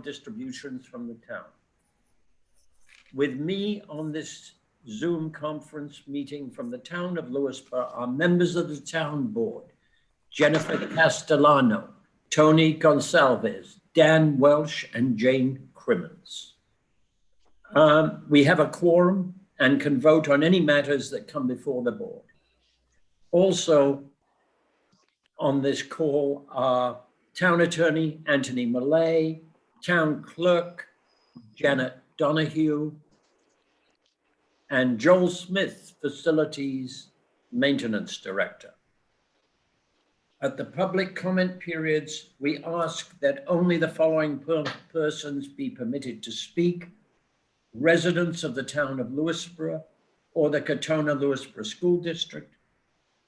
distributions from the town. With me on this Zoom conference meeting from the town of Lewisboro are members of the town board, Jennifer Castellano, Tony Gonsalves, Dan Welsh, and Jane Crimmins. We have a quorum and can vote on any matters that come before the board. Also on this call are Town Attorney Anthony Millay, Town Clerk Janet Donahue, and Joel Smith, Facilities Maintenance Director. At the public comment periods, we ask that only the following persons be permitted to speak: residents of the town of Lewisboro or the Katona-Lewisboro School District,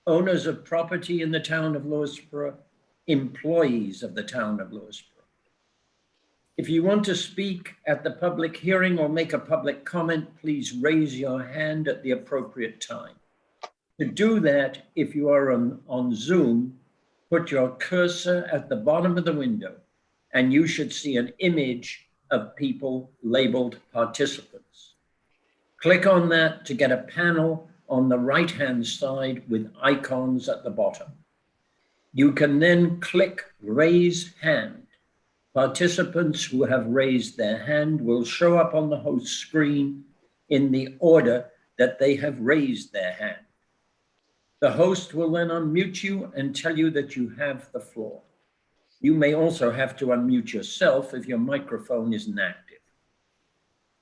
owners of property in the town of Lewisboro, employees of the town of Lewisboro. If you want to speak at the public hearing or make a public comment, please raise your hand at the appropriate time. To do that, if you are on Zoom, put your cursor at the bottom of the window and you should see an image of people labeled participants. Click on that to get a panel on the right-hand side with icons at the bottom. You can then click Raise Hand. Participants who have raised their hand will show up on the host screen in the order that they have raised their hand. The host will then unmute you and tell you that you have the floor. You may also have to unmute yourself if your microphone isn't active.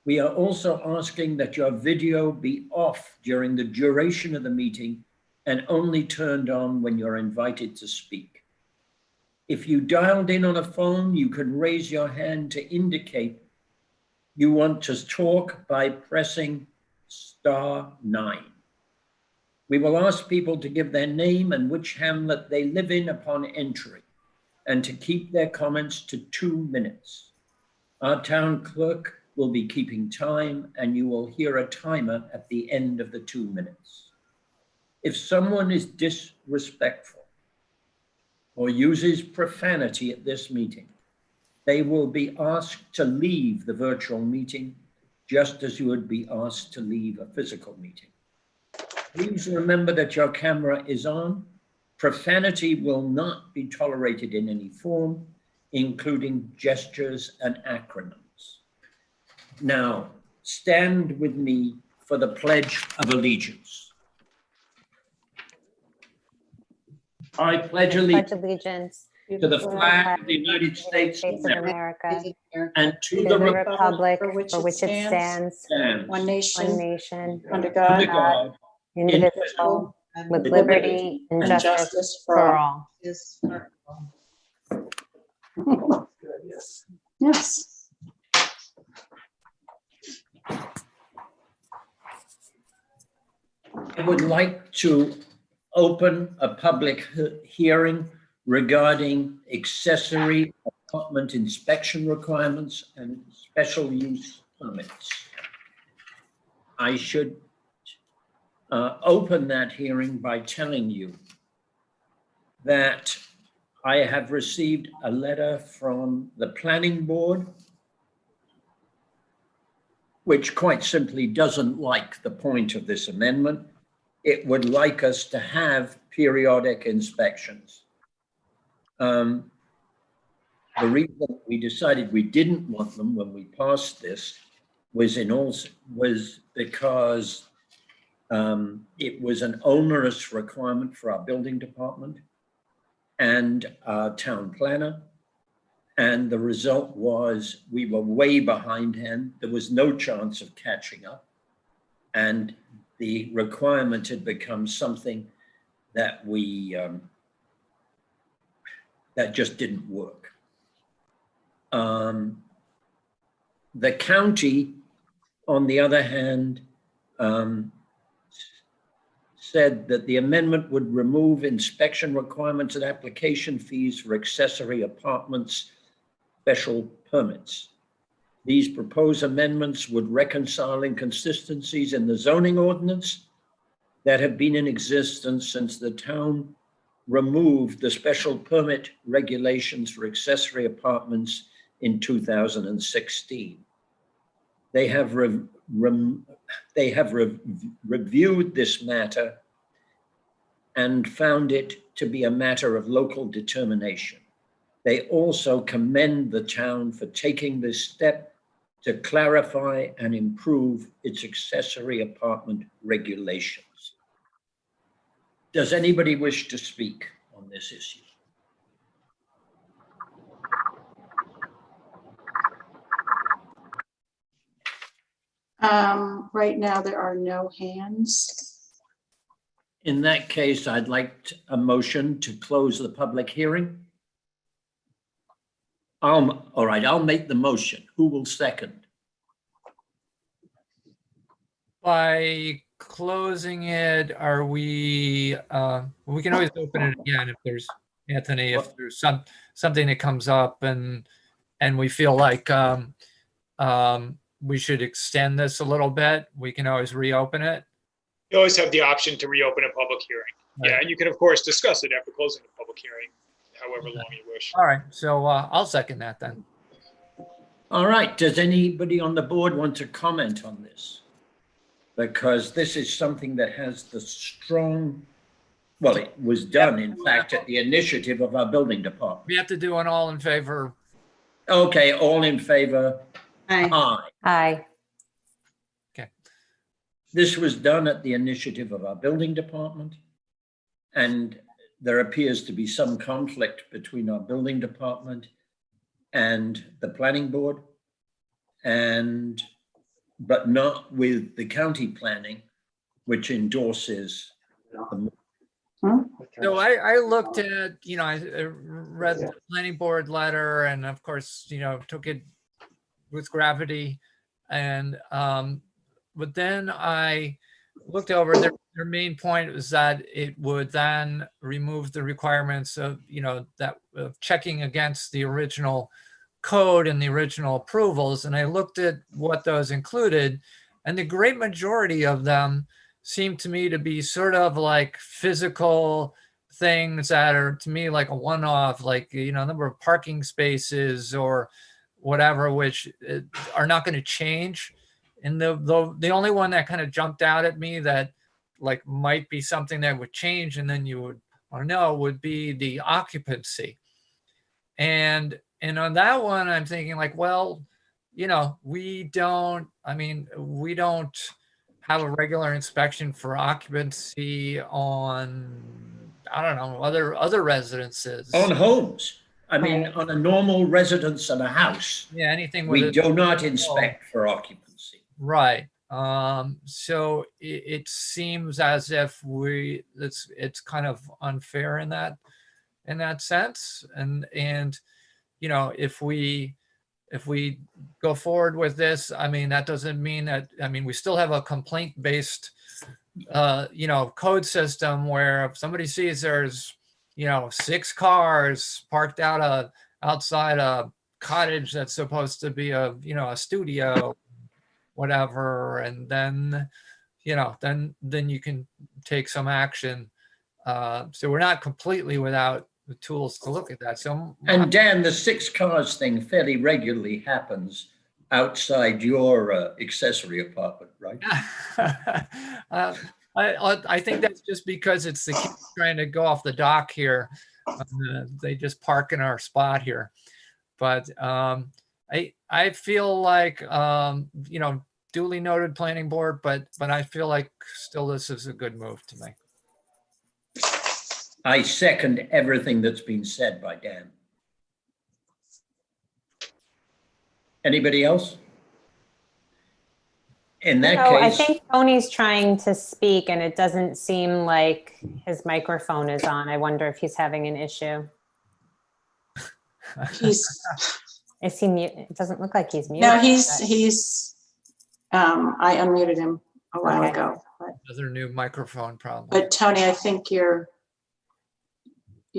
We are also asking that your video be off during the duration of the meeting and only turned on when you're invited to speak. If you dialed in on a phone, you can raise your hand to indicate you want to talk by pressing *9. We will ask people to give their name and which hamlet they live in upon entry, and to keep their comments to 2 minutes. Our town clerk will be keeping time, and you will hear a timer at the end of the 2 minutes. If someone is disrespectful or uses profanity at this meeting, they will be asked to leave the virtual meeting just as you would be asked to leave a physical meeting. Please remember that your camera is on. Profanity will not be tolerated in any form, including gestures and acronyms. Now, stand with me for the Pledge of Allegiance. I pledge allegiance to the flag of the United States of America and to the republic for which it stands, one nation, under under God, God, indivisible, with liberty and justice for all. Yes. I would like to open a public hearing regarding accessory apartment inspection requirements and special use permits. I should open that hearing by telling you that I have received a letter from the planning board, which quite simply doesn't like the point of this amendment. It would like us to have periodic inspections. The reason we decided we didn't want them when we passed this was because it was an onerous requirement for our building department and our town planner. And the result was we were way behindhand. There was no chance of catching up. And the requirement had become something that that just didn't work. The county, on the other hand, said that the amendment would remove inspection requirements and application fees for accessory apartments special permits. These proposed amendments would reconcile inconsistencies in the zoning ordinance that have been in existence since the town removed the special permit regulations for accessory apartments in 2016. They have reviewed this matter and found it to be a matter of local determination. They also commend the town for taking this step to clarify and improve its accessory apartment regulations. Does anybody wish to speak on this issue? Right now, there are no hands. In that case, I'd like a motion to close the public hearing. All right, I'll make the motion. Who will second? By closing it, are we can always open it again if there's, Anthony, if there's something that comes up and we feel like we should extend this a little bit, we can always reopen it. You always have the option to reopen a public hearing. Right. Yeah, and you can of course discuss it after closing the public hearing, however long you wish. All right, so I'll second that then. All right, does anybody on the board want to comment on this? Because this is something that has the strong, well, it was done, in fact, at the initiative of our building department. We have to do an all in favor. Okay, all in favor? Aye. Aye. Aye. This was done at the initiative of our building department, and there appears to be some conflict between our building department and the planning board, but not with the county planning, which endorses the. So I looked at, I read the planning board letter and of course, took it with gravity. And, but then I looked over their main point was that it would then remove the requirements of, that of checking against the original code and the original approvals. And I looked at what those included, and the great majority of them seem to me to be sort of like physical things that are to me like a one-off, like, number of parking spaces or whatever, which are not going to change. And the only one that kind of jumped out at me that like might be something that would change and then you would want to know would be the occupancy. And on that one, I'm thinking like, well, we don't have a regular inspection for occupancy on, I don't know, other residences. On homes. I mean, on a normal residence and a house. Yeah, anything we do not inspect for occupancy. Right. So it seems as if it's kind of unfair in that sense. And if we go forward with this, I mean, that doesn't mean that, we still have a complaint-based, code system where if somebody sees there's, 6 cars parked outside a cottage that's supposed to be a studio, whatever, and then, then you can take some action. So we're not completely without the tools to look at that. So, and Dan, the 6 cars thing fairly regularly happens outside your accessory apartment, right? I think that's just because it's the kids trying to go off the dock here. They just park in our spot here. But I feel like, duly noted planning board, but I feel like still this is a good move to me. I second everything that's been said by Dan. Anybody else? In that case. I think Tony's trying to speak and it doesn't seem like his microphone is on. I wonder if he's having an issue. Is he mute? It doesn't look like he's muted. No, he's I unmuted him a while ago. Another new microphone problem. But Tony, I think you're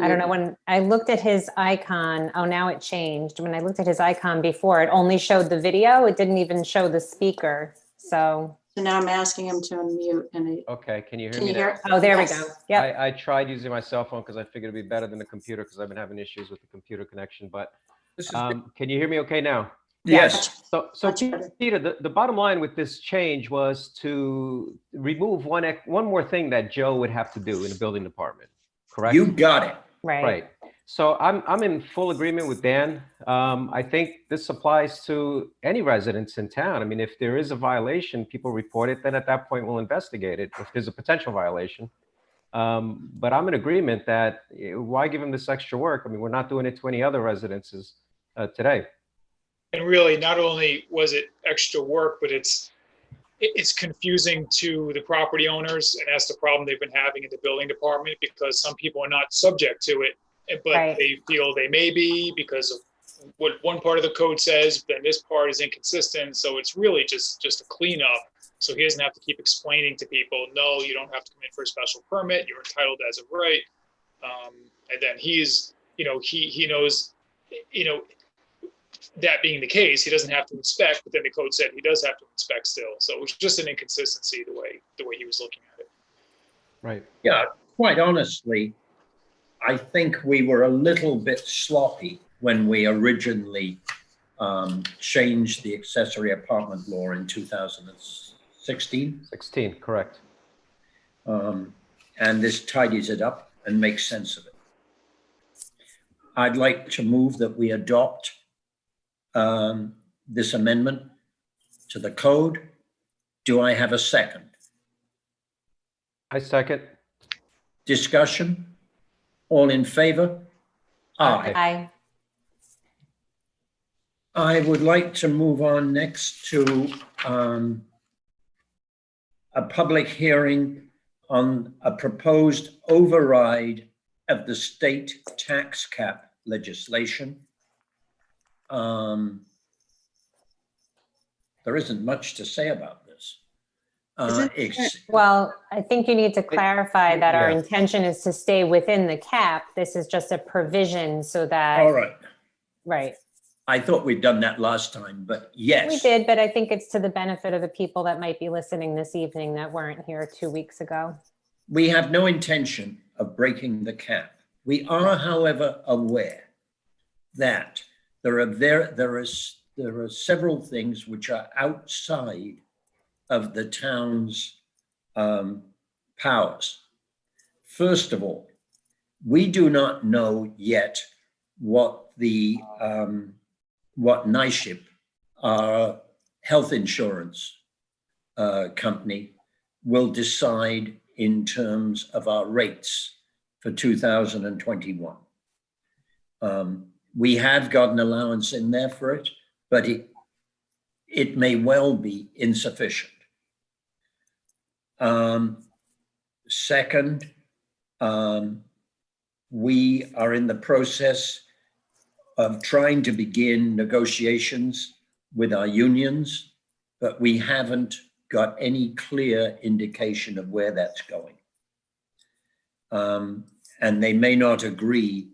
I don't know, when I looked at his icon, oh, now it changed. When I looked at his icon before, it only showed the video. It didn't even show the speaker. So now I'm asking him to unmute. And Okay, can you hear can me you now? hear? oh, there we Yes. go. Yeah. I tried using my cell phone because I figured it'd be better than the computer because I've been having issues with the computer connection. But This is Can you hear me okay now? Yes, So Much better. Peter, the bottom line with this change was to remove one more thing that Joe would have to do in the building department, correct? you got it. Right. Right. So I'm in full agreement with Dan. I think this applies to any residents in town. I mean, if there is a violation, people report it, then at that point we'll investigate it if there's a potential violation. But I'm in agreement that why give them this extra work? I mean, we're not doing it to any other residences today. And really, not only was it extra work, but it's confusing to the property owners, and that's the problem they've been having in the building department, because some people are not subject to it, but Right. they feel they may be because of what one part of the code says, then this part is inconsistent. So it's really just a cleanup. So he doesn't have to keep explaining to people, no, you don't have to come in for a special permit. You're entitled as of right. And then he's, he knows, that being the case, he doesn't have to inspect, but then the code said he does have to inspect still. So it was just an inconsistency the way he was looking at it. Right. Yeah, quite honestly, I think we were a little bit sloppy when we originally changed the accessory apartment law in 2016. 16, correct. And this tidies it up and makes sense of it. I'd like to move that we adopt this amendment to the code. Do I have a second? I second. Discussion? All in favor? Aye. Aye. I would like to move on next to a public hearing on a proposed override of the state tax cap legislation. There isn't much to say about this. Well, I think you need to clarify that our Yeah. intention is to stay within the cap. This is just a provision so that. All right. Right. I thought we'd done that last time, but yes. We did, but I think it's to the benefit of the people that might be listening this evening that weren't here 2 weeks ago. We have no intention of breaking the cap. We are, however, aware that there are several things which are outside of the town's powers. First of all, we do not know yet what what NISHIP, our health insurance company, will decide in terms of our rates for 2021. We have got an allowance in there for it, but it may well be insufficient. Second, we are in the process of trying to begin negotiations with our unions, but we haven't got any clear indication of where that's going. And they may not agree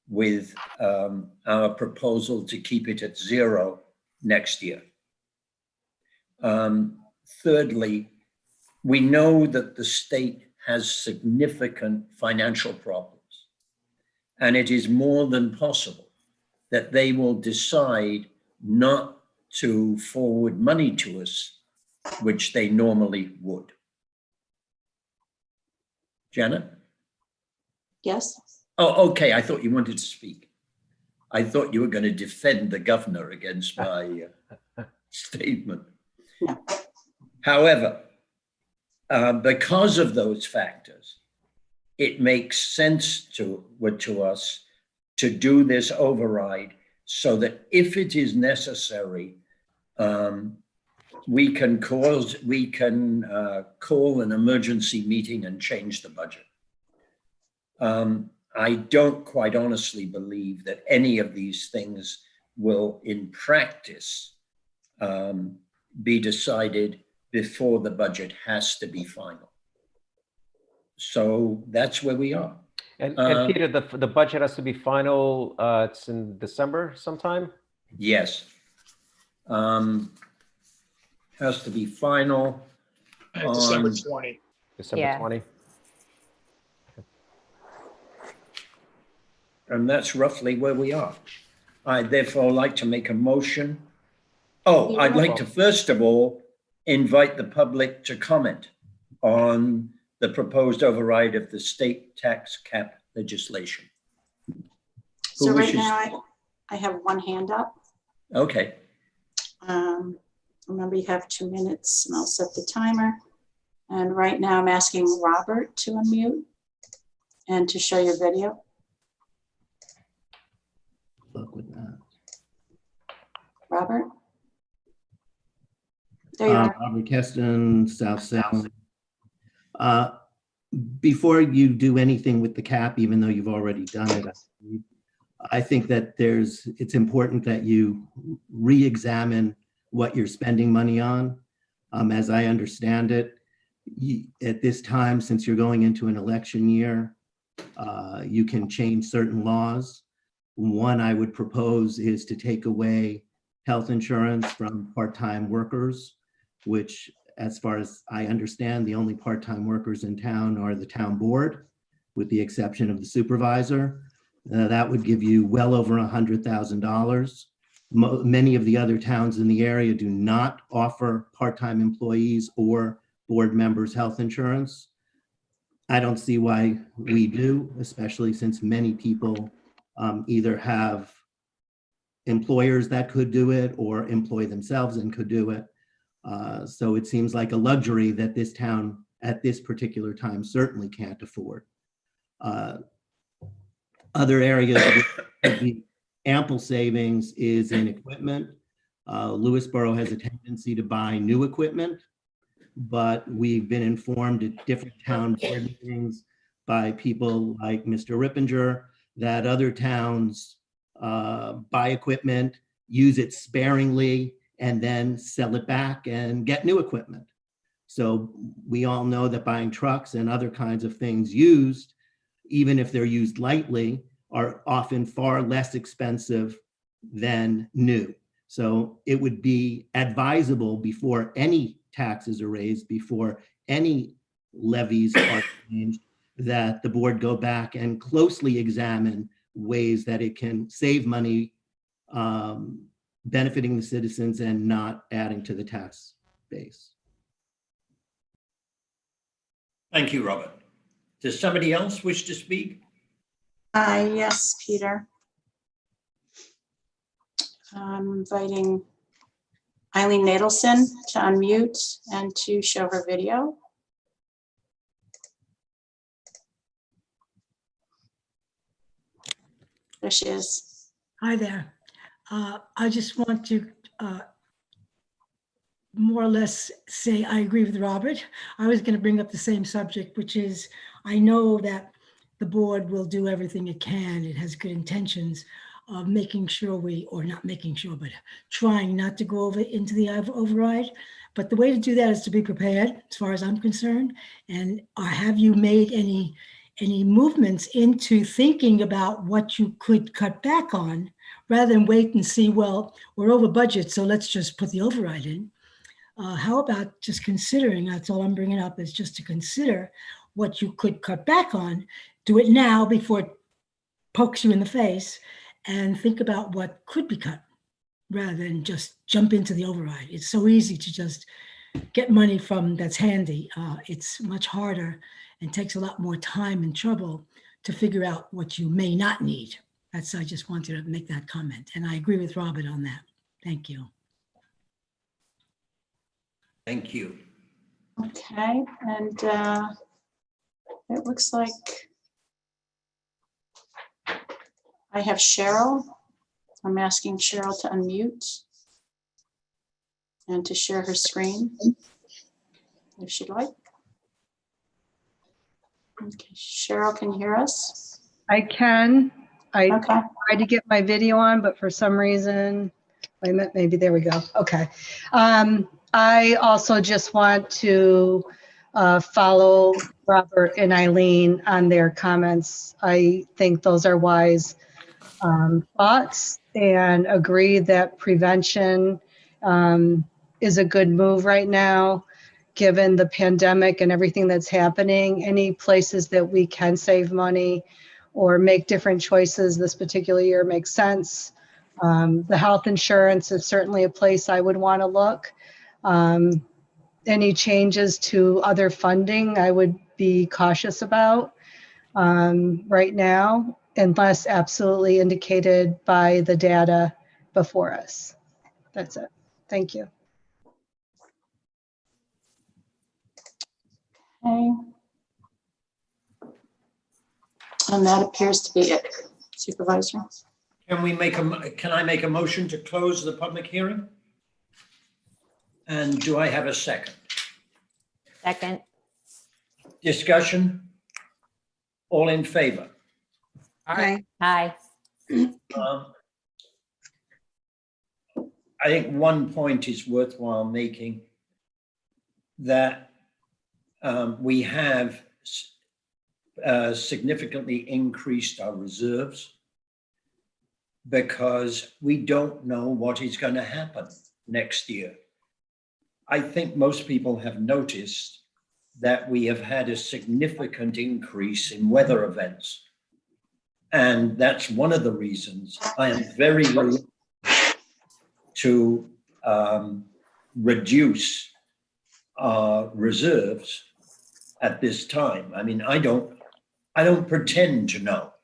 with our proposal to keep it at 0 next year. Thirdly, we know that the state has significant financial problems, and it is more than possible that they will decide not to forward money to us, which they normally would. Janet? Yes. Oh, okay. I thought you wanted to speak. I thought you were going to defend the governor against my statement. No. However, because of those factors, it makes sense to us to do this override so that if it is necessary, we can call an emergency meeting and change the budget. I don't quite honestly believe that any of these things will in practice be decided before the budget has to be final. So that's where we are. And Peter, the budget has to be final. It's in December sometime? Yes. Has to be final. December 20. December Yeah. 20? And that's roughly where we are. I therefore like to make a motion. Oh, I'd like to first of all invite the public to comment on the proposed override of the state tax cap legislation. So right wishes- now I have one hand up. Okay, Remember you have 2 minutes and I'll set the timer. And right now I'm asking Robert to unmute and to show your video. Luck with that. Robert? There you are. Robert Keston, South Salem. Before you do anything with the cap, even though you've already done it, I think that it's important that you re-examine what you're spending money on. As I understand it, at this time, since you're going into an election year, you can change certain laws. One I would propose is to take away health insurance from part-time workers, which, as far as I understand, the only part-time workers in town are the town board, with the exception of the supervisor. That would give you well over $100,000. Many of the other towns in the area do not offer part-time employees or board members health insurance. I don't see why we do, especially since many people either have employers that could do it or employ themselves and could do it. So it seems like a luxury that this town at this particular time certainly can't afford. Other areas would be ample savings is in equipment. Lewisboro has a tendency to buy new equipment, but we've been informed at different town board meetings by people like Mr. Rippinger that other towns buy equipment, use it sparingly, and then sell it back and get new equipment. So we all know that buying trucks and other kinds of things used, even if they're used lightly, are often far less expensive than new. So it would be advisable before any taxes are raised, before any levies are changed, that the board go back and closely examine ways that it can save money, benefiting the citizens and not adding to the tax base. thank you, Robert. Does somebody else wish to speak? Yes, Peter. I'm inviting Eileen Nadelson to unmute and to show her video. There she is. Hi there. I just want to more or less say I agree with Robert. I was going to bring up the same subject, which is I know that the board will do everything it can. It has good intentions of making sure or not making sure, but trying not to go into the override. But the way to do that is to be prepared, as far as I'm concerned. And have you made any movements into thinking about what you could cut back on, rather than wait and see, well, we're over budget, so let's just put the override in. How about just considering, that's all I'm bringing up, is just to consider what you could cut back on. Do it now before it pokes you in the face, and think about what could be cut rather than just jump into the override. It's so easy to just get money from that's handy. It's much harder and takes a lot more time and trouble to figure out what you may not need. I just wanted to make that comment. And I agree with Robert on that. Thank you. Thank you. Okay, and it looks like I have Cheryl. I'm asking Cheryl to unmute and to share her screen if she'd like. Okay, Cheryl, can you hear us? I can. I Okay. tried to get my video on, but for some reason, wait a minute, maybe there we go. Okay. I also just want to follow Robert and Eileen on their comments. I think those are wise thoughts, and agree that prevention is a good move right now, given the pandemic and everything that's happening. Any places that we can save money or make different choices this particular year makes sense. The health insurance is certainly a place I would want to look. Any changes to other funding, I would be cautious about right now, unless absolutely indicated by the data before us. That's it. Thank you. Okay. And that appears to be it, Supervisor. Can I make a motion to close the public hearing? And do I have a second? Second. Discussion? All in favor? Aye. Aye. Um, I think one point is worthwhile making, that we have significantly increased our reserves because we don't know what is going to happen next year. I think most people have noticed that we have had a significant increase in weather events. And that's one of the reasons I am very reluctant to reduce our reserves at this time. I mean, I don't pretend to know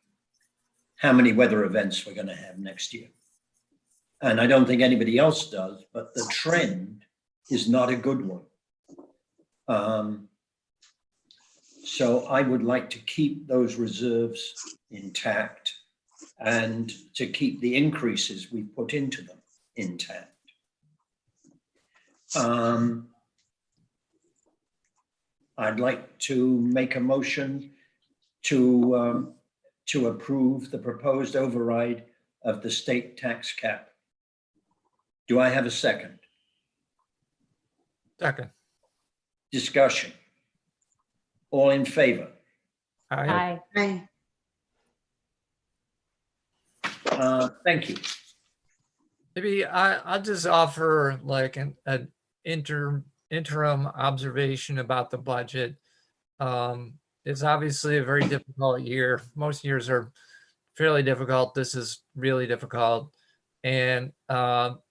how many weather events we're going to have next year. And I don't think anybody else does, but the trend is not a good one. So I would like to keep those reserves intact and to keep the increases we put into them intact. I'd like to make a motion to approve the proposed override of the state tax cap. Do I have a second? Second. Discussion. All in favor? Aye. Aye. Thank you. Maybe I'll just offer like an interim observation about the budget. It's obviously a very difficult year. Most years are fairly difficult. This is really difficult. And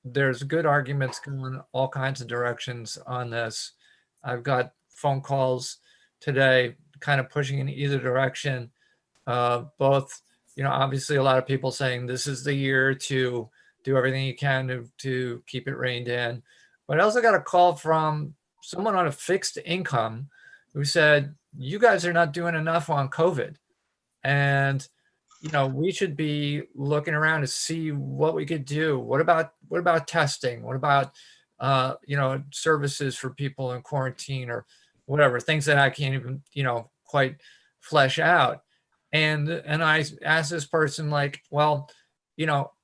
there's good arguments going all kinds of directions on this. I've got phone calls today kind of pushing in either direction. Both, obviously a lot of people saying this is the year to do everything you can to keep it reined in. But I also got a call from someone on a fixed income who said, you guys are not doing enough on COVID. And, we should be looking around to see what we could do. What about testing? What about, services for people in quarantine or whatever, things that I can't even, quite flesh out. And I asked this person like, well,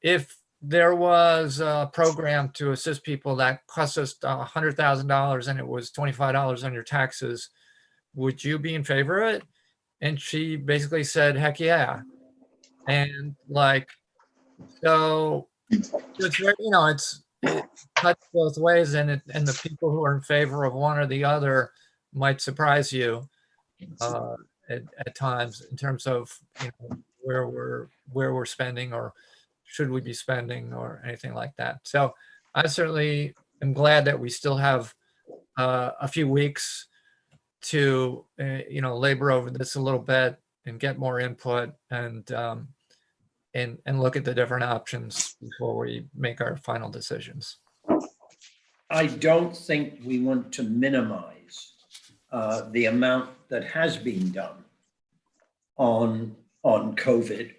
if there was a program to assist people that cost us $100,000 and it was $25 on your taxes, would you be in favor of it? And she basically said, heck yeah. And like, so it's very, it cuts both ways, and the people who are in favor of one or the other might surprise you at times in terms of where we're spending or should we be spending or anything like that. So I certainly am glad that we still have a few weeks to labor over this a little bit and get more input and look at the different options before we make our final decisions. I don't think we want to minimize the amount that has been done on COVID.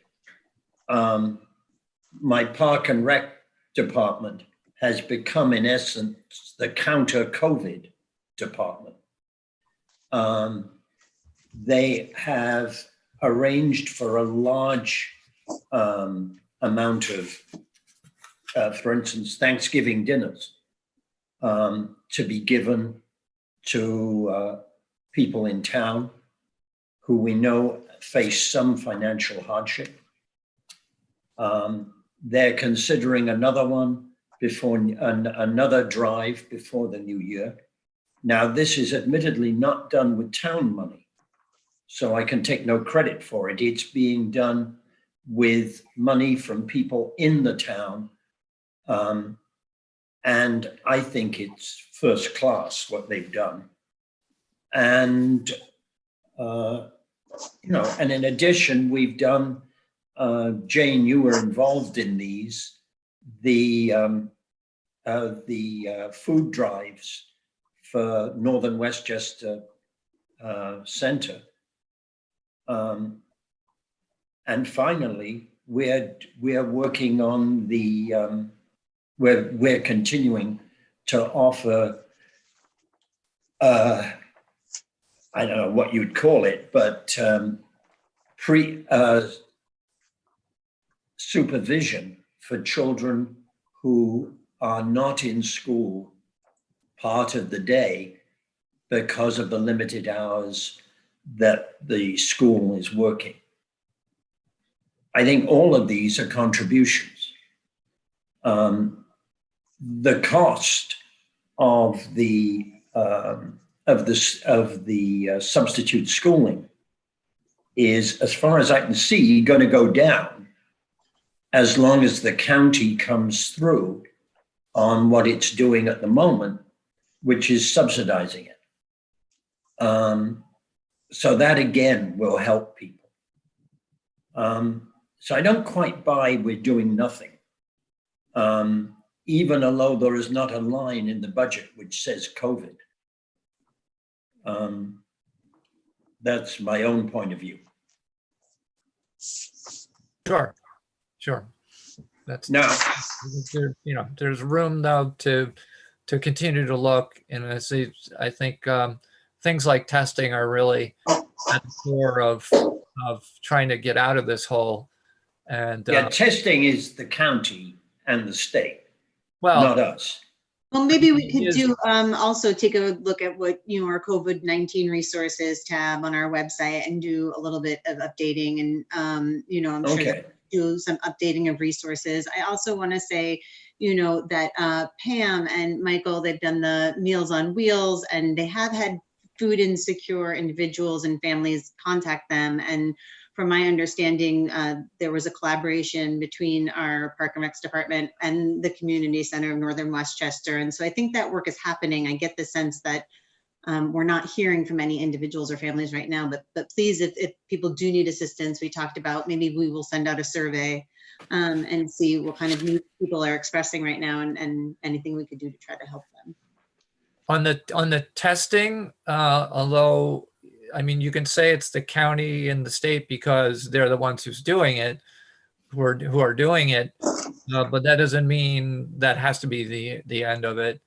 My Park and Rec department has become, in essence, the counter-COVID department. They have arranged for a large amount of, for instance, Thanksgiving dinners to be given to people in town who we know face some financial hardship. They're considering another one before another drive before the new year. Now, this is admittedly not done with town money, so I can take no credit for it. It's being done with money from people in the town. And I think it's first class what they've done. And, and in addition, we've done, Jane, you were involved in these, the food drives for Northern Westchester Center. And finally, we're working on the, we're continuing to offer, I don't know what you'd call it, but supervision for children who are not in school part of the day because of the limited hours that the school is working. I think all of these are contributions. The cost of the substitute schooling is, as far as I can see, going to go down as long as the county comes through on what it's doing at the moment, which is subsidizing it. So that again will help people. So I don't quite buy we're doing nothing. Even although there is not a line in the budget which says COVID. That's my own point of view. Sure. That's now, there's room though to continue to look, and I think things like testing are really at the core of trying to get out of this hole. And testing is the county and the state, well, not us. Well, maybe we could do also take a look at what our COVID-19 resources tab on our website and do a little bit of updating, and I'm sure that do some updating of resources. I also want to say, that Pam and Michael, they've done the Meals on Wheels, and they have had food insecure individuals and families contact them. And from my understanding, there was a collaboration between our Park and Recs department and the Community Center of Northern Westchester. And so I think that work is happening. I get the sense that we're not hearing from any individuals or families right now, but please, if people do need assistance, we talked about, maybe we will send out a survey and see what kind of needs people are expressing right now, and anything we could do to try to help them. On the testing, although, I mean, you can say it's the county and the state because they're the ones who are doing it, but that doesn't mean that has to be the end of it.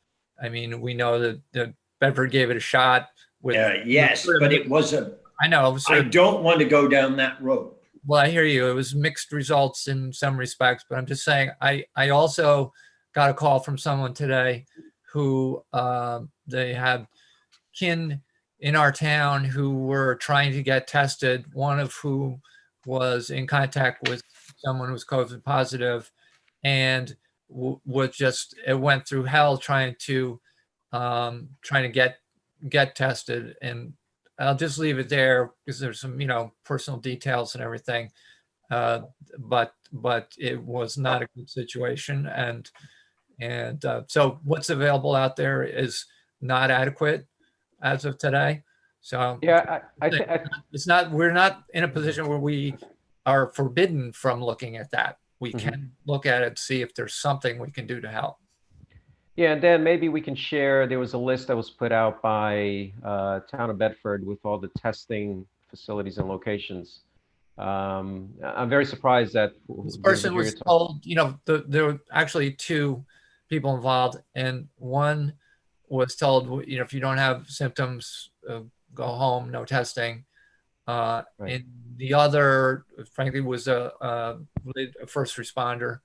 I mean, we know that Bedford gave it a shot. But it was I know. I don't want to go down that road. Well, I hear you. It was mixed results in some respects, but I'm just saying, I also got a call from someone today who they had kin in our town who were trying to get tested, one of who was in contact with someone who was COVID positive, and it went through hell trying to get tested. And I'll just leave it there because there's some, personal details and everything. But it was not a good situation. And so what's available out there is not adequate as of today. So yeah, we're not in a position where we are forbidden from looking at that. We can look at it, see if there's something we can do to help. Yeah, and then maybe we can share, there was a list that was put out by Town of Bedford with all the testing facilities and locations. I'm very surprised that this person was told, there were actually two people involved, and one was told, if you don't have symptoms, go home, no testing. Right. And the other, frankly, was a first responder,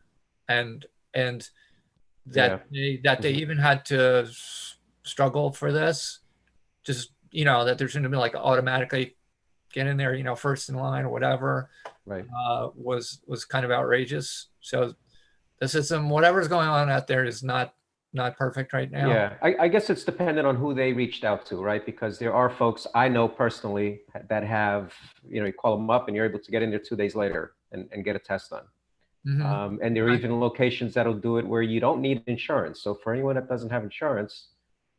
and that they even had to struggle for this, just that there's going to be like automatically get in there, first in line or whatever. Right. Was kind of outrageous. So the system, whatever's going on out there, is not perfect right now. Yeah, I guess it's dependent on who they reached out to, right? Because there are folks I know personally that have, you call them up and you're able to get in there 2 days later. and get a test done. Mhm. And there are even locations that'll do it where you don't need insurance. So for anyone that doesn't have insurance,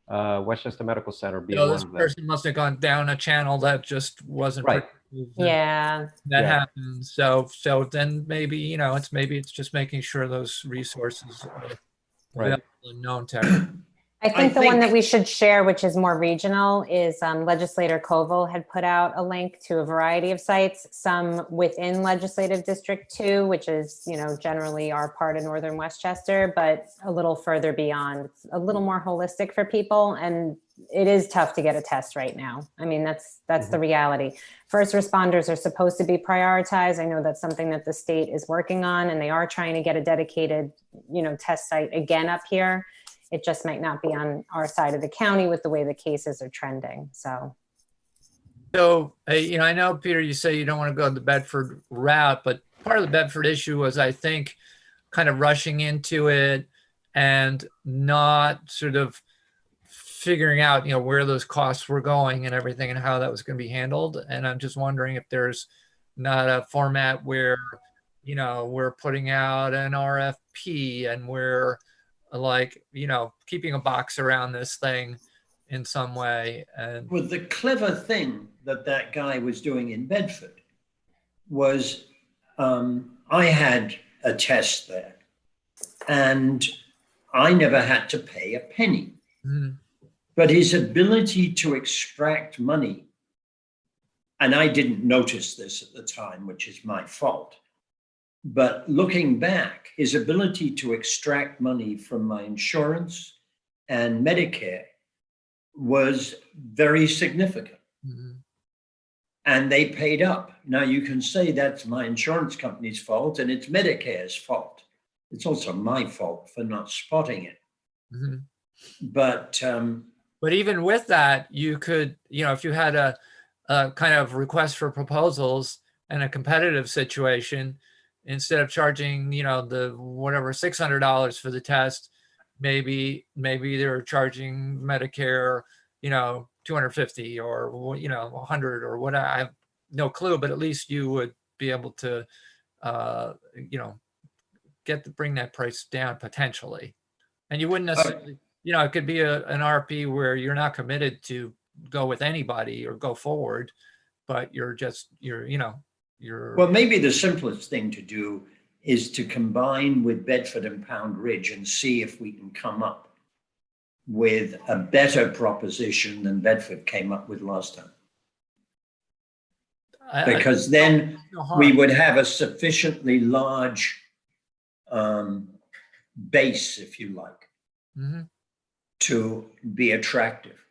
Westchester Medical Center being So one this of them. person must have gone down a channel that just wasn't Right. productive, and Yeah. that Yeah. happens. So then maybe, you know, it's just making sure those resources are Right. available and known to everyone. I think the one think- that we should share, which is more regional, is Legislator Koval had put out a link to a variety of sites, some within Legislative District 2, which is, you know, generally our part of Northern Westchester, but a little further beyond. It's a little more holistic for people, and it is tough to get a test right now. I mean, that's the reality. First responders are supposed to be prioritized. I know that's something that the state is working on, and they are trying to get a dedicated, you know, test site again up here. It just might not be on our side of the county with the way the cases are trending. So, You know, I know, Peter, you say you don't want to go the Bedford route, but part of the Bedford issue was, I think, kind of rushing into it and not sort of figuring out, you know, where those costs were going and everything and how that was going to be handled. And I'm just wondering if there's not a format where, you know, we're putting out an RFP and we're like, you know, keeping a box around this thing in some way. And Well, the clever thing that guy was doing in Bedford was I had a test there and I never had to pay a penny. Mhm. But his ability to extract money, and I didn't notice this at the time, which is my fault, but looking back, his ability to extract money from my insurance and Medicare was very significant. Mhm. And they paid up. Now you can say that's my insurance company's fault and it's Medicare's fault. It's also my fault for not spotting it. Mhm. But even with that, you could, you know, if you had a kind of request for proposals and a competitive situation, instead of charging, you know, the whatever $600 for the test, maybe they're charging Medicare, you know, 250 or, you know, 100 or what. I have no clue, but at least you would be able to, you know, bring that price down potentially. And you wouldn't necessarily, you know, it could be an RP where you're not committed to go with anybody or go forward, but you're, you know, well, maybe the simplest thing to do is to combine with Bedford and Pound Ridge and see if we can come up with a better proposition than Bedford came up with last time. Because then we would have a sufficiently large base, if you like, to be attractive.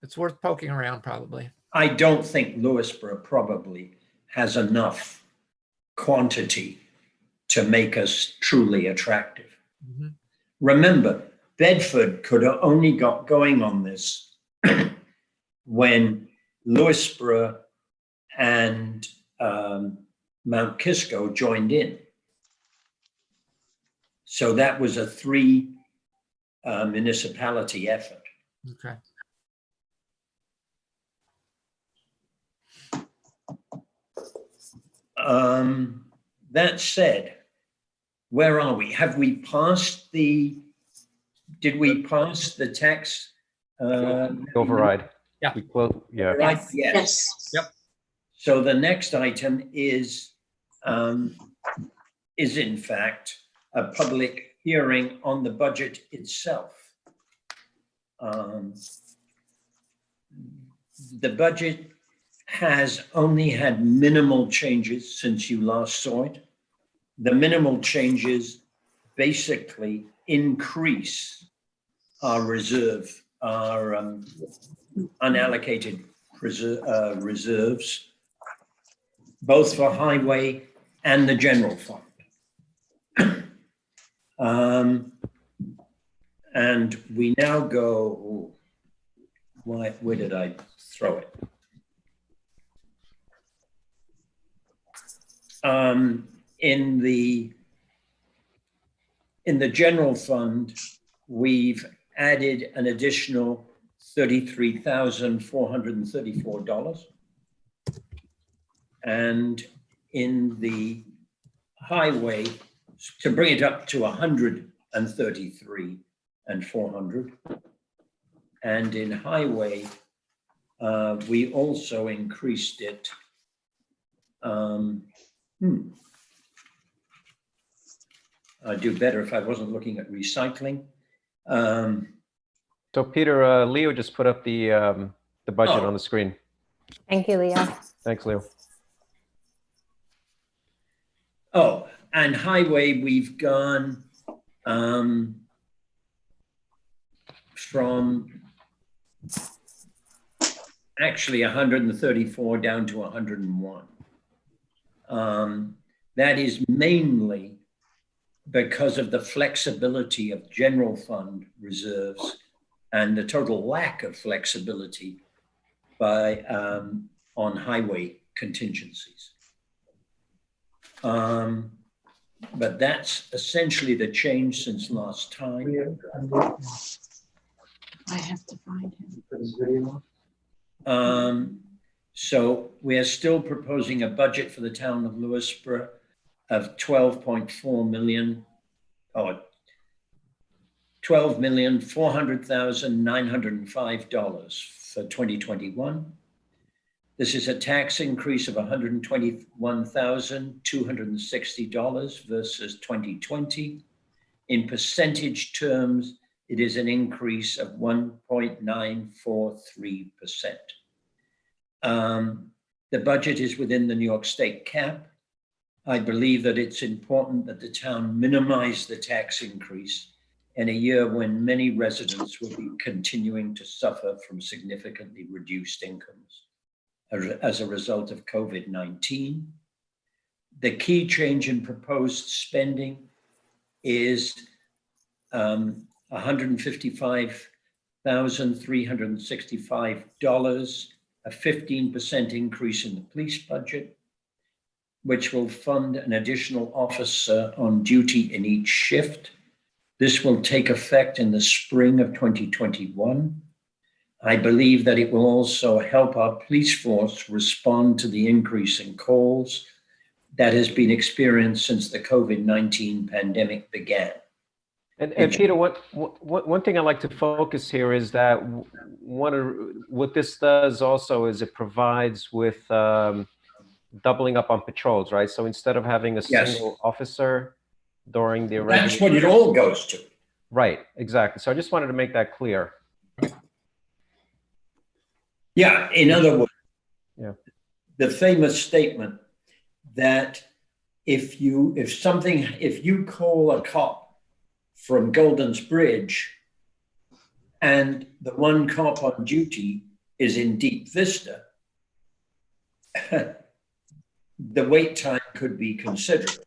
It's worth poking around, probably. I don't think Lewisboro probably has enough quantity to make us truly attractive. Remember, Bedford could have only got going on this when Lewisboro and Mount Kisco joined in. So that was a 3 municipality effort. Okay. That said, where are we? Have we passed did we pass the tax? Override. Yeah. Yeah. Right? Yes. Yes. Yep. So the next item is in fact a public hearing on the budget itself. The budget has only had minimal changes since you last saw it. The minimal changes basically increase our reserve, our unallocated reserves, both for highway and the general fund. And we now go, where did I throw it? In the general fund, we've added an additional $33,434. And in the highway, to bring it up to 133 and 400. And in highway, we also increased it. I'd do better if I wasn't looking at recycling. So Peter, Leo just put up the budget on the screen. Thank you, Leo. Thanks, Leo. Oh, and highway, we've gone from actually 134 down to 101. That is mainly because of the flexibility of general fund reserves and the total lack of flexibility by on highway contingencies. But that's essentially the change since last time. I have to find him. So we are still proposing a budget for the town of Lewisboro of $12.4 million, or $12,400,905 for 2021. This is a tax increase of $121,260 versus 2020. In percentage terms, it is an increase of 1.943%. The budget is within the New York State cap. I believe that it's important that the town minimize the tax increase in a year when many residents will be continuing to suffer from significantly reduced incomes as a result of COVID-19. The key change in proposed spending is $155,365, a 15% increase in the police budget, which will fund an additional officer on duty in each shift. This will take effect in the spring of 2021. I believe that it will also help our police force respond to the increase in calls that has been experienced since the COVID-19 pandemic began. And Peter, one thing I like to focus here is that what this does also is it provides with doubling up on patrols, right? So instead of having a single officer during the That's what it all goes to. Right, exactly. So I just wanted to make that clear. Yeah, in other words, the famous statement that if you call a cop from Golden's Bridge and the one cop on duty is in Deep Vista, the wait time could be considerable.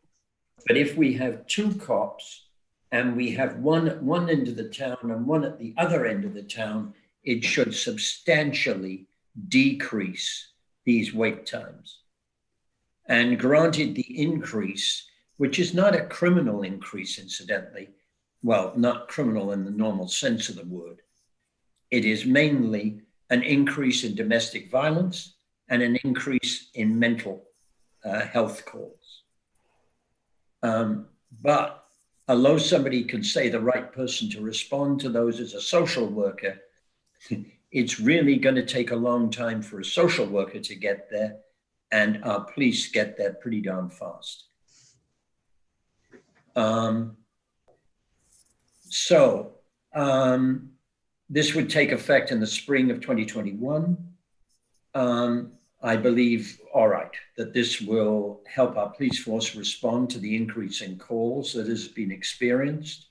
But if we have two cops and we have one at one end of the town and one at the other end of the town, it should substantially decrease these wait times. And granted the increase, which is not a criminal increase, incidentally, well, not criminal in the normal sense of the word, it is mainly an increase in domestic violence and an increase in mental health calls. But although somebody can say the right person to respond to those is a social worker, it's really going to take a long time for a social worker to get there, and our police get there pretty darn fast. This would take effect in the spring of 2021. I believe, all right, that this will help our police force respond to the increase in calls that has been experienced.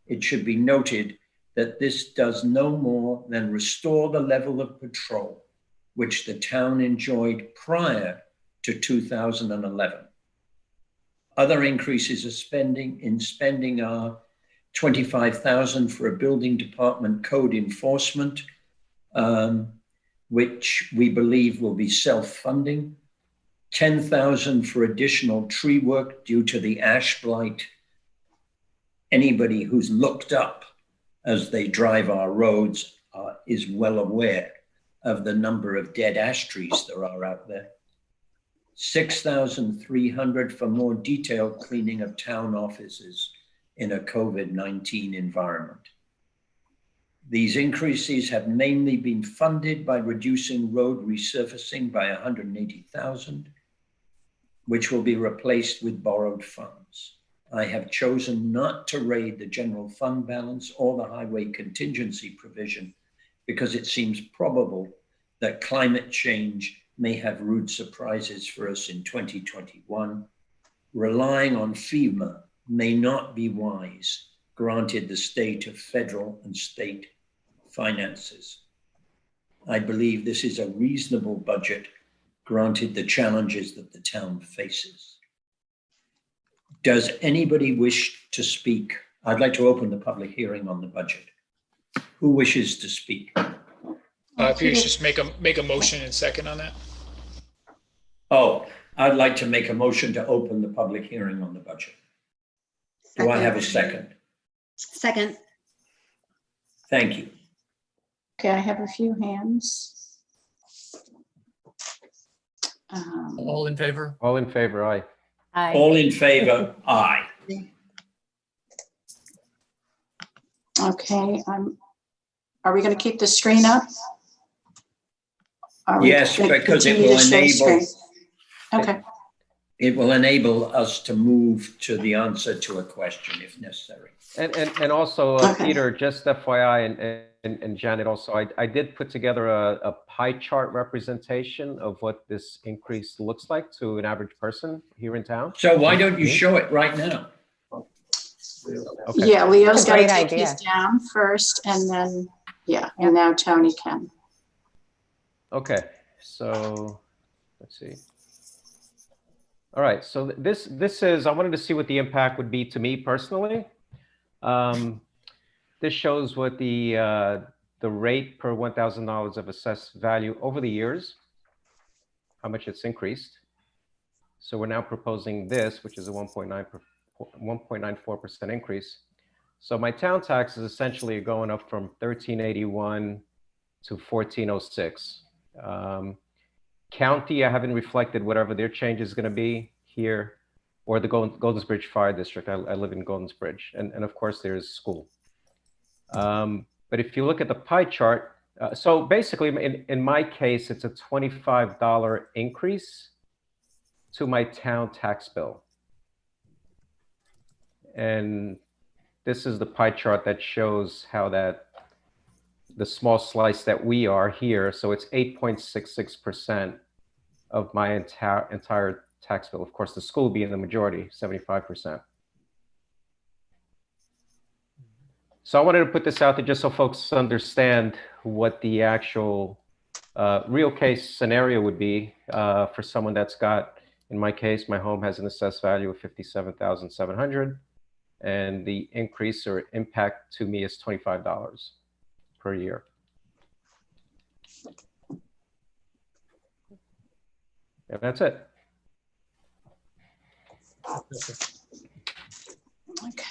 It should be noted that this does no more than restore the level of patrol which the town enjoyed prior to 2011. Other increases of spending are $25,000 for a building department code enforcement, which we believe will be self-funding, $10,000 for additional tree work due to the ash blight. Anybody who's looked up as they drive our roads is well aware of the number of dead ash trees there are out there. $6,300 for more detailed cleaning of town offices in a COVID-19 environment. These increases have mainly been funded by reducing road resurfacing by $180,000, which will be replaced with borrowed funds. I have chosen not to raid the general fund balance or the highway contingency provision because it seems probable that climate change may have rude surprises for us in 2021. Relying on FEMA may not be wise, granted the state of federal and state finances. I believe this is a reasonable budget, granted the challenges that the town faces. Does anybody wish to speak? I'd like to open the public hearing on the budget. Who wishes to speak? If you just make a motion and second on that. Oh, I'd like to make a motion to open the public hearing on the budget. Do I have a second? Second. Thank you. Okay, I have a few hands. All in favor? All in favor, aye. Aye. All in favor, aye. Okay, are we going to keep the screen up? Are we Yes, gonna because it continue will to share enable, screen? Okay, it will enable us to move to the answer to a question if necessary. And also, Okay. Peter, just FYI, and Janet also, I did put together a pie chart representation of what this increase looks like to an average person here in town. So why don't you show it right now? Okay. yeah, Leo's That's a got to great take idea. his down first and then, yeah, and now Tony can. Okay, so let's see. All right, so this is, I wanted to see what the impact would be to me personally. This shows what the rate per $1,000 of assessed value over the years, how much it's increased. So we're now proposing this, which is a 1.94% increase. So my town tax is essentially going up from 1381 to 1406. County, I haven't reflected whatever their change is going to be here, or the Goldens Bridge Fire District. I live in Goldens Bridge, and of course there's school. But if you look at the pie chart, so basically in my case, it's a $25 increase to my town tax bill. And this is the pie chart that shows how that, the small slice that we are here, so it's 8.66% of my entire tax bill. Of course, the school being the majority, 75%. So I wanted to put this out there just so folks understand what the actual real case scenario would be for someone that's got, in my case, my home has an assessed value of $57,700, and the increase or impact to me is $25 per year. And that's it. Okay.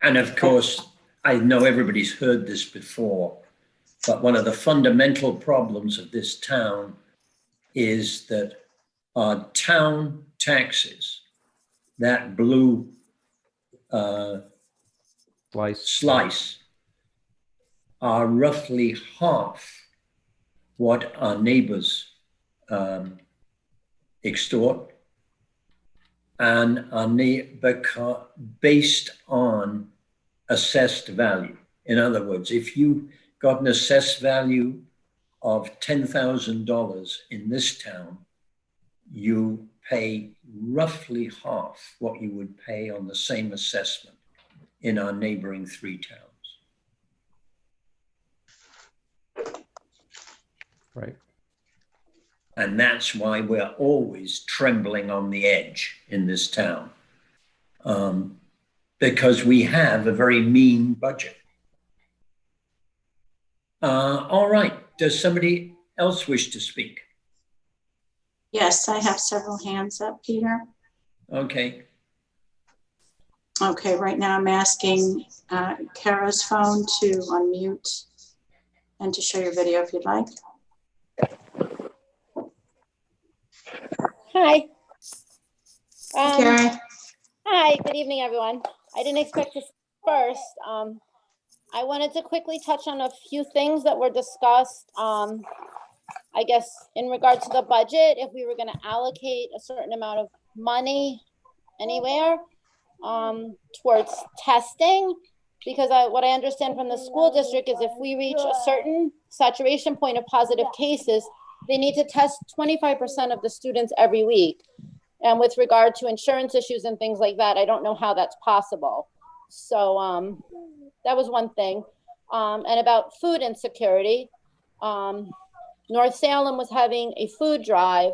And of course, I know everybody's heard this before, but one of the fundamental problems of this town is that our town taxes, that blue slice, are roughly half what our neighbors extort, and are based on assessed value. In other words, if you got an assessed value of $10,000 in this town, you pay roughly half what you would pay on the same assessment in our neighboring 3 towns. Right. And that's why we're always trembling on the edge in this town, because we have a very mean budget. All right, does somebody else wish to speak? Yes, I have several hands up, Peter. Okay. Okay, right now I'm asking Kara's phone to unmute and to show your video if you'd like. Hi. Karen, Hi, good evening, everyone. I didn't expect to speak first. I wanted to quickly touch on a few things that were discussed. I guess in regard to the budget, if we were going to allocate a certain amount of money anywhere towards testing, because what I understand from the school district is if we reach a certain saturation point of positive cases, they need to test 25% of the students every week. And with regard to insurance issues and things like that, I don't know how that's possible. So that was one thing. And about food insecurity, North Salem was having a food drive.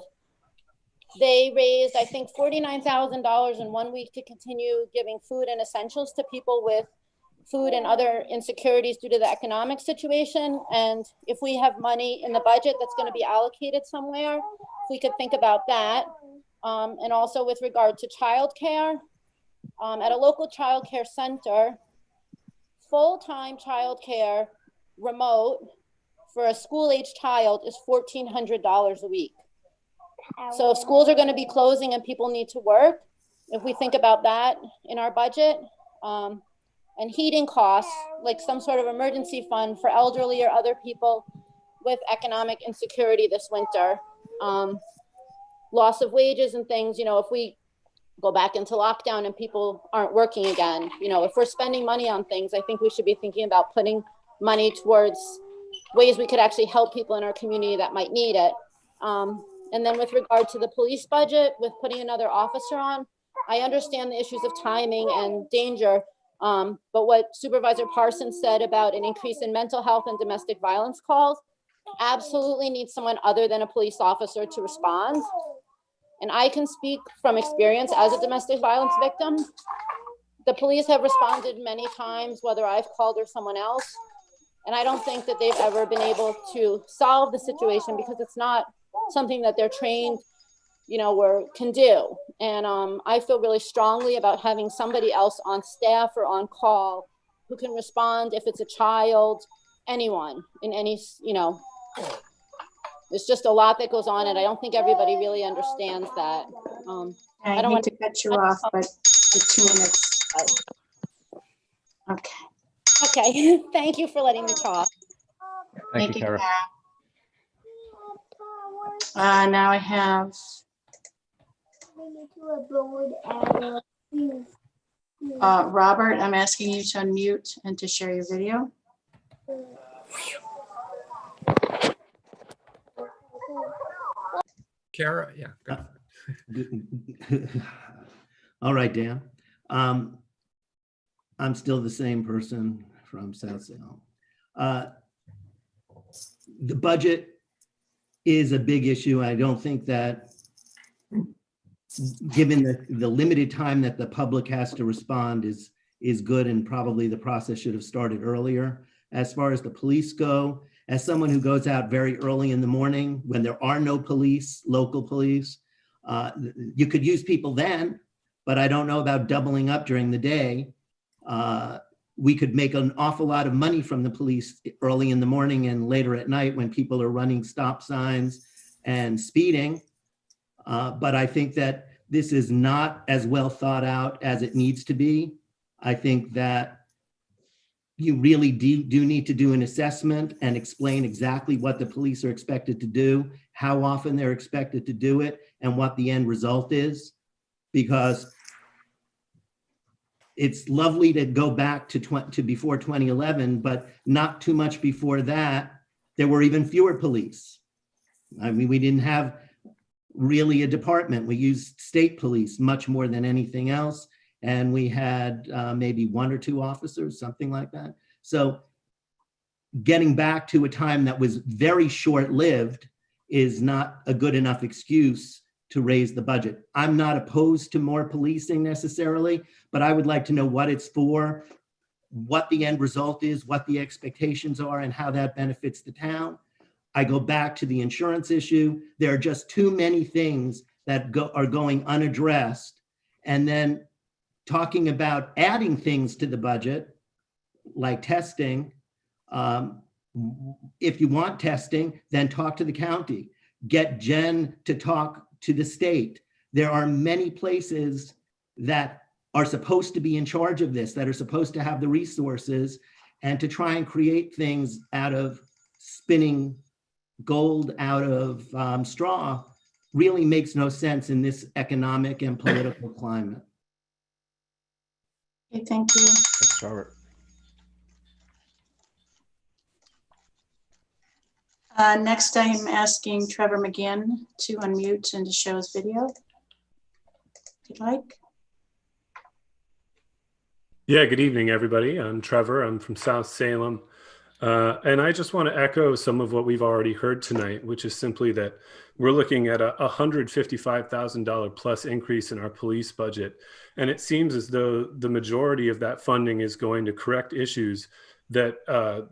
They raised, I think, $49,000 in 1 week to continue giving food and essentials to people with food and other insecurities due to the economic situation. And if we have money in the budget that's going to be allocated somewhere, if we could think about that. And also with regard to childcare, at a local childcare center, full-time childcare remote for a school-age child is $1,400 a week. So if schools are going to be closing and people need to work, if we think about that in our budget, and heating costs, like some sort of emergency fund for elderly or other people with economic insecurity this winter, loss of wages and things, you know, if we go back into lockdown and people aren't working again, you know, if we're spending money on things, I think we should be thinking about putting money towards ways we could actually help people in our community that might need it. And then with regard to the police budget, with putting another officer on, I understand the issues of timing and danger, but what Supervisor Parsons said about an increase in mental health and domestic violence calls, absolutely need someone other than a police officer to respond. And I can speak from experience as a domestic violence victim. The police have responded many times, whether I've called or someone else. And I don't think that they've ever been able to solve the situation because it's not something that they're trained, you know, or can do. And I feel really strongly about having somebody else on staff or on call who can respond if it's a child, anyone in any, you know, there's just a lot that goes on, and I don't think everybody really understands that. I don't want to cut you off, but for 2 minutes. Okay. Okay, thank you for letting me talk. Thank you, Kara. Now I have Robert, I'm asking you to unmute and to share your video. Kara, yeah. Go. All right, Dan. I'm still the same person from South Salem. The budget is a big issue. I don't think that, given the limited time that the public has to respond, is good, and probably the process should have started earlier. As far as the police go, as someone who goes out very early in the morning when there are no police, local police, you could use people then, but I don't know about doubling up during the day. We could make an awful lot of money from the police early in the morning and later at night when people are running stop signs and speeding. But I think that this is not as well thought out as it needs to be. I think that you really do need to do an assessment and explain exactly what the police are expected to do, how often they're expected to do it, and what the end result is. Because it's lovely to go back to before 2011, but not too much before that, there were even fewer police. I mean, we didn't have really a department. We used state police much more than anything else. And we had maybe 1 or 2 officers, something like that. So getting back to a time that was very short-lived is not a good enough excuse to raise the budget. I'm not opposed to more policing necessarily, but I would like to know what it's for, what the end result is, what the expectations are, and how that benefits the town. I go back to the insurance issue. There are just too many things that are going unaddressed. And then talking about adding things to the budget, like testing. If you want testing, then talk to the county. Get Jen to talk to the state. There are many places that are supposed to be in charge of this, that are supposed to have the resources, and to try and create things out of spinning gold out of straw really makes no sense in this economic and political climate. Okay, thank you. Thanks, Robert. Next, I'm asking Trevor McGinn to unmute and to show his video, if you'd like. Yeah, good evening, everybody. I'm Trevor. I'm from South Salem. And I just want to echo some of what we've already heard tonight, which is simply that we're looking at a $155,000 plus increase in our police budget. And it seems as though the majority of that funding is going to correct issues that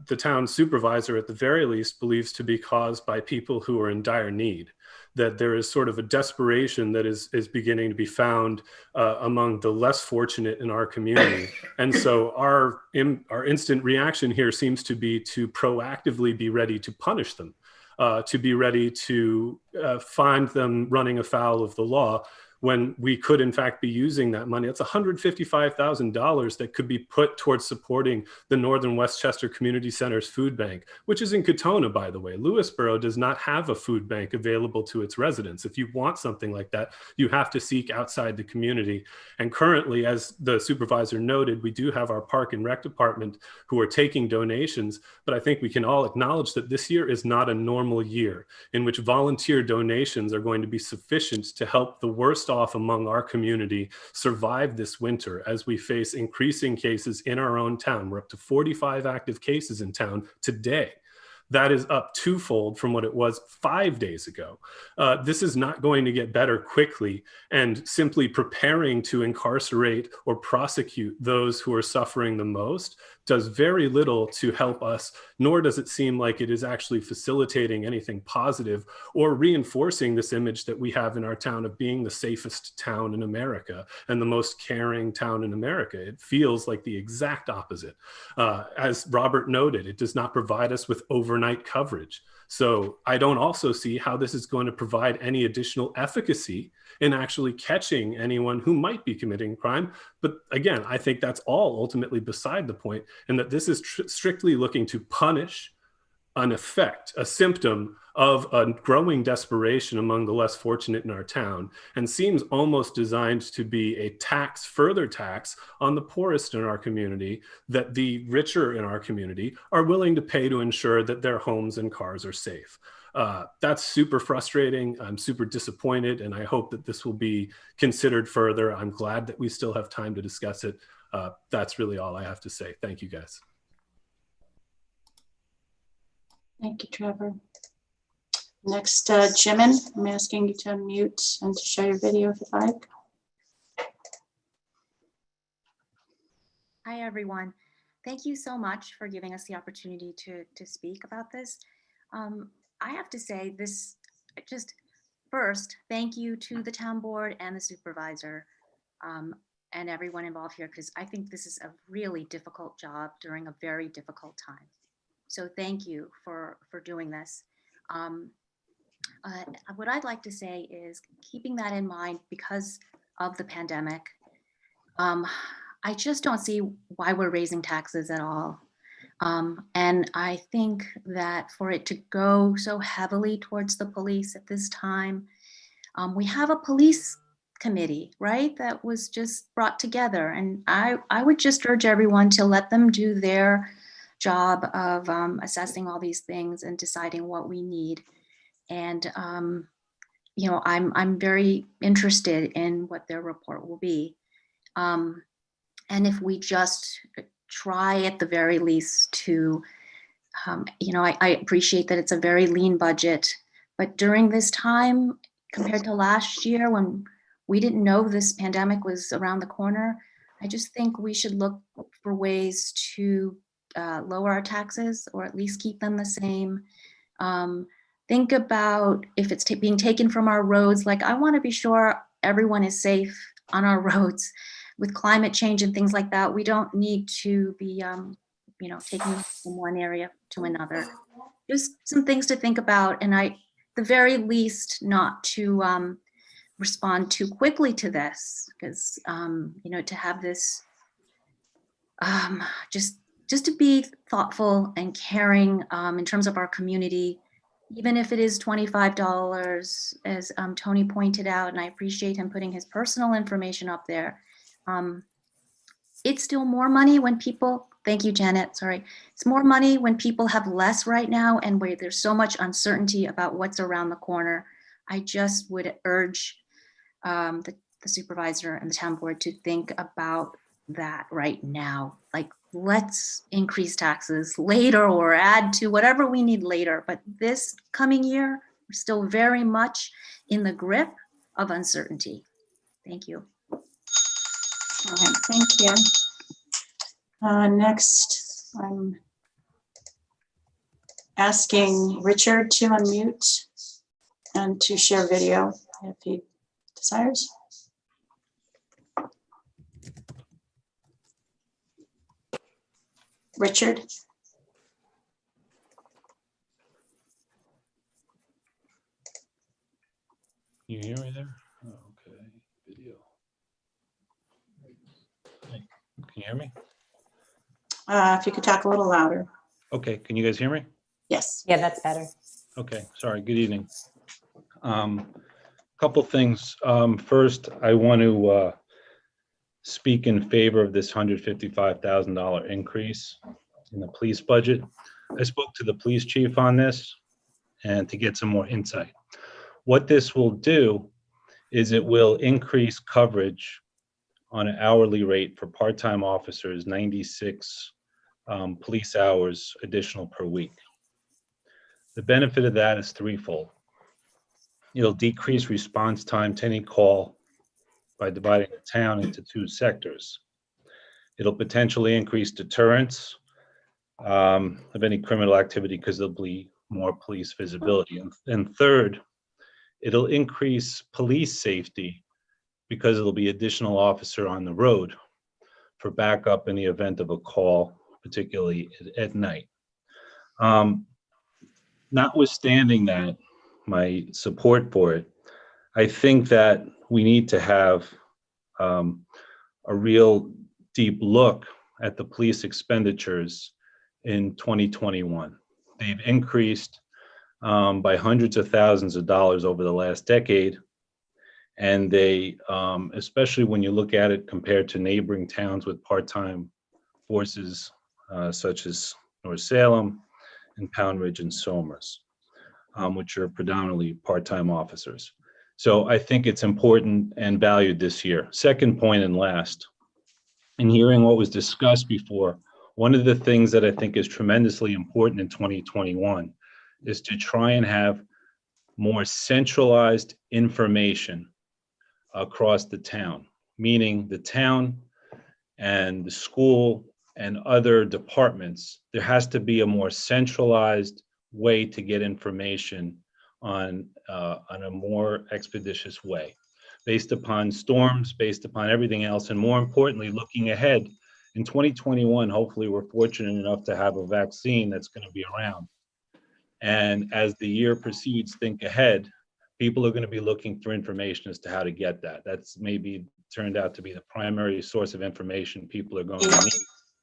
the town supervisor, at the very least, believes to be caused by people who are in dire need. That there is sort of a desperation that is beginning to be found among the less fortunate in our community. And so our instant reaction here seems to be to proactively be ready to punish them, to be ready to find them running afoul of the law, when we could in fact be using that money. It's $155,000 that could be put towards supporting the Northern Westchester Community Center's food bank, which is in Katona, by the way. Lewisboro does not have a food bank available to its residents. If you want something like that, you have to seek outside the community. And currently, as the supervisor noted, we do have our Park and Rec department who are taking donations, but I think we can all acknowledge that this year is not a normal year in which volunteer donations are going to be sufficient to help the worst off among our community survive this winter as we face increasing cases in our own town. We're up to 45 active cases in town today. That is up twofold from what it was 5 days ago. This is not going to get better quickly, and simply preparing to incarcerate or prosecute those who are suffering the most does very little to help us, nor does it seem like it is actually facilitating anything positive or reinforcing this image that we have in our town of being the safest town in America and the most caring town in America. It feels like the exact opposite. As Robert noted, it does not provide us with overnight coverage. So I don't also see how this is going to provide any additional efficacy in actually catching anyone who might be committing crime. But again, I think that's all ultimately beside the point, and that this is strictly looking to punish an effect, a symptom of a growing desperation among the less fortunate in our town, and seems almost designed to be a tax, further tax on the poorest in our community, that the richer in our community are willing to pay to ensure that their homes and cars are safe. That's super frustrating. I'm super disappointed, and I hope that this will be considered further. I'm glad that we still have time to discuss it. That's really all I have to say. Thank you, guys. Thank you, Trevor. Next, Jimin, I'm asking you to unmute and to show your video if you'd like. Hi, everyone. Thank you so much for giving us the opportunity to speak about this. I have to say this, just first, thank you to the town board and the supervisor and everyone involved here, because I think this is a really difficult job during a very difficult time. So thank you for doing this. What I'd like to say is, keeping that in mind because of the pandemic, I just don't see why we're raising taxes at all. And I think that for it to go so heavily towards the police at this time, we have a police committee, right, that was just brought together. And I would just urge everyone to let them do their job of assessing all these things and deciding what we need. And, you know, I'm very interested in what their report will be. And if we just try at the very least to, you know, I appreciate that it's a very lean budget, but during this time, compared to last year when we didn't know this pandemic was around the corner, I just think we should look for ways to lower our taxes or at least keep them the same. Think about if it's being taken from our roads. Like, I want to be sure everyone is safe on our roads. With climate change and things like that, we don't need to be, you know, taking from one area to another. Just some things to think about, and the very least, not to respond too quickly to this, because you know, to have this just to be thoughtful and caring in terms of our community, even if it is $25, as Tony pointed out, and I appreciate him putting his personal information up there. It's still more money when people, thank you, Janet, sorry. It's more money when people have less right now and where there's so much uncertainty about what's around the corner. I just would urge the supervisor and the town board to think about that right now. Like, let's increase taxes later or add to whatever we need later. But this coming year, we're still very much in the grip of uncertainty. Thank you. All right, thank you. Next, I'm asking Richard to unmute and to share video if he desires. Richard? You hear me there? Oh, okay, video. Hey, can you hear me? If you could talk a little louder. Okay, can you guys hear me? Yes. Yeah, that's better. Okay, sorry, good evening. Couple things. First, I want to speak in favor of this $155,000 increase in the police budget. I spoke to the police chief on this and to get some more insight. What this will do is it will increase coverage on an hourly rate for part-time officers, 96 police hours additional per week. The benefit of that is threefold. It'll decrease response time to any call by dividing the town into two sectors. It'll potentially increase deterrence of any criminal activity because there'll be more police visibility. And third, it'll increase police safety because it'll be additional officer on the road for backup in the event of a call, particularly at night. Notwithstanding that, my support for it, I think that we need to have a real deep look at the police expenditures in 2021. They've increased by hundreds of thousands of dollars over the last decade. And they, especially when you look at it compared to neighboring towns with part-time forces, such as North Salem and Pound Ridge and Somers, which are predominantly part-time officers. So I think it's important and valued this year. Second point and last, in hearing what was discussed before, one of the things that I think is tremendously important in 2021 is to try and have more centralized information across the town, meaning the town and the school and other departments. There has to be a more centralized way to get information on a more expeditious way, based upon storms, based upon everything else, and more importantly, looking ahead. In 2021, hopefully we're fortunate enough to have a vaccine that's going to be around. And as the year proceeds, think ahead. People are going to be looking for information as to how to get that. That's maybe turned out to be the primary source of information people are going to need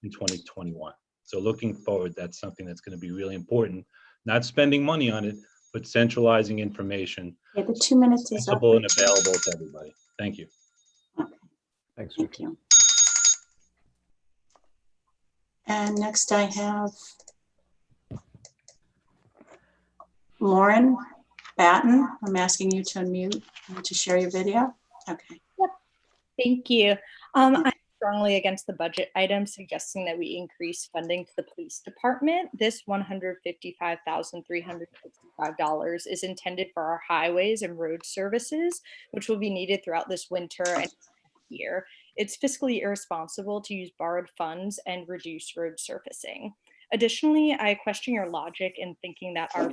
in 2021. So looking forward, that's something that's going to be really important. Not spending money on it, but centralizing information. Yeah, the 2 minutes is up. Accessible and available to everybody. Thank you. Thanks. Thank you. And next I have Lauren Batten. I'm asking you to unmute and to share your video. Okay. Yep. Thank you. I'm strongly against the budget item suggesting that we increase funding to the police department. This $155,365 is intended for our highways and road services, which will be needed throughout this winter and year. It's fiscally irresponsible to use borrowed funds and reduce road surfacing. Additionally, I question your logic in thinking that our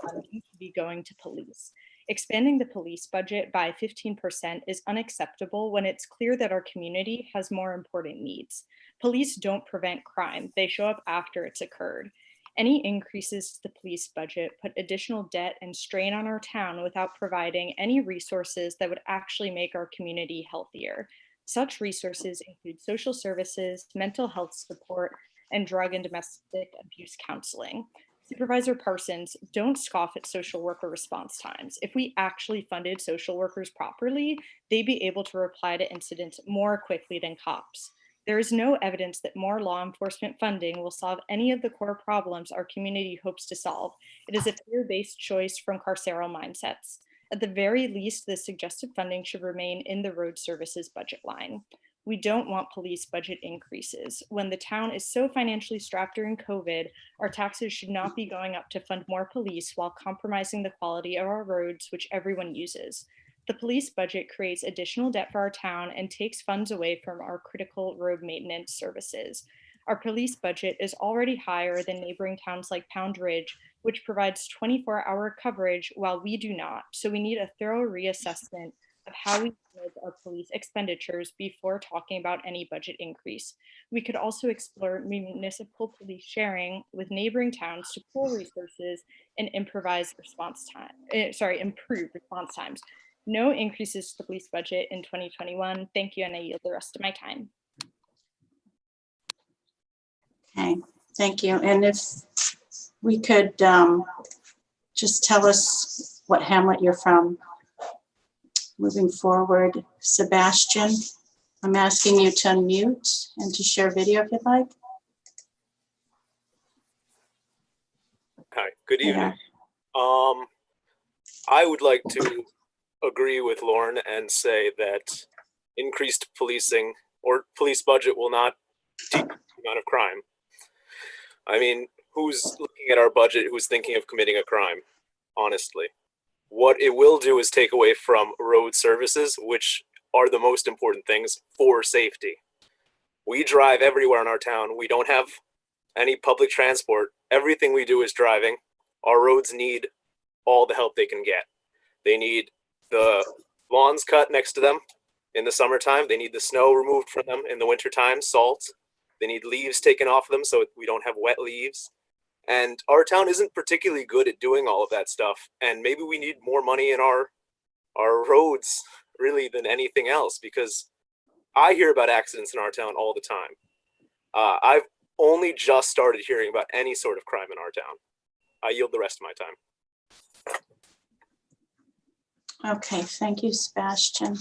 funding should be going to police. Expanding the police budget by 15% is unacceptable when it's clear that our community has more important needs. Police don't prevent crime, they show up after it's occurred. Any increases to the police budget put additional debt and strain on our town without providing any resources that would actually make our community healthier. Such resources include social services, mental health support, and drug and domestic abuse counseling. Supervisor Parsons, don't scoff at social worker response times. If we actually funded social workers properly, they'd be able to reply to incidents more quickly than cops. There is no evidence that more law enforcement funding will solve any of the core problems our community hopes to solve. It is a fear-based choice from carceral mindsets. At the very least, the suggested funding should remain in the road services budget line. We don't want police budget increases. When the town is so financially strapped during COVID, our taxes should not be going up to fund more police while compromising the quality of our roads, which everyone uses. The police budget creates additional debt for our town and takes funds away from our critical road maintenance services. Our police budget is already higher than neighboring towns like Pound Ridge, which provides 24-hour coverage while we do not. So we need a thorough reassessment of how we manage our police expenditures before talking about any budget increase. We could also explore municipal police sharing with neighboring towns to pool resources and improve response times. No increases to the police budget in 2021. Thank you, and I yield the rest of my time. Okay, thank you. And if we could just tell us what hamlet you're from. Moving forward, Sebastian, I'm asking you to unmute and to share video if you'd like. Hi, good evening. I would like to agree with Lauren and say that increased policing or police budget will not decrease the amount of crime. I mean, who's looking at our budget who's thinking of committing a crime, honestly? What it will do is take away from road services, which are the most important things for safety. We drive everywhere in our town. We don't have any public transport. Everything we do is driving. Our roads need all the help they can get. They need the lawns cut next to them in the summertime. They need the snow removed from them in the wintertime, salt. They need leaves taken off them so we don't have wet leaves. And our town isn't particularly good at doing all of that stuff. And maybe we need more money in our roads really than anything else, because I hear about accidents in our town all the time. I've only just started hearing about any sort of crime in our town. I yield the rest of my time. Okay, thank you, Sebastian.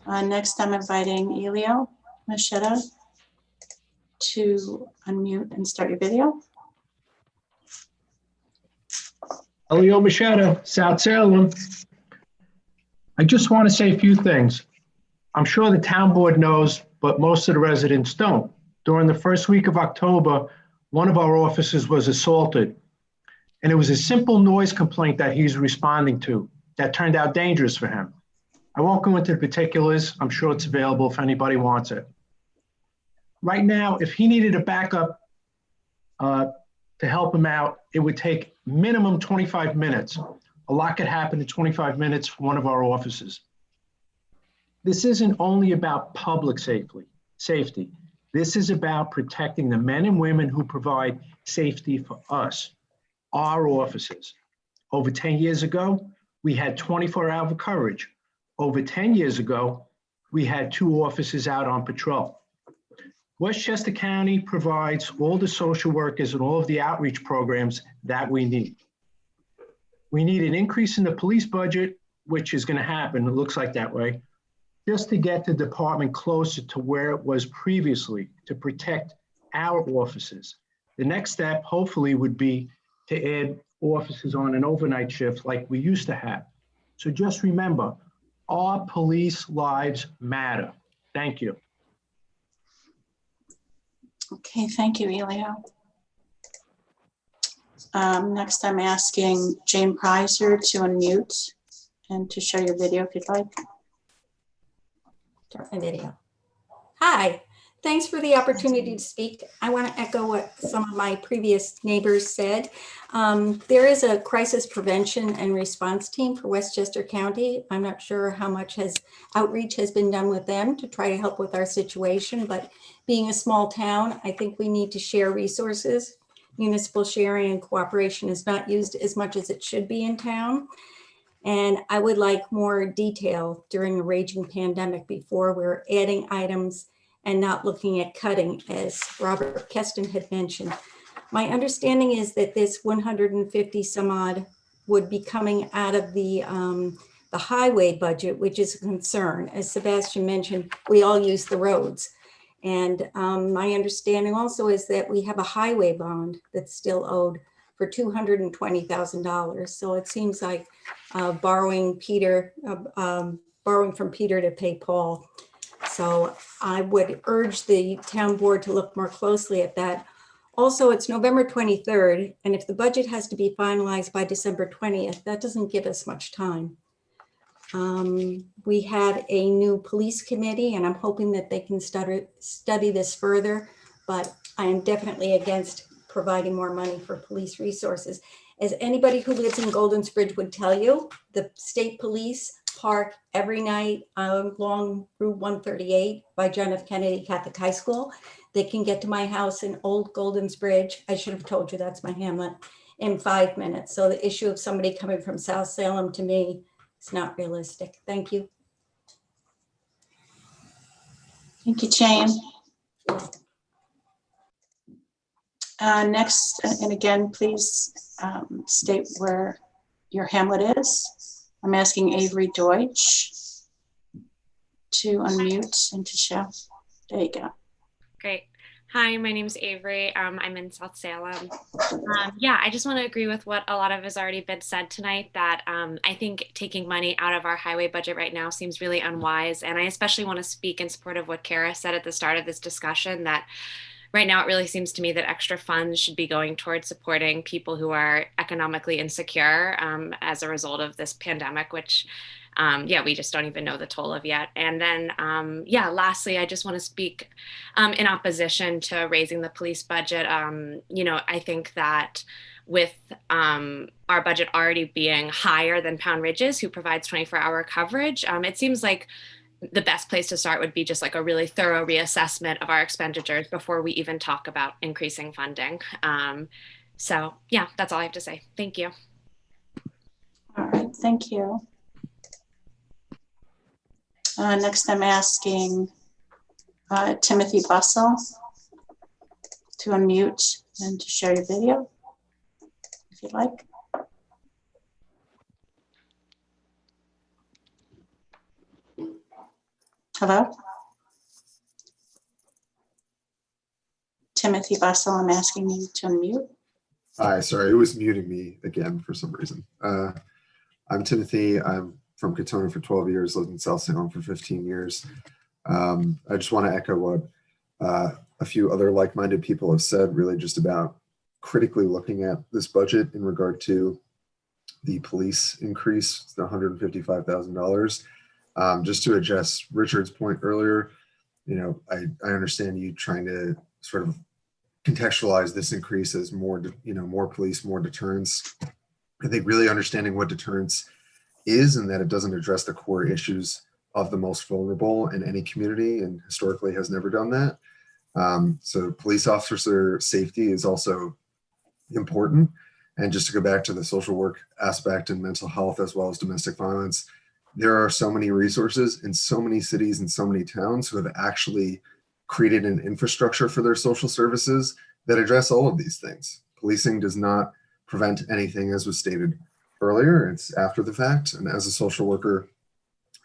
Next, I'm inviting Elio Machetta to unmute and start your video. Elio Machetta, South Salem. I just want to say a few things. I'm sure the town board knows, but most of the residents don't. During the first week of October, one of our officers was assaulted, and it was a simple noise complaint that he's responding to that turned out dangerous for him. I won't go into the particulars. I'm sure it's available if anybody wants it. Right now, if he needed a backup to help him out, it would take minimum 25 minutes. A lot could happen in 25 minutes for one of our officers. This isn't only about public safety. This is about protecting the men and women who provide safety for us, our officers. Over 10 years ago, we had 24-hour coverage. Over 10 years ago, we had 2 officers out on patrol. Westchester County provides all the social workers and all of the outreach programs that we need. We need an increase in the police budget, which is going to happen, it looks like that way, just to get the department closer to where it was previously to protect our officers. The next step, hopefully, would be to add officers on an overnight shift like we used to have. So just remember, our police lives matter. Thank you. Okay, thank you, Elio. Next, I'm asking Jane Pizer to unmute and to share your video if you'd like. Start my video. Hi, thanks for the opportunity to speak. I want to echo what some of my previous neighbors said. There is a crisis prevention and response team for Westchester County. I'm not sure how much outreach has been done with them to try to help with our situation, but being a small town, I think we need to share resources. Municipal sharing and cooperation is not used as much as it should be in town. And I would like more detail during a raging pandemic before we're adding items and not looking at cutting, as Robert Keston had mentioned. My understanding is that this 150 some odd would be coming out of the highway budget, which is a concern. As Sebastian mentioned, we all use the roads. And my understanding also is that we have a highway bond that's still owed for $220,000. So it seems like borrowing from Peter to pay Paul. So I would urge the town board to look more closely at that. Also, it's November 23rd, and if the budget has to be finalized by December 20th, that doesn't give us much time. We have a new police committee, and I'm hoping that they can study this further, but I am definitely against providing more money for police resources. As anybody who lives in Goldensbridge would tell you, the state police park every night along Route 138 by John F. Kennedy Catholic High School. They can get to my house in Old Goldensbridge. I should have told you that's my hamlet, in 5 minutes. So the issue of somebody coming from South Salem to me is not realistic. Thank you. Thank you, Jane. Next, and again, please state where your hamlet is. I'm asking Avery Deutsch to unmute and to show. There you go. Great. Hi, my name's Avery. I'm in South Salem. Yeah, I just want to agree with what a lot of has already been said tonight, that I think taking money out of our highway budget right now seems really unwise. And I especially want to speak in support of what Kara said at the start of this discussion, that right now it really seems to me that extra funds should be going towards supporting people who are economically insecure as a result of this pandemic, which yeah, we just don't even know the toll of yet. And then, yeah, lastly, I just want to speak in opposition to raising the police budget. You know, I think that with our budget already being higher than Pound Ridge's, who provides 24-hour coverage, it seems like the best place to start would be just like a really thorough reassessment of our expenditures before we even talk about increasing funding. So yeah, that's all I have to say. Thank you. All right, thank you. Next, I'm asking Timothy Bussell to unmute and to share your video, if you'd like. Hello? Timothy Bussell, I'm asking you to unmute. Hi, sorry, it was muting me again for some reason. I'm Timothy. I'm from Katona for 12 years, lived in South Salem for 15 years. I just want to echo what a few other like-minded people have said, really just about critically looking at this budget in regard to the police increase, the $155,000. Just to address Richard's point earlier, you know, I understand you trying to sort of contextualize this increase as more, you know, more police, more deterrence. I think really understanding what deterrence is and that it doesn't address the core issues of the most vulnerable in any community, and historically has never done that. So police officer safety is also important. And just to go back to the social work aspect and mental health as well as domestic violence, there are so many resources in so many cities and so many towns who have actually created an infrastructure for their social services that address all of these things. Policing does not prevent anything, as was stated earlier. It's after the fact. And as a social worker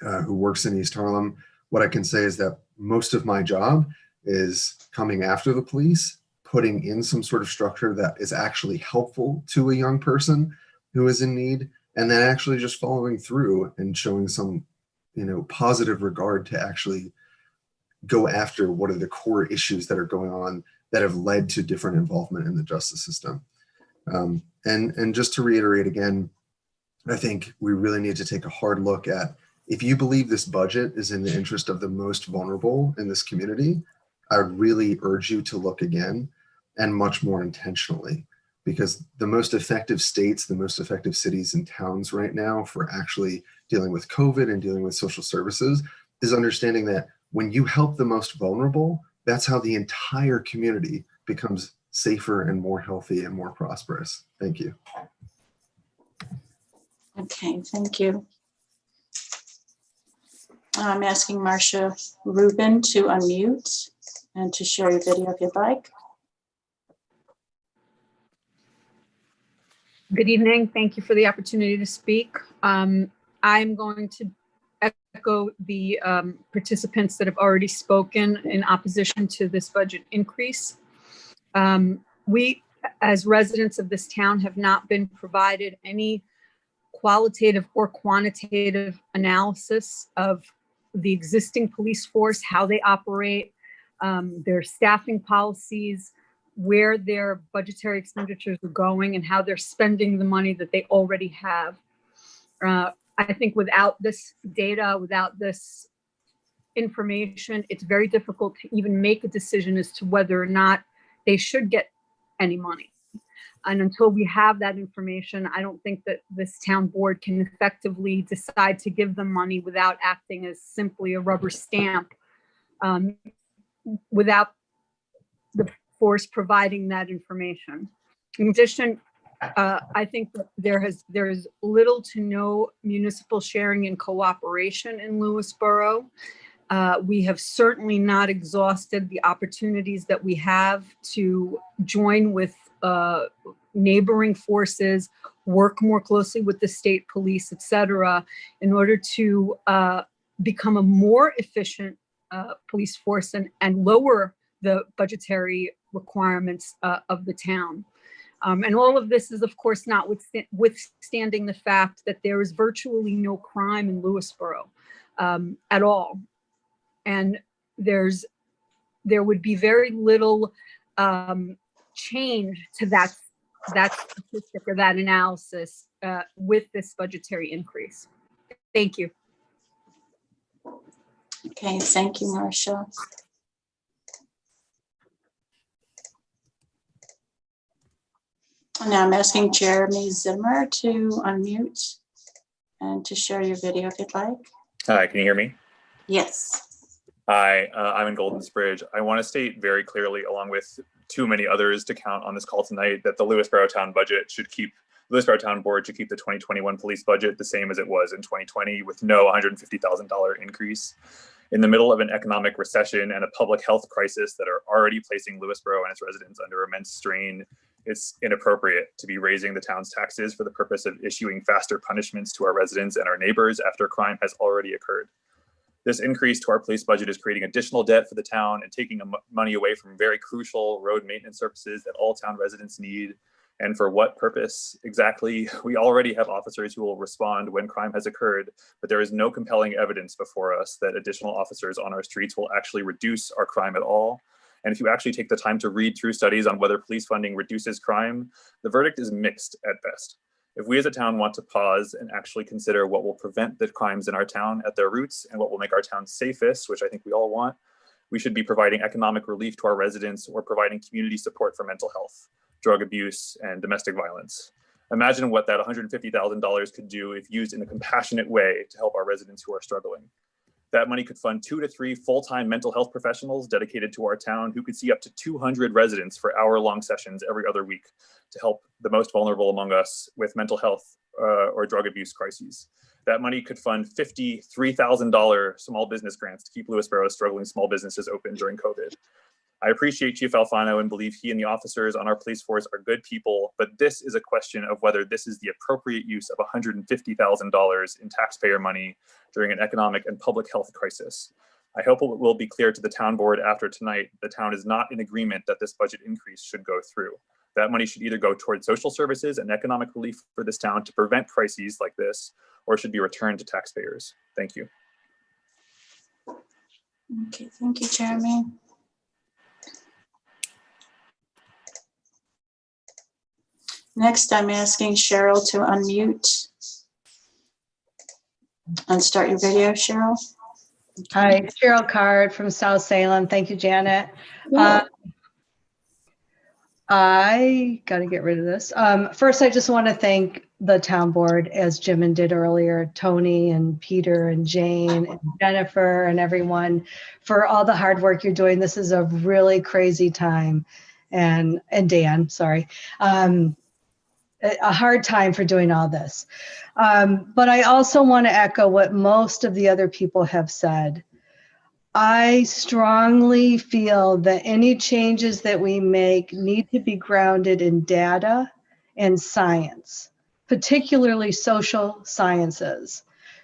who works in East Harlem, what I can say is that most of my job is coming after the police, putting in some sort of structure that is actually helpful to a young person who is in need, and then actually just following through and showing some, you know, positive regard to actually go after what are the core issues that are going on that have led to different involvement in the justice system. And just to reiterate again, I think we really need to take a hard look at, if you believe this budget is in the interest of the most vulnerable in this community, I really urge you to look again and much more intentionally, because the most effective states, the most effective cities and towns right now for actually dealing with COVID and dealing with social services is understanding that when you help the most vulnerable, that's how the entire community becomes safer and more healthy and more prosperous. Thank you. Okay, thank you. I'm asking Marcia Rubin to unmute and to share your video if you'd like. Good evening. Thank you for the opportunity to speak. I'm going to echo the participants that have already spoken in opposition to this budget increase. We, as residents of this town, have not been provided any qualitative or quantitative analysis of the existing police force, how they operate, their staffing policies, where their budgetary expenditures are going, and how they're spending the money that they already have. I think without this data, without this information, it's very difficult to even make a decision as to whether or not they should get any money. And until we have that information, I don't think that this town board can effectively decide to give them money without acting as simply a rubber stamp, without the force providing that information. In addition, I think that there is little to no municipal sharing and cooperation in Lewisboro. We have certainly not exhausted the opportunities that we have to join with neighboring forces, work more closely with the state police, et cetera, in order to become a more efficient police force and lower the budgetary requirements of the town. And all of this is, of course, notwithstanding the fact that there is virtually no crime in Lewisboro at all. And there would be very little change to that statistic or that analysis with this budgetary increase. Thank you. Okay, thank you, Marcia. Now I'm asking Jeremy Zimmer to unmute and to share your video if you'd like. Hi, can you hear me? Yes. Hi, I'm in Goldensbridge. I want to state very clearly, along with too many others to count on this call tonight, that the Lewisboro Town budget should keep, Lewisboro Town Board should keep the 2021 police budget the same as it was in 2020 with no $150,000 increase. In the middle of an economic recession and a public health crisis that are already placing Lewisboro and its residents under immense strain, it's inappropriate to be raising the town's taxes for the purpose of issuing faster punishments to our residents and our neighbors after crime has already occurred. This increase to our police budget is creating additional debt for the town and taking money away from very crucial road maintenance services that all town residents need. And for what purpose exactly? We already have officers who will respond when crime has occurred, but there is no compelling evidence before us that additional officers on our streets will actually reduce our crime at all. And if you actually take the time to read through studies on whether police funding reduces crime, the verdict is mixed at best. If we as a town want to pause and actually consider what will prevent the crimes in our town at their roots and what will make our town safest, which I think we all want, we should be providing economic relief to our residents or providing community support for mental health, drug abuse, and domestic violence. Imagine what that $150,000 could do if used in a compassionate way to help our residents who are struggling. That money could fund 2 to 3 full-time mental health professionals dedicated to our town who could see up to 200 residents for hour-long sessions every other week to help the most vulnerable among us with mental health or drug abuse crises. That money could fund $53,000 small business grants to keep Lewisboro's struggling small businesses open during COVID. I appreciate Chief Alfano and believe he and the officers on our police force are good people, but this is a question of whether this is the appropriate use of $150,000 in taxpayer money during an economic and public health crisis. I hope it will be clear to the town board after tonight, the town is not in agreement that this budget increase should go through. That money should either go toward social services and economic relief for this town to prevent crises like this, or should be returned to taxpayers. Thank you. Okay, thank you, Jeremy. Next, I'm asking Cheryl to unmute and start your video, Cheryl. Hi, Cheryl Card from South Salem. Thank you, Janet. I got to get rid of this. First, I just want to thank the town board, as Jim did earlier, Tony and Peter and Jane and Jennifer and everyone, for all the hard work you're doing. This is a really crazy time. And Dan, sorry. A hard time for doing all this. But I also want to echo what most of the other people have said. I strongly feel that any changes that we make need to be grounded in data and science, particularly social sciences.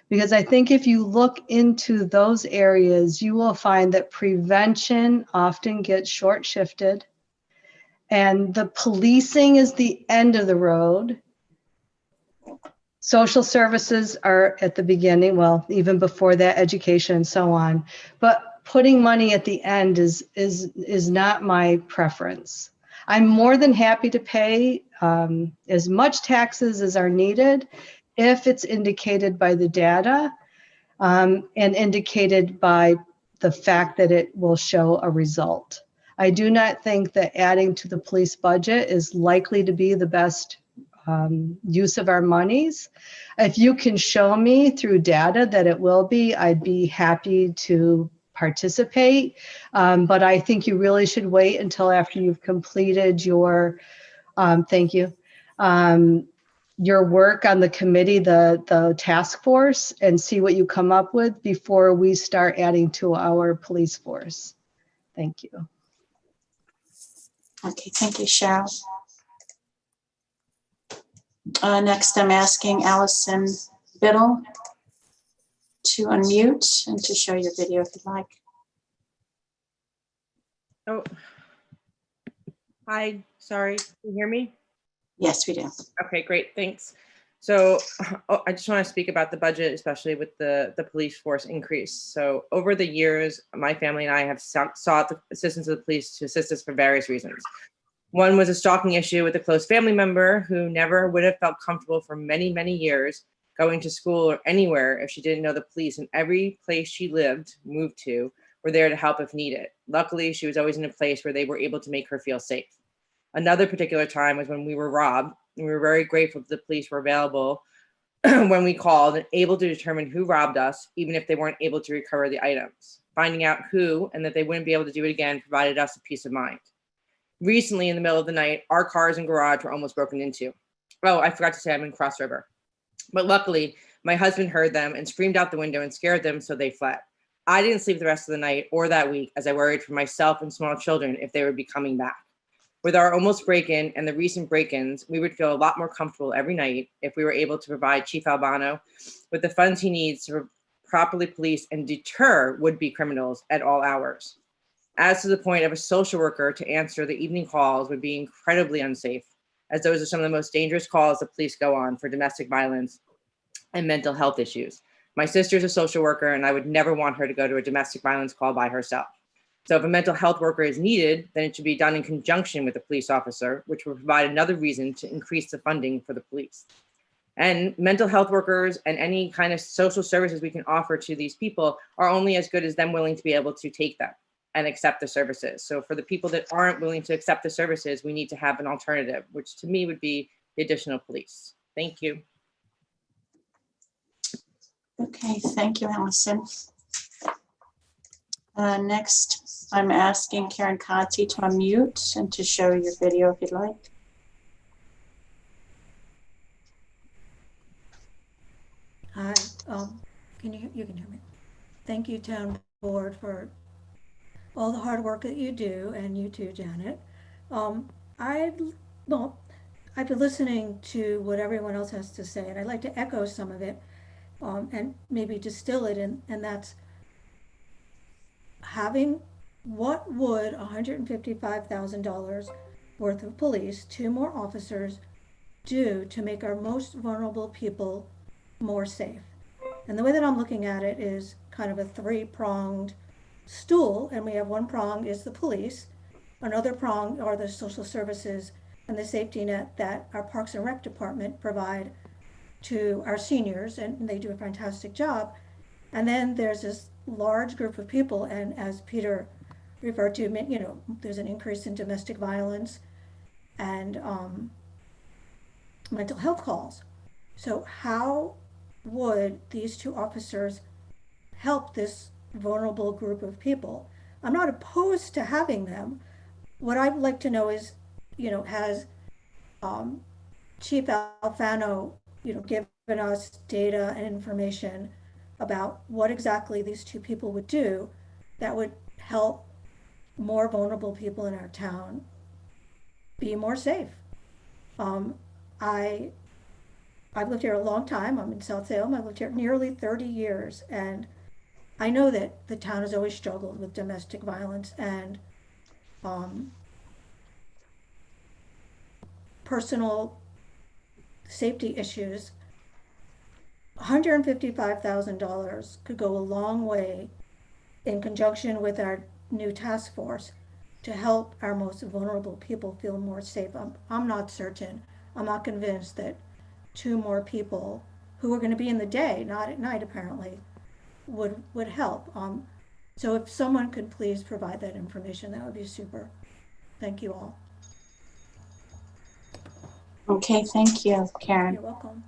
Because I think if you look into those areas, you will find that prevention often gets short-shifted, and the policing is the end of the road. Social services are at the beginning, well, even before that, education and so on. But putting money at the end is not my preference. I'm more than happy to pay as much taxes as are needed if it's indicated by the data and indicated by the fact that it will show a result. I do not think that adding to the police budget is likely to be the best use of our monies. If you can show me through data that it will be, I'd be happy to participate. But I think you really should wait until after you've completed your, thank you, your work on the committee, the task force, and see what you come up with before we start adding to our police force. Thank you. Okay, thank you, Cheryl. Next, I'm asking Allison Biddle to unmute and to show your video if you'd like. Oh, hi, sorry, can you hear me? Yes, we do. Okay, great, thanks. So I just want to speak about the budget, especially with the police force increase. So over the years, my family and I have sought the assistance of the police to assist us for various reasons. One was a stalking issue with a close family member who never would have felt comfortable for many, many years going to school or anywhere if she didn't know the police, and every place she moved to, were there to help if needed. Luckily, she was always in a place where they were able to make her feel safe. Another particular time was when we were robbed, and we were very grateful that the police were available when we called and able to determine who robbed us, even if they weren't able to recover the items. Finding out who and that they wouldn't be able to do it again provided us a peace of mind. Recently, in the middle of the night, our cars and garage were almost broken into. Oh, I forgot to say I'm in Cross River. But luckily, my husband heard them and screamed out the window and scared them, so they fled. I didn't sleep the rest of the night or that week as I worried for myself and small children if they would be coming back. With our almost break-in and the recent break-ins, we would feel a lot more comfortable every night if we were able to provide Chief Albano with the funds he needs to properly police and deter would-be criminals at all hours. As to the point of a social worker to answer the evening calls would be incredibly unsafe, as those are some of the most dangerous calls the police go on for domestic violence and mental health issues. My sister's a social worker, and I would never want her to go to a domestic violence call by herself. So if a mental health worker is needed, then it should be done in conjunction with a police officer, which will provide another reason to increase the funding for the police. And mental health workers and any kind of social services we can offer to these people are only as good as them willing to be able to take them and accept the services. So for the people that aren't willing to accept the services, we need to have an alternative, which to me would be the additional police. Thank you. Okay, thank you, Allison. Next, I'm asking Karen Conti to unmute and to show your video if you'd like. Hi, you can hear me. Thank you, Town Board, for all the hard work that you do, and you too, Janet. I've been listening to what everyone else has to say, and I'd like to echo some of it, and maybe distill it, and that's what would $155,000 worth of police, 2 more officers, do to make our most vulnerable people more safe? And the way that I'm looking at it is kind of a 3-pronged stool, and we have one prong is the police, another prong are the social services and the safety net that our Parks and Rec department provide to our seniors, and they do a fantastic job. And then there's this large group of people, and as Peter referred to, there's an increase in domestic violence and mental health calls. So how would these two officers help this vulnerable group of people? I'm not opposed to having them. What I'd like to know is, has um, Chief Alfano, given us data and information about what exactly these two people would do that would help more vulnerable people in our town be more safe. Um, I I've lived here a long time. I'm in South Salem. I've lived here nearly 30 years, and I know that the town has always struggled with domestic violence and um, personal safety issues. $155,000 could go a long way in conjunction with our new task force to help our most vulnerable people feel more safe. I'm not certain, I'm not convinced that two more people who are going to be in the day, not at night apparently, would help. So if someone could please provide that information, that would be super. Thank you all. Okay, thank you, Karen. You're welcome.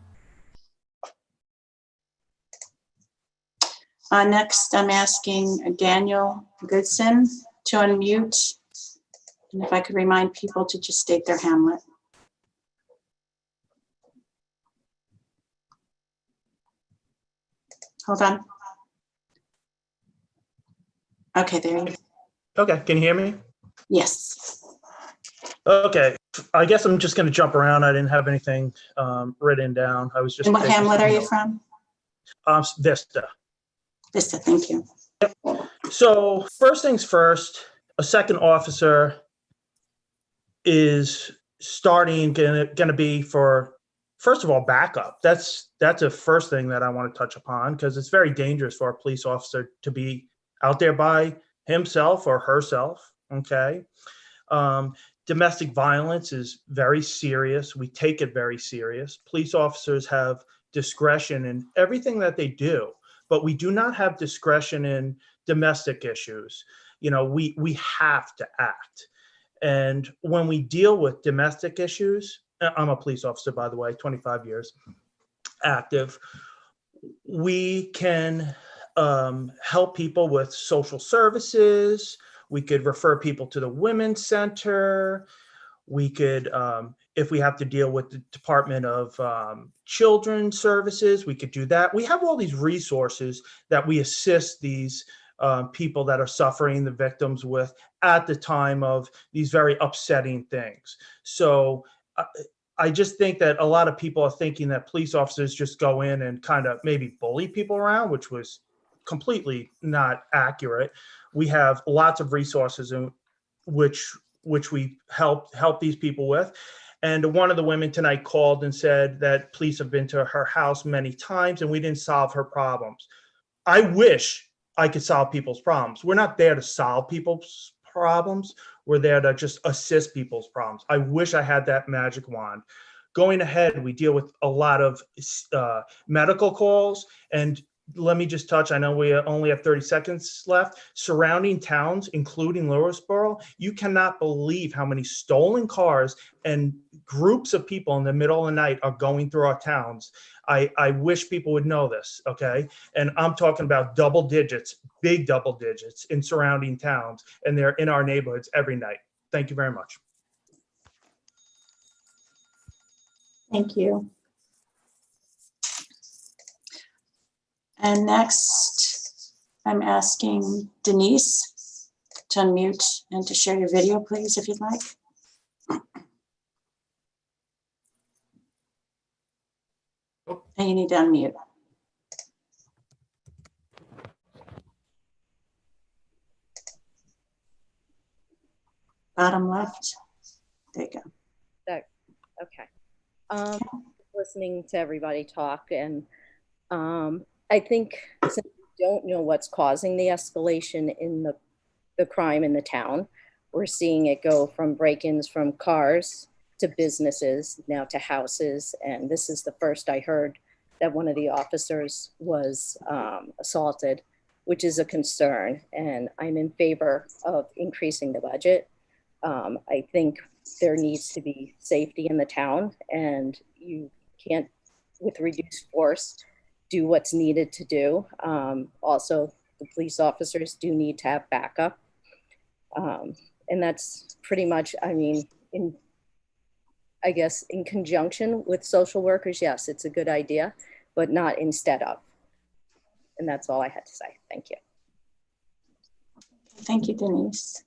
Next, I'm asking Daniel Goodson to unmute. And if I could remind people to just state their hamlet. Hold on. Okay, there you go. Okay, can you hear me? Yes. Okay, I guess I'm just going to jump around. I didn't have anything written down. I was just. And what taking hamlet some are you notes. from? Vista. Vista, thank you. So first things first, a second officer is starting going to be for, first of all, backup. That's a first thing that I want to touch upon, because it's very dangerous for a police officer to be out there by himself or herself. Okay. Domestic violence is very serious. We take it very serious. Police officers have discretion in everything that they do, but we do not have discretion in domestic issues. We have to act. And when we deal with domestic issues, I'm a police officer, by the way, 25 years active, we can help people with social services. We could refer people to the Women's Center. We could, if we have to deal with the Department of Children's Services, we could do that. We have all these resources that we assist these people that are suffering, the victims, with at the time of these very upsetting things. So I just think that a lot of people are thinking that police officers just go in and kind of maybe bully people around, which was completely not accurate. We have lots of resources in which we help these people with. And one of the women tonight called and said that police have been to her house many times and we didn't solve her problems. I wish I could solve people's problems. We're not there to solve people's problems. We're there to just assist people's problems. I wish I had that magic wand. Going ahead, we deal with a lot of medical calls. And let me just touch, I know we only have 30 seconds left. Surrounding towns, including Lewisboro, you cannot believe how many stolen cars and groups of people in the middle of the night are going through our towns. I wish people would know this, okay? And I'm talking about double digits, big double digits in surrounding towns, and they're in our neighborhoods every night. Thank you very much. Thank you. And next, I'm asking Denise to unmute and to share your video, please, if you'd like. And you need to unmute. Bottom left. There you go. Okay. Listening to everybody talk, and I think since we don't know what's causing the escalation in the crime in the town, we're seeing it go from break-ins from cars to businesses, now to houses. And this is the first I heard that one of the officers was assaulted, which is a concern. And I'm in favor of increasing the budget. I think there needs to be safety in the town, and you can't with reduced force, do what's needed to do. Also, the police officers do need to have backup. And that's pretty much, I mean, I guess in conjunction with social workers, yes, it's a good idea, but not instead of. And that's all I had to say. Thank you. Thank you, Denise.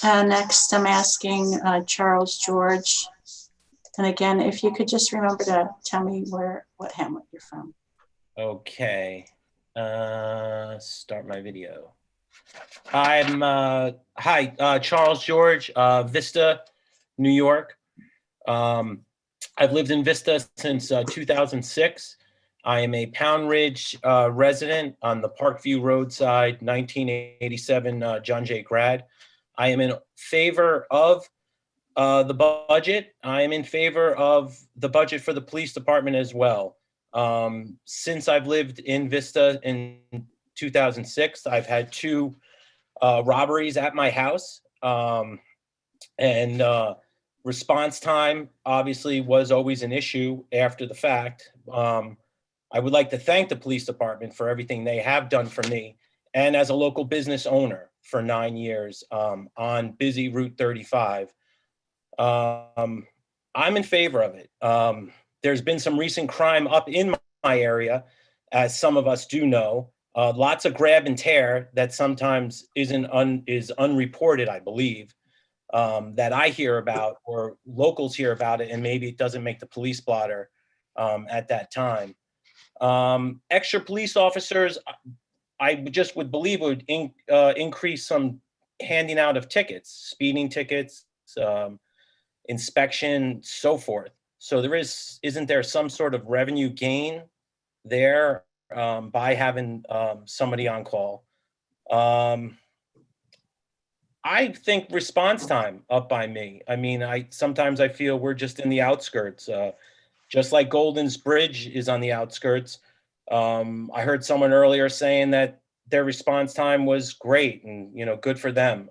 Next, I'm asking Charles George. And again, if you could just remember to tell me what hamlet you're from. Okay. Start my video. Hi, Charles George, Vista, New York. I've lived in Vista since 2006. I am a Pound Ridge resident on the Parkview Roadside, 1987 John Jay grad. I am in favor of the budget. I am in favor of the budget for the police department as well. Since I've lived in Vista in 2006, I've had 2 robberies at my house. And response time obviously was always an issue after the fact. I would like to thank the police department for everything they have done for me, and as a local business owner for 9 years on busy Route 35. I'm in favor of it. There's been some recent crime up in my area, as some of us do know. Lots of grab and tear that sometimes is unreported, I believe, that I hear about or locals hear about it, and maybe it doesn't make the police blotter at that time. Extra police officers, I just would believe would increase some handing out of tickets, speeding tickets, inspection, so forth. So isn't there some sort of revenue gain there by having somebody on call? I think response time up by me. I mean, sometimes I feel we're just in the outskirts, just like Golden's Bridge is on the outskirts. I heard someone earlier saying that their response time was great and, good for them.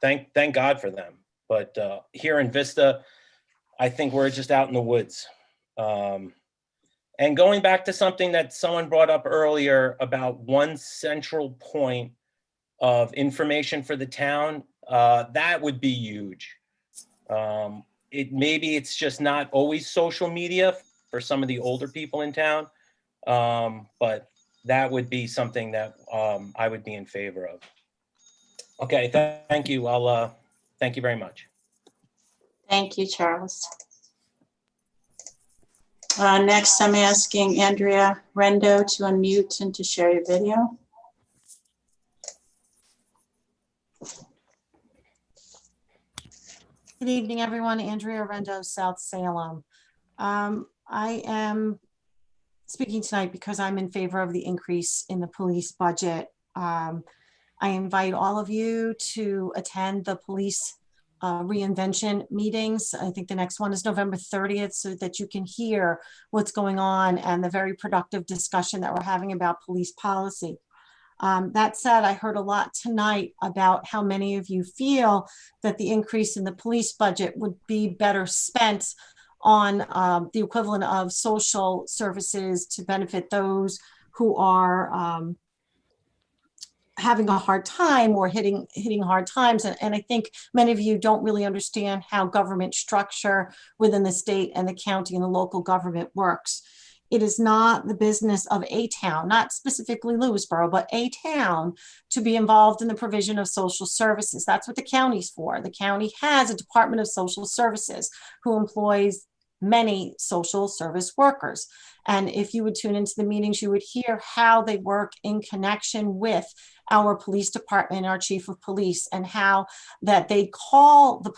Thank God for them. But here in Vista, I think we're just out in the woods. And going back to something that someone brought up earlier about one central point of information for the town, that would be huge. Maybe it's just not always social media for some of the older people in town, but that would be something that I would be in favor of. Okay, thank you. Thank you very much. Thank you, Charles. Next, I'm asking Andrea Rendo to unmute and to share your video. Good evening, everyone. Andrea Rendo, South Salem. I am speaking tonight because I'm in favor of the increase in the police budget. I invite all of you to attend the police reinvention meetings. I think the next one is November 30th, so that you can hear what's going on and the very productive discussion that we're having about police policy. That said, I heard a lot tonight about how many of you feel that the increase in the police budget would be better spent on the equivalent of social services to benefit those who are having a hard time or hitting hard times. And I think many of you don't really understand how government structure within the state and the county and the local government works. It is not the business of a town, not specifically Lewisboro, but a town to be involved in the provision of social services. That's what the county's for. The county has a Department of Social Services who employs many social service workers. And if you would tune into the meetings, you would hear how they work in connection with our police department, our chief of police, and how that the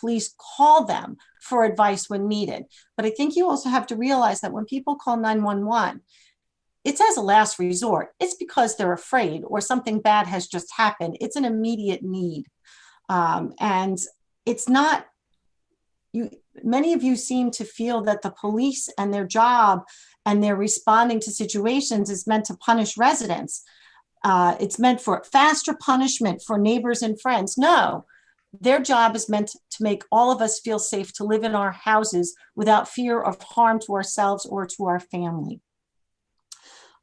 police call them for advice when needed. But I think you also have to realize that when people call 911, it's as a last resort. It's because they're afraid or something bad has just happened. It's an immediate need. And it's not, many of you seem to feel that the police and their job and their responding to situations is meant to punish residents. It's meant for faster punishment for neighbors and friends. No, Their job is meant to make all of us feel safe to live in our houses without fear of harm to ourselves or to our family.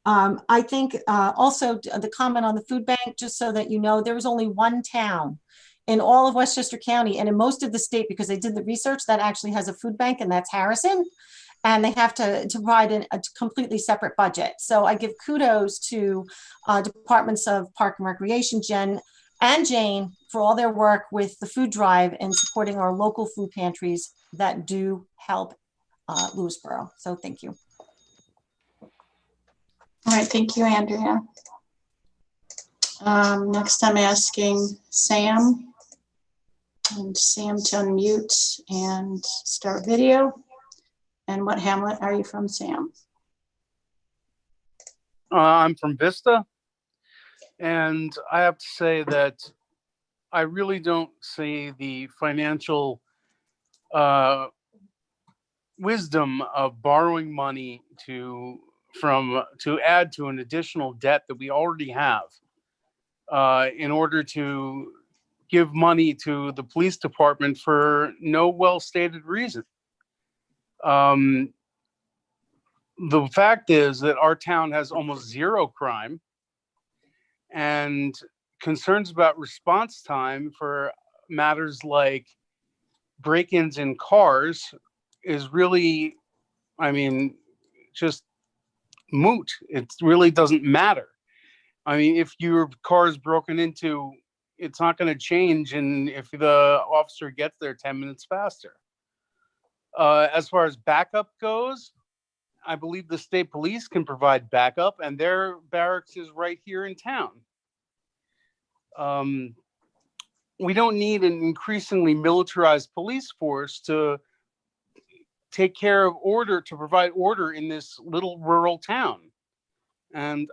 I think also the comment on the food bank, just so that you know, there was only one town in all of Westchester County and in most of the state, because they did the research, that actually has a food bank, and that's Harrison. And they have to provide a completely separate budget. So I give kudos to departments of Park and Recreation, Jen and Jane, for all their work with the food drive and supporting our local food pantries that do help Lewisboro. So thank you. All right, thank you, Andrea. Next, I'm asking Sam. And Sam to unmute and start video. And what hamlet are you from, Sam? I'm from Vista. And I have to say that I really don't see the financial wisdom of borrowing money to add to an additional debt that we already have in order to give money to the police department for no well-stated reason. The fact is that our town has almost zero crime, and concerns about response time for matters like break-ins in cars is really, I mean, just moot. It really doesn't matter. I mean, if your car is broken into, it's not going to change, and if the officer gets there 10 minutes faster. As far as backup goes, I believe the state police can provide backup, and their barracks is right here in town. We don't need an increasingly militarized police force to take care of order, to provide order in this little rural town. And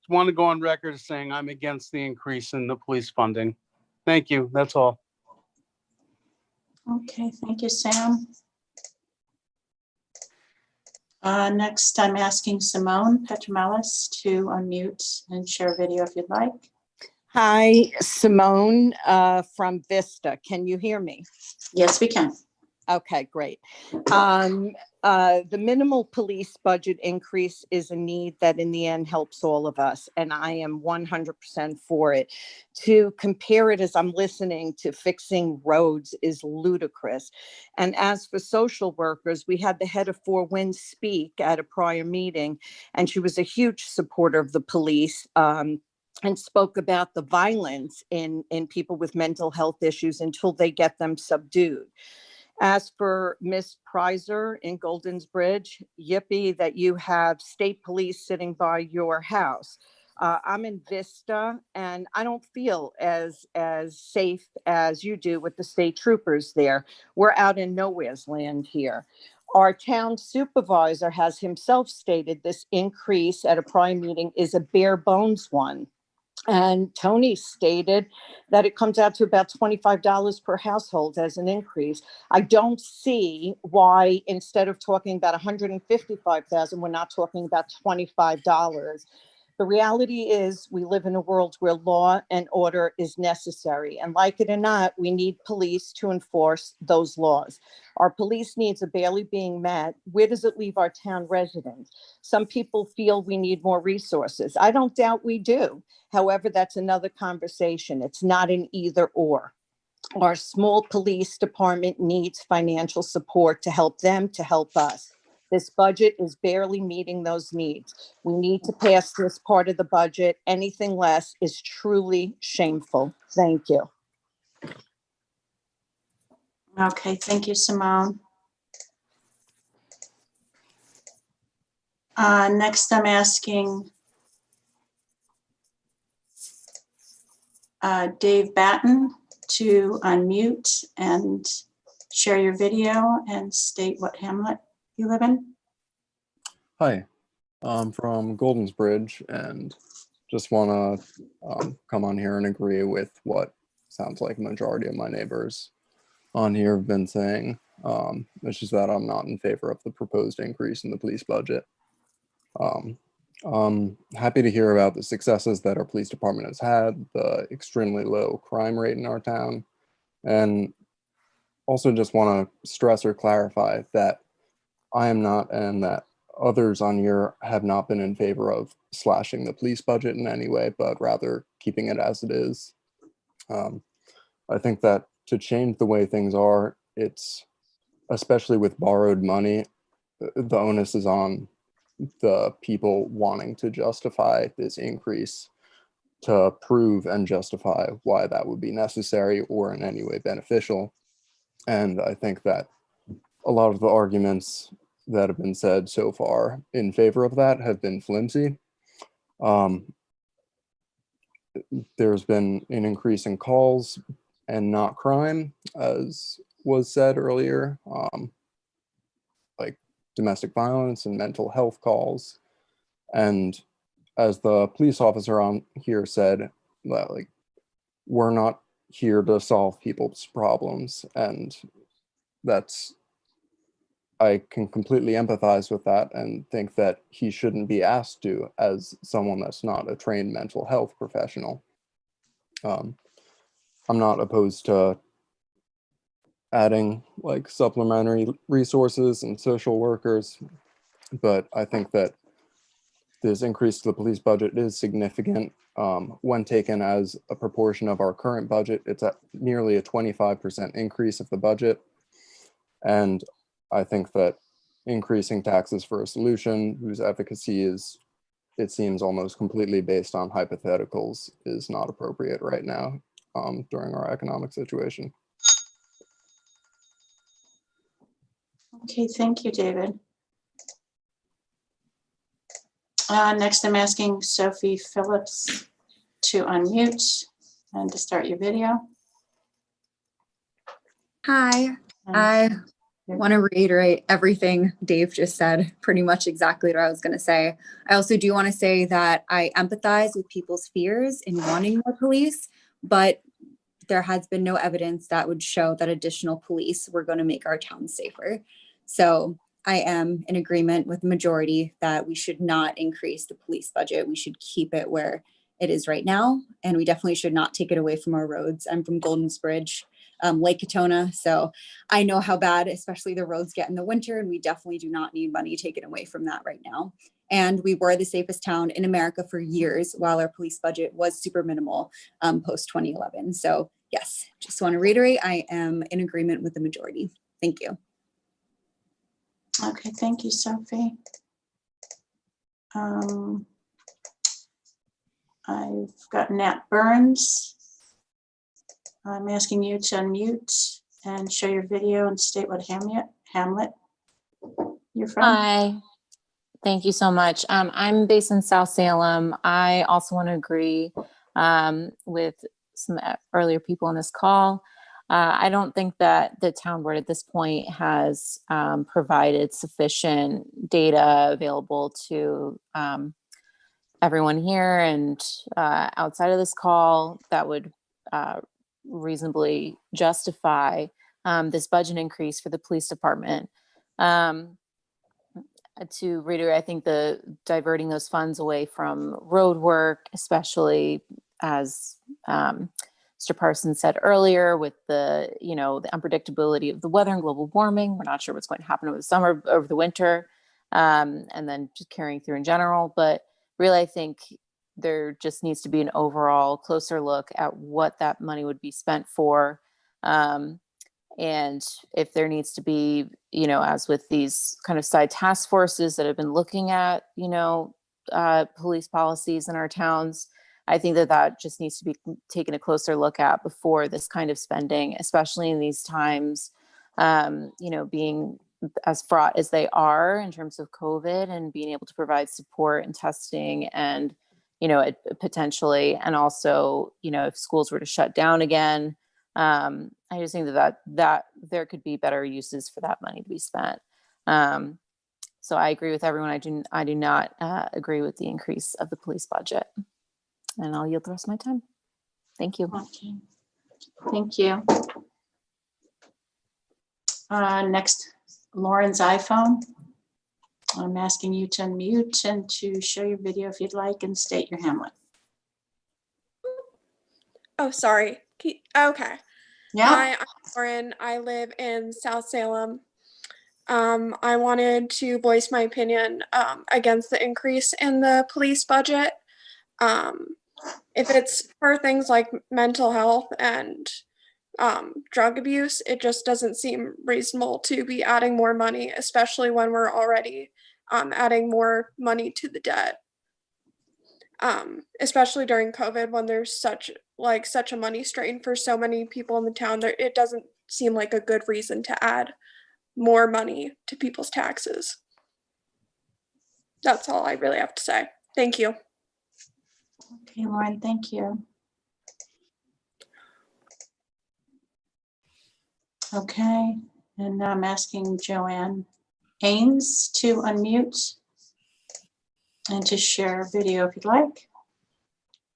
want to go on record as saying I'm against the increase in the police funding. Thank you. That's all. Okay, thank you, Sam. Next, I'm asking Simone Petromelis to unmute and share video if you'd like. Hi, Simone from Vista. Can you hear me? Yes, we can. Okay, great. The minimal police budget increase is a need that in the end helps all of us, and I am 100% for it. To compare it, as I'm listening, to fixing roads is ludicrous. And as for social workers, we had the head of Four Winds speak at a prior meeting, and she was a huge supporter of the police. And spoke about the violence in people with mental health issues until they get them subdued. As for Miss Prizer in Golden's Bridge, yippee that you have state police sitting by your house. I'm in Vista, and I don't feel as safe as you do with the state troopers there. We're out in nowhere's land here. Our town supervisor has himself stated this increase at a prior meeting is a bare bones one. And Tony stated that it comes out to about $25 per household as an increase. I don't see why, instead of talking about $155,000, we're not talking about $25. The reality is we live in a world where law and order is necessary. And like it or not, we need police to enforce those laws. Our police needs are barely being met. Where does it leave our town residents? Some people feel we need more resources. I don't doubt we do. However, that's another conversation. It's not an either or. Our small police department needs financial support to help them, to help us. This budget is barely meeting those needs. We need to pass this part of the budget. Anything less is truly shameful. Thank you. Okay, thank you, Simone. Next, I'm asking Dave Batten to unmute and share your video and state what hamlet you live in. Hi, I'm from Golden's Bridge, and just want to come on here and agree with what sounds like a majority of my neighbors on here have been saying. It's just that I'm not in favor of the proposed increase in the police budget. I'm happy to hear about the successes that our police department has had, the extremely low crime rate in our town, And also just want to stress or clarify that I am not, and that others on here have not been in favor of slashing the police budget in any way, but rather keeping it as it is. I think that to change the way things are, it's, especially with borrowed money, the onus is on the people wanting to justify this increase to prove and justify why that would be necessary or in any way beneficial. And I think that a lot of the arguments that have been said so far in favor of that have been flimsy. There's been an increase in calls and not crime, as was said earlier, like domestic violence and mental health calls. And as the police officer on here said, that like, we're not here to solve people's problems. And that's, I can completely empathize with that and think that he shouldn't be asked to as someone that's not a trained mental health professional. I'm not opposed to adding like supplementary resources and social workers, but I think that this increase to the police budget is significant. When taken as a proportion of our current budget, it's at nearly a 25% increase of the budget. And I think that increasing taxes for a solution whose efficacy is, it seems, almost completely based on hypotheticals is not appropriate right now during our economic situation. Okay, thank you, David. Next, I'm asking Sophie Phillips to unmute and to start your video. Hi, I want to reiterate everything Dave just said, pretty much exactly what I was going to say. I also do want to say that I empathize with people's fears in wanting more police, but there has been no evidence that would show that additional police were going to make our town safer. So I am in agreement with the majority that we should not increase the police budget. We should keep it where it is right now, and we definitely should not take it away from our roads. I'm from Goldensbridge, Lake Katona, so I know how bad, especially the roads get in the winter, and we definitely do not need money taken away from that right now. And we were the safest town in America for years while our police budget was super minimal post 2011. So yes, just want to reiterate, I am in agreement with the majority. Thank you. Okay, thank you, Sophie. I've got Nat Burns. I'm asking you to unmute and show your video and state what hamlet you're from. Hi, thank you so much. I'm based in South Salem. I also want to agree with some earlier people on this call. I don't think that the town board at this point has provided sufficient data available to everyone here and outside of this call that would reasonably justify this budget increase for the police department. To reiterate, I think the diverting those funds away from road work, especially as Mr. Parsons said earlier, with the, the unpredictability of the weather and global warming. We're not sure what's going to happen over the summer, over the winter, and then just carrying through in general. But really, I think there just needs to be an overall closer look at what that money would be spent for. And if there needs to be, as with these kind of side task forces that have been looking at, police policies in our towns, I think that just needs to be taken a closer look at before this kind of spending, especially in these times, being as fraught as they are in terms of COVID and being able to provide support and testing and, potentially, and also, if schools were to shut down again, I just think that there could be better uses for that money to be spent. So I agree with everyone. I do not agree with the increase of the police budget. And I'll yield the rest of my time. Thank you. Okay. Thank you. Next, Lauren's iPhone. I'm asking you to unmute and to show your video if you'd like and state your hamlet. Oh, sorry. Okay. Yeah. Hi, I'm Lauren. I live in South Salem. I wanted to voice my opinion against the increase in the police budget. If it's for things like mental health and drug abuse, it just doesn't seem reasonable to be adding more money, especially when we're already adding more money to the debt. Especially during COVID when there's such a money strain for so many people in the town, there it doesn't seem like a good reason to add more money to people's taxes. That's all I really have to say. Thank you. Okay, Lauren, thank you. Okay, and now I'm asking Joanne Ains to unmute and to share video if you'd like.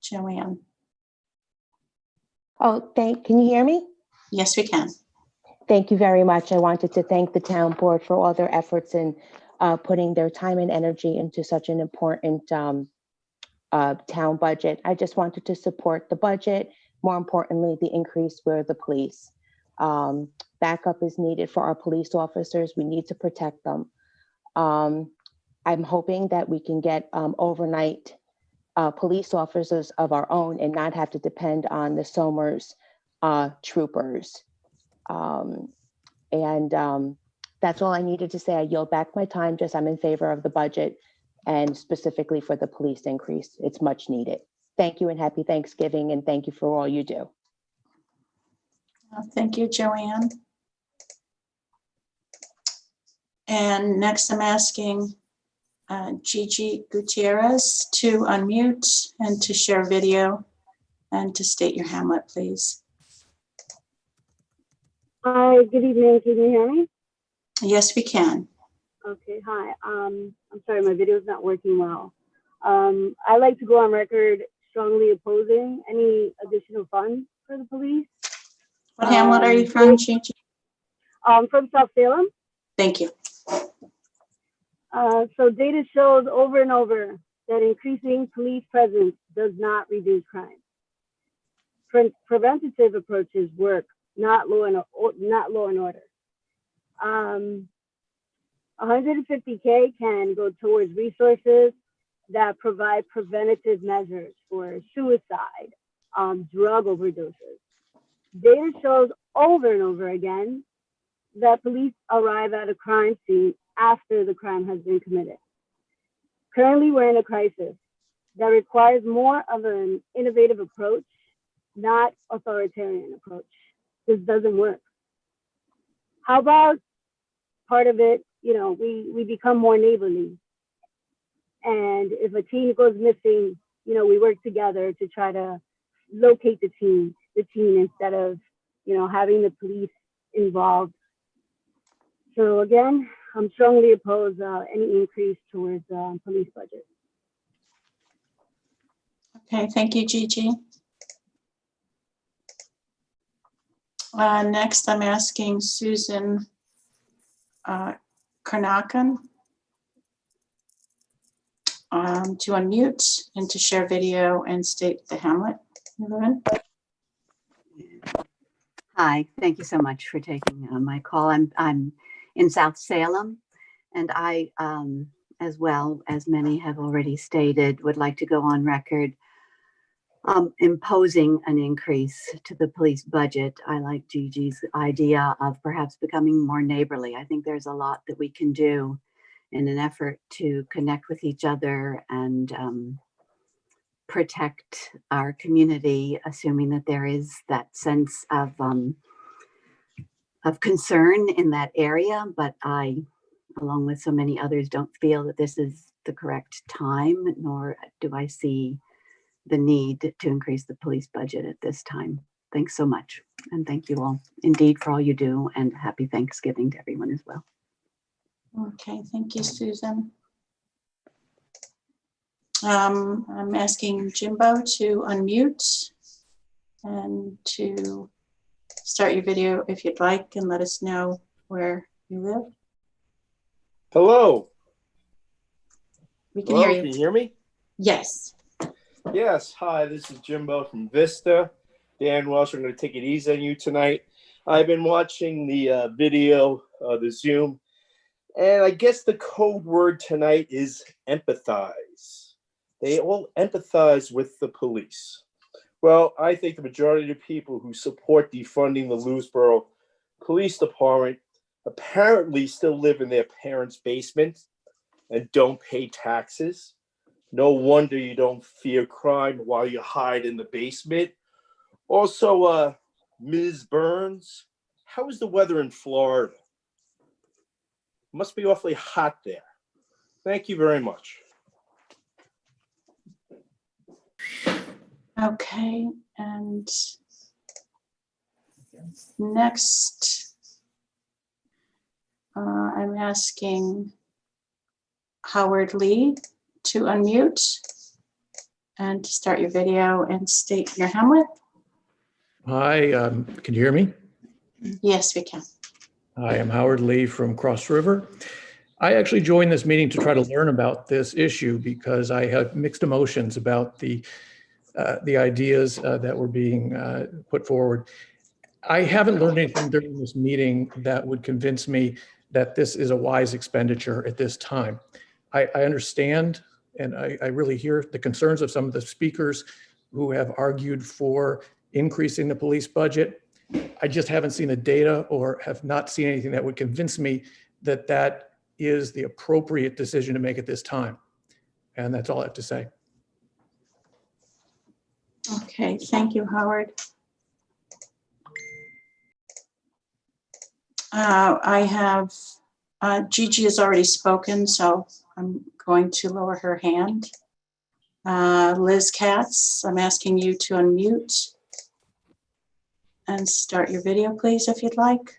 Joanne. Oh, can you hear me? Yes, we can. Thank you very much. I wanted to thank the town board for all their efforts in putting their time and energy into such an important town budget. I just wanted to support the budget. More importantly, the increase for the police. Backup is needed for our police officers. We need to protect them. I'm hoping that we can get overnight police officers of our own and not have to depend on the Somers troopers. That's all I needed to say. I yield back my time. I'm in favor of the budget and specifically for the police increase. It's much needed. Thank you and happy Thanksgiving, and thank you for all you do. Thank you, Joanne. And next I'm asking Gigi Gutierrez to unmute and to share video and to state your hamlet, please. Hi, good evening. Can you hear me? Yes, we can. Okay, hi. I'm sorry, my video is not working well. I like to go on record strongly opposing any additional funds for the police. What hamlet are you from, Gigi? From South Salem. Thank you. So data shows over and over that increasing police presence does not reduce crime. Preventative approaches work, not law and order. 150K can go towards resources that provide preventative measures for suicide, drug overdoses. Data shows over and over again that police arrive at a crime scene after the crime has been committed. Currently, we're in a crisis that requires more of an innovative approach, not authoritarian approach. This doesn't work. How about part of it, we become more neighborly. And if a teen goes missing, we work together to try to locate the teen instead of, having the police involved. So again, I'm strongly opposed any increase towards police budget. Okay, thank you, Gigi. Next, I'm asking Susan Karnakan to unmute and to share video and state the hamlet you live in. Hi, thank you so much for taking my call. I'm in South Salem, and I, as well as many have already stated, would like to go on record imposing an increase to the police budget. I like Gigi's idea of perhaps becoming more neighborly. I think there's a lot that we can do in an effort to connect with each other and protect our community, assuming that there is that sense of concern in that area. But I, along with so many others, don't feel that this is the correct time, nor do I see the need to increase the police budget at this time. Thanks so much. And thank you all indeed for all you do, and happy Thanksgiving to everyone as well. Okay, thank you, Susan. I'm asking Jimbo to unmute and to start your video if you'd like, and let us know where you live. Hello. We can hear you. Can you hear me? Yes. Yes. Hi, this is Jimbo from Vista. Dan Welsh. I'm going to take it easy on you tonight. I've been watching the video, the Zoom, and I guess the code word tonight is empathize. They all empathize with the police. Well, I think the majority of the people who support defunding the Lewisboro Police Department apparently still live in their parents' basement and don't pay taxes. No wonder you don't fear crime while you hide in the basement. Also, Ms. Burns, how is the weather in Florida? Must be awfully hot there. Thank you very much. Okay, and next, I'm asking Howard Lee to unmute and to start your video and state your hamlet. Hi, can you hear me? Yes, we can. Hi, I'm Howard Lee from Cross River. I actually joined this meeting to try to learn about this issue because I had mixed emotions about the ideas that were being put forward. I haven't learned anything during this meeting that would convince me that this is a wise expenditure at this time. I understand and I really hear the concerns of some of the speakers who have argued for increasing the police budget. I just haven't seen the data or have not seen anything that would convince me that that is the appropriate decision to make at this time. And that's all I have to say. Okay, thank you, Howard. I have, Gigi has already spoken, so I'm going to lower her hand. Liz Katz, I'm asking you to unmute and start your video, please, if you'd like.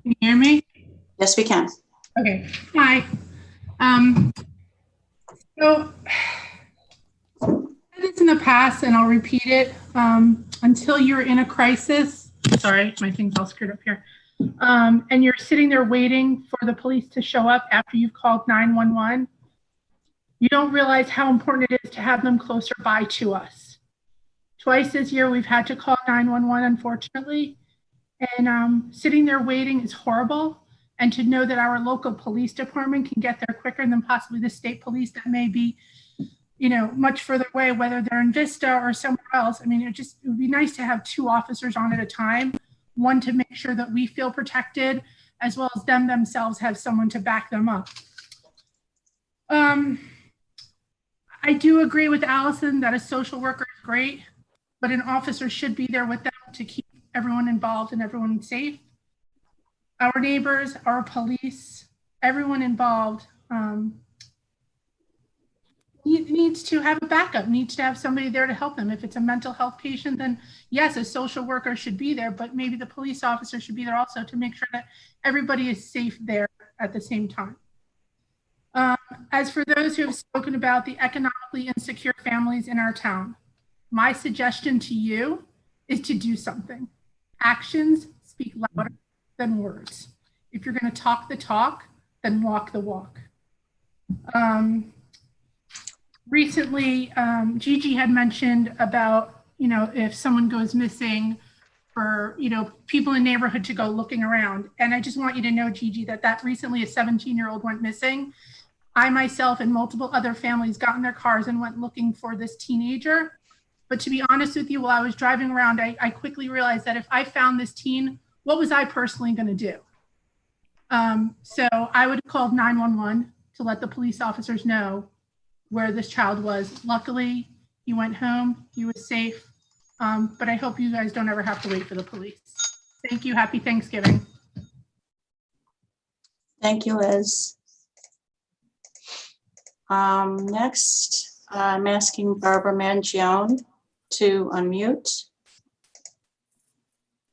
Can you hear me? Yes, we can. Okay. Hi. So I've said this in the past, and I'll repeat it. Until you're in a crisis, sorry, my thing's all screwed up here, and you're sitting there waiting for the police to show up after you've called 911, you don't realize how important it is to have them closer by to us. Twice this year, we've had to call 911, unfortunately. And sitting there waiting is horrible. And to know that our local police department can get there quicker than possibly the state police that may be, you know, much further away, whether they're in Vista or somewhere else. I mean, it would be nice to have 2 officers on at a time, one to make sure that we feel protected, as well as them themselves have someone to back them up. I do agree with Allison that a social worker is great, but an officer should be there with them to keep everyone involved and everyone safe. Our neighbors, our police, everyone involved needs to have a backup, needs to have somebody there to help them. If it's a mental health patient, then yes, a social worker should be there, but maybe the police officer should be there also to make sure that everybody is safe there at the same time. As for those who have spoken about the economically insecure families in our town, my suggestion to you is to do something. Actions speak louder than words. If you're going to talk the talk, then walk the walk. Recently, Gigi had mentioned about, you know, if someone goes missing, for, you know, people in the neighborhood to go looking around. And I just want you to know, Gigi, that recently a 17-year-old went missing. I myself and multiple other families got in their cars and went looking for this teenager. But to be honest with you, while I was driving around, I quickly realized that if I found this teen, what was I personally going to do? So I would have called 911 to let the police officers know where this child was. Luckily, he went home, he was safe, but I hope you guys don't ever have to wait for the police. Thank you, happy Thanksgiving. Thank you, Liz. Next, I'm asking Barbara Mangione to unmute.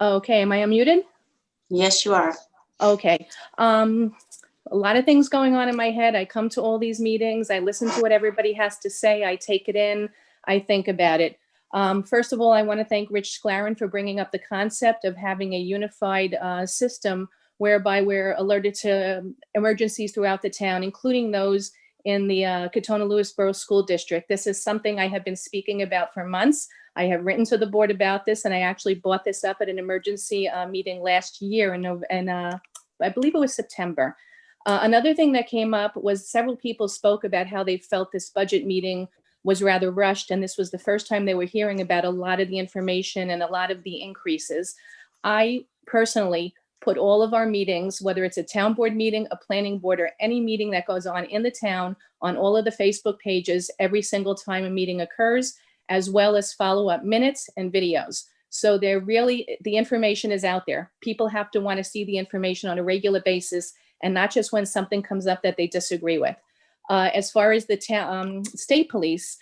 Okay, am I unmuted? Yes, you are. Okay. A lot of things going on in my head. I come to all these meetings. I listen to what everybody has to say. I take it in. I think about it. First of all, I want to thank Rich Sclaren for bringing up the concept of having a unified system whereby we're alerted to emergencies throughout the town, including those in the Katona-Lewisboro School District. This is something I have been speaking about for months. I have written to the board about this, and I actually brought this up at an emergency meeting last year I believe it was September. Another thing that came up was several people spoke about how they felt this budget meeting was rather rushed, and this was the first time they were hearing about a lot of the information and a lot of the increases. I personally put all of our meetings, whether it's a town board meeting, a planning board, or any meeting that goes on in the town, on all of the Facebook pages every single time a meeting occurs, as well as follow-up minutes and videos. So the information is out there. People have to want to see the information on a regular basis, and not just when something comes up that they disagree with. As far as the state police,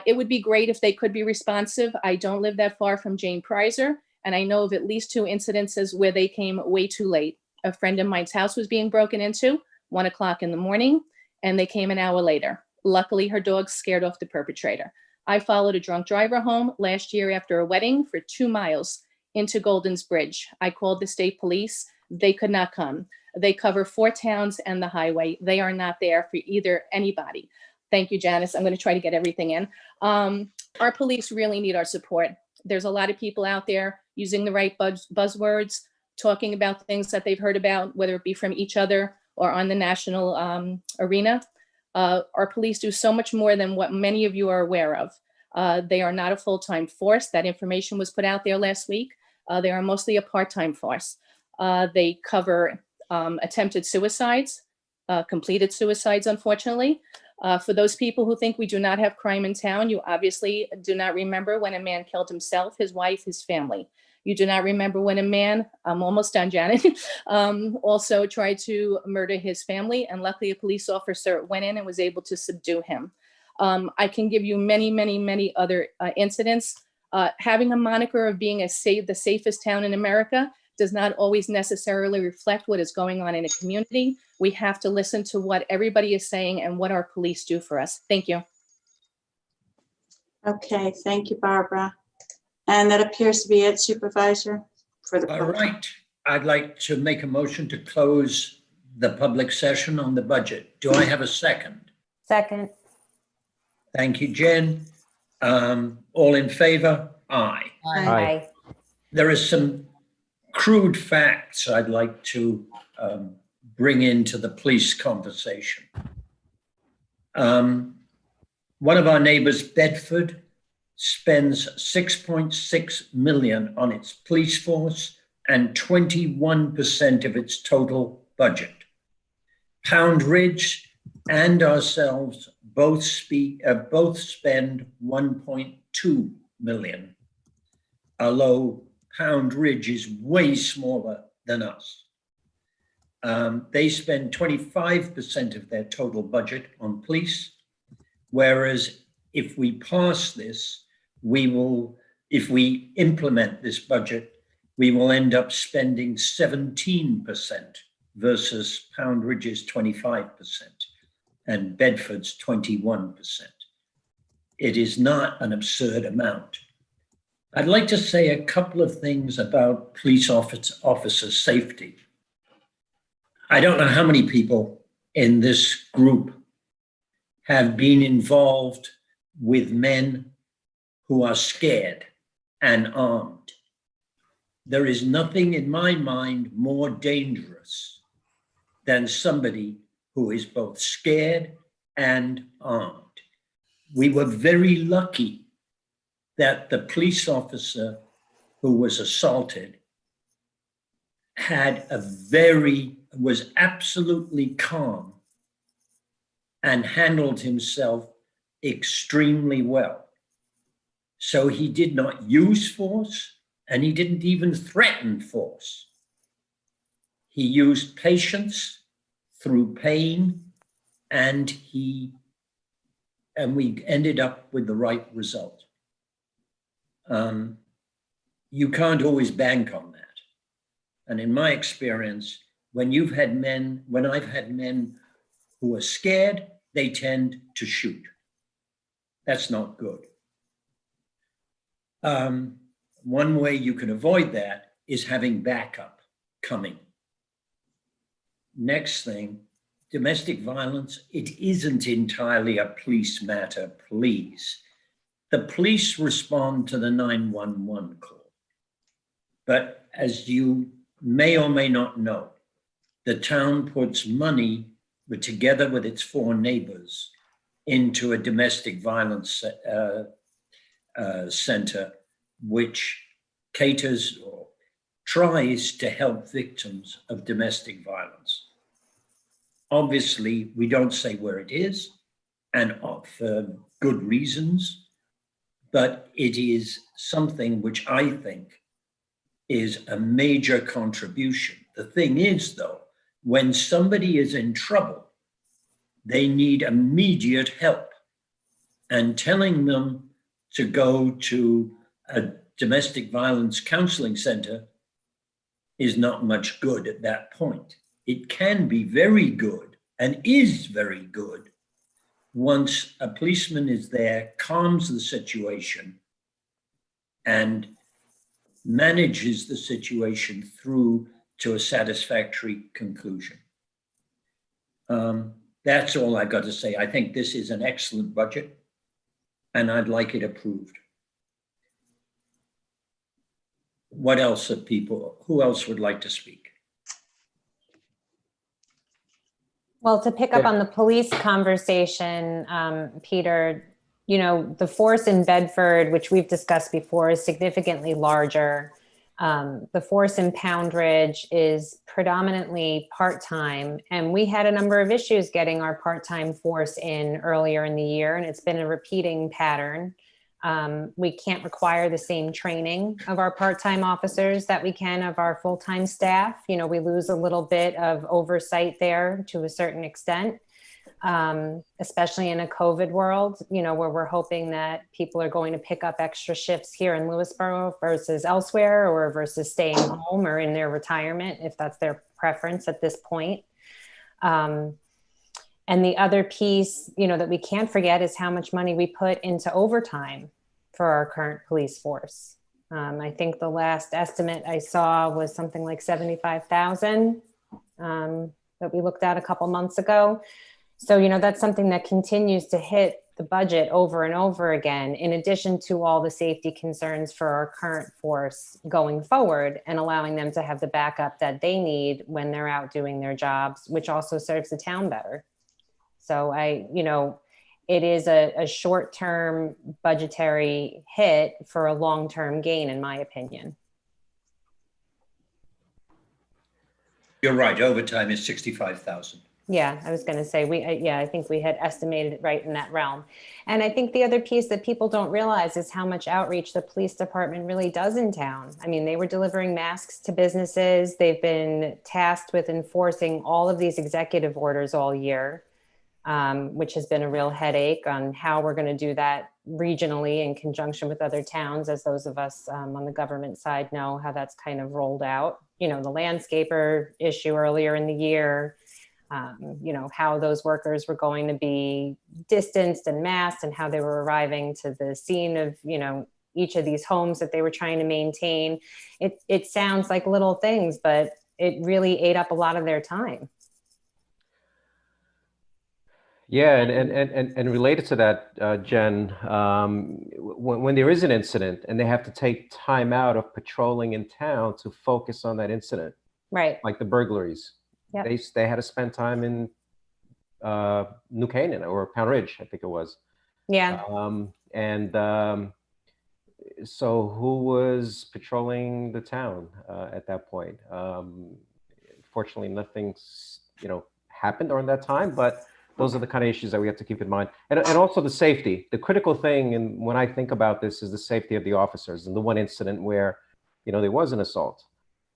it would be great if they could be responsive. I don't live that far from Jane Prizer, and I know of at least 2 incidences where they came way too late. A friend of mine's house was being broken into 1 o'clock in the morning, and they came an hour later. Luckily, her dog scared off the perpetrator. I followed a drunk driver home last year after a wedding for 2 miles into Golden's Bridge. I called the state police. They could not come. They cover 4 towns and the highway. They are not there for either anybody. Thank you, Janice. I'm going to try to get everything in. Our police really need our support. There's a lot of people out there using the right buzzwords, talking about things that they've heard about, whether it be from each other or on the national arena. Our police do so much more than what many of you are aware of. They are not a full-time force. That information was put out there last week. They are mostly a part-time force. They cover attempted suicides, completed suicides, unfortunately. For those people who think we do not have crime in town, you obviously do not remember when a man killed himself, his wife, his family. You do not remember when a man, I'm almost done, Janet, also tried to murder his family, and luckily a police officer went in and was able to subdue him. I can give you many, many, many other incidents. Having a moniker of being the safest town in America does not always necessarily reflect what is going on in a community. We have to listen to what everybody is saying and what our police do for us. Thank you. Okay, thank you, Barbara. And that appears to be it, Supervisor, for the All right. I'd like to make a motion to close the public session on the budget. Do I have a second? Second. Thank you, Jen. All in favor? Aye. Aye. There is some crude facts I'd like to bring into the police conversation. One of our neighbors, Bedford, spends 6.6 million on its police force and 21% of its total budget. Pound Ridge and ourselves both spend 1.2 million, although Pound Ridge is way smaller than us. They spend 25% of their total budget on police, whereas if we pass this, if we implement this budget, we will end up spending 17% versus Pound Ridge's 25% and Bedford's 21%. It is not an absurd amount. I'd like to say a couple of things about police officer safety. I don't know how many people in this group have been involved with men who are scared and armed. There is nothing in my mind more dangerous than somebody who is both scared and armed. We were very lucky that the police officer who was assaulted was absolutely calm and handled himself extremely well. So he did not use force, and he didn't even threaten force. He used patience through pain, and we ended up with the right result. You can't always bank on that. And in my experience, when I've had men who are scared, they tend to shoot. That's not good. One way you can avoid that is having backup coming. Next thing, domestic violence, it isn't entirely a police matter, please. The police respond to the 911 call. But as you may or may not know, the town puts money together with its 4 neighbors into a domestic violence center, which caters or tries to help victims of domestic violence. Obviously, we don't say where it is, and for good reasons, but it is something which I think is a major contribution. The thing is, though, when somebody is in trouble, they need immediate help. And telling them to go to a domestic violence counseling center is not much good at that point. It can be very good and is very good once a policeman is there, calms the situation, and manages the situation through to a satisfactory conclusion. That's all I've got to say. I think this is an excellent budget, and I'd like it approved. What else have people, who else would like to speak? Well, to pick up on the police conversation, Peter, you know, the force in Bedford, which we've discussed before, is significantly larger. The force in Pound Ridge is predominantly part-time, and we had a number of issues getting our part-time force in earlier in the year, and it's been a repeating pattern. We can't require the same training of our part-time officers that we can of our full-time staff. You know, we lose a little bit of oversight there to a certain extent, especially in a COVID world, you know, where we're hoping that people are going to pick up extra shifts here in Lewisboro versus elsewhere, or versus staying home or in their retirement, if that's their preference at this point. And the other piece, you know, that we can't forget is how much money we put into overtime for our current police force. I think the last estimate I saw was something like 75,000 that we looked at a couple months ago. So, you know, that's something that continues to hit the budget over and over again, in addition to all the safety concerns for our current force going forward, and allowing them to have the backup that they need when they're out doing their jobs, which also serves the town better. So you know, it is a short-term budgetary hit for a long-term gain, in my opinion. You're right, overtime is 65,000. Yeah, I was going to say, I think we had estimated it right in that realm. And I think the other piece that people don't realize is how much outreach the police department really does in town. I mean, they were delivering masks to businesses. They've been tasked with enforcing all of these executive orders all year, which has been a real headache on how we're going to do that regionally in conjunction with other towns, as those of us on the government side know how that's kind of rolled out. You know, the landscaper issue earlier in the year, you know, how those workers were going to be distanced and masked, and how they were arriving to the scene of, you know, each of these homes that they were trying to maintain. It sounds like little things, but it really ate up a lot of their time. Yeah, and related to that, Jen, when there is an incident and they have to take time out of patrolling in town to focus on that incident, right? Like the burglaries, yep. They had to spend time in New Canaan or Pound Ridge, I think it was. Yeah. So who was patrolling the town at that point? Fortunately, nothing's, you know, happened during that time, but those are the kind of issues that we have to keep in mind. And also the safety. The critical thing, and when I think about this, is the safety of the officers. And the one incident where, you know, there was an assault.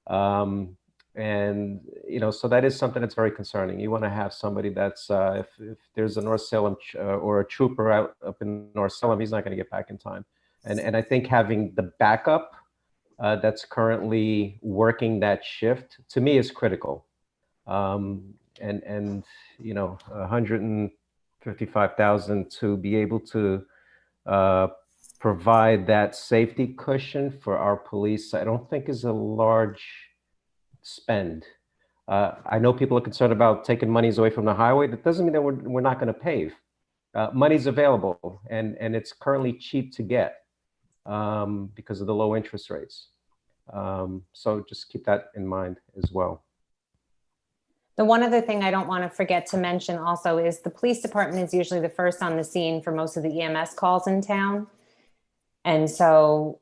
And, you know, so that is something that's very concerning. You want to have somebody that's, if there's a North Salem or a trooper up in North Salem, he's not going to get back in time. And I think having the backup that's currently working that shift, to me, is critical. And you know, 155,000 to be able to provide that safety cushion for our police, I don't think is a large spend. I know people are concerned about taking monies away from the highway. That doesn't mean that we're not going to pave. Money's available, and it's currently cheap to get because of the low interest rates. So just keep that in mind as well. The one other thing I don't want to forget to mention also is the police department is usually the first on the scene for most of the EMS calls in town. And so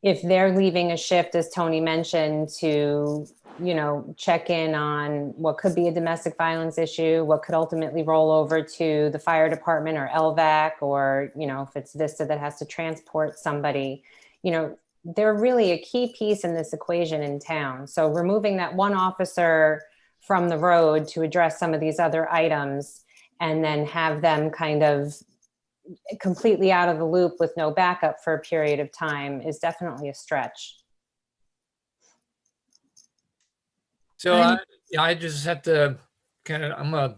if they're leaving a shift, as Tony mentioned, to, you know, check in on what could be a domestic violence issue, what could ultimately roll over to the fire department or LVAC, or, you know, if it's Vista that has to transport somebody, you know, they're really a key piece in this equation in town. So removing that one officer from the road to address some of these other items and then have them kind of completely out of the loop with no backup for a period of time is definitely a stretch. So I just have to kind of,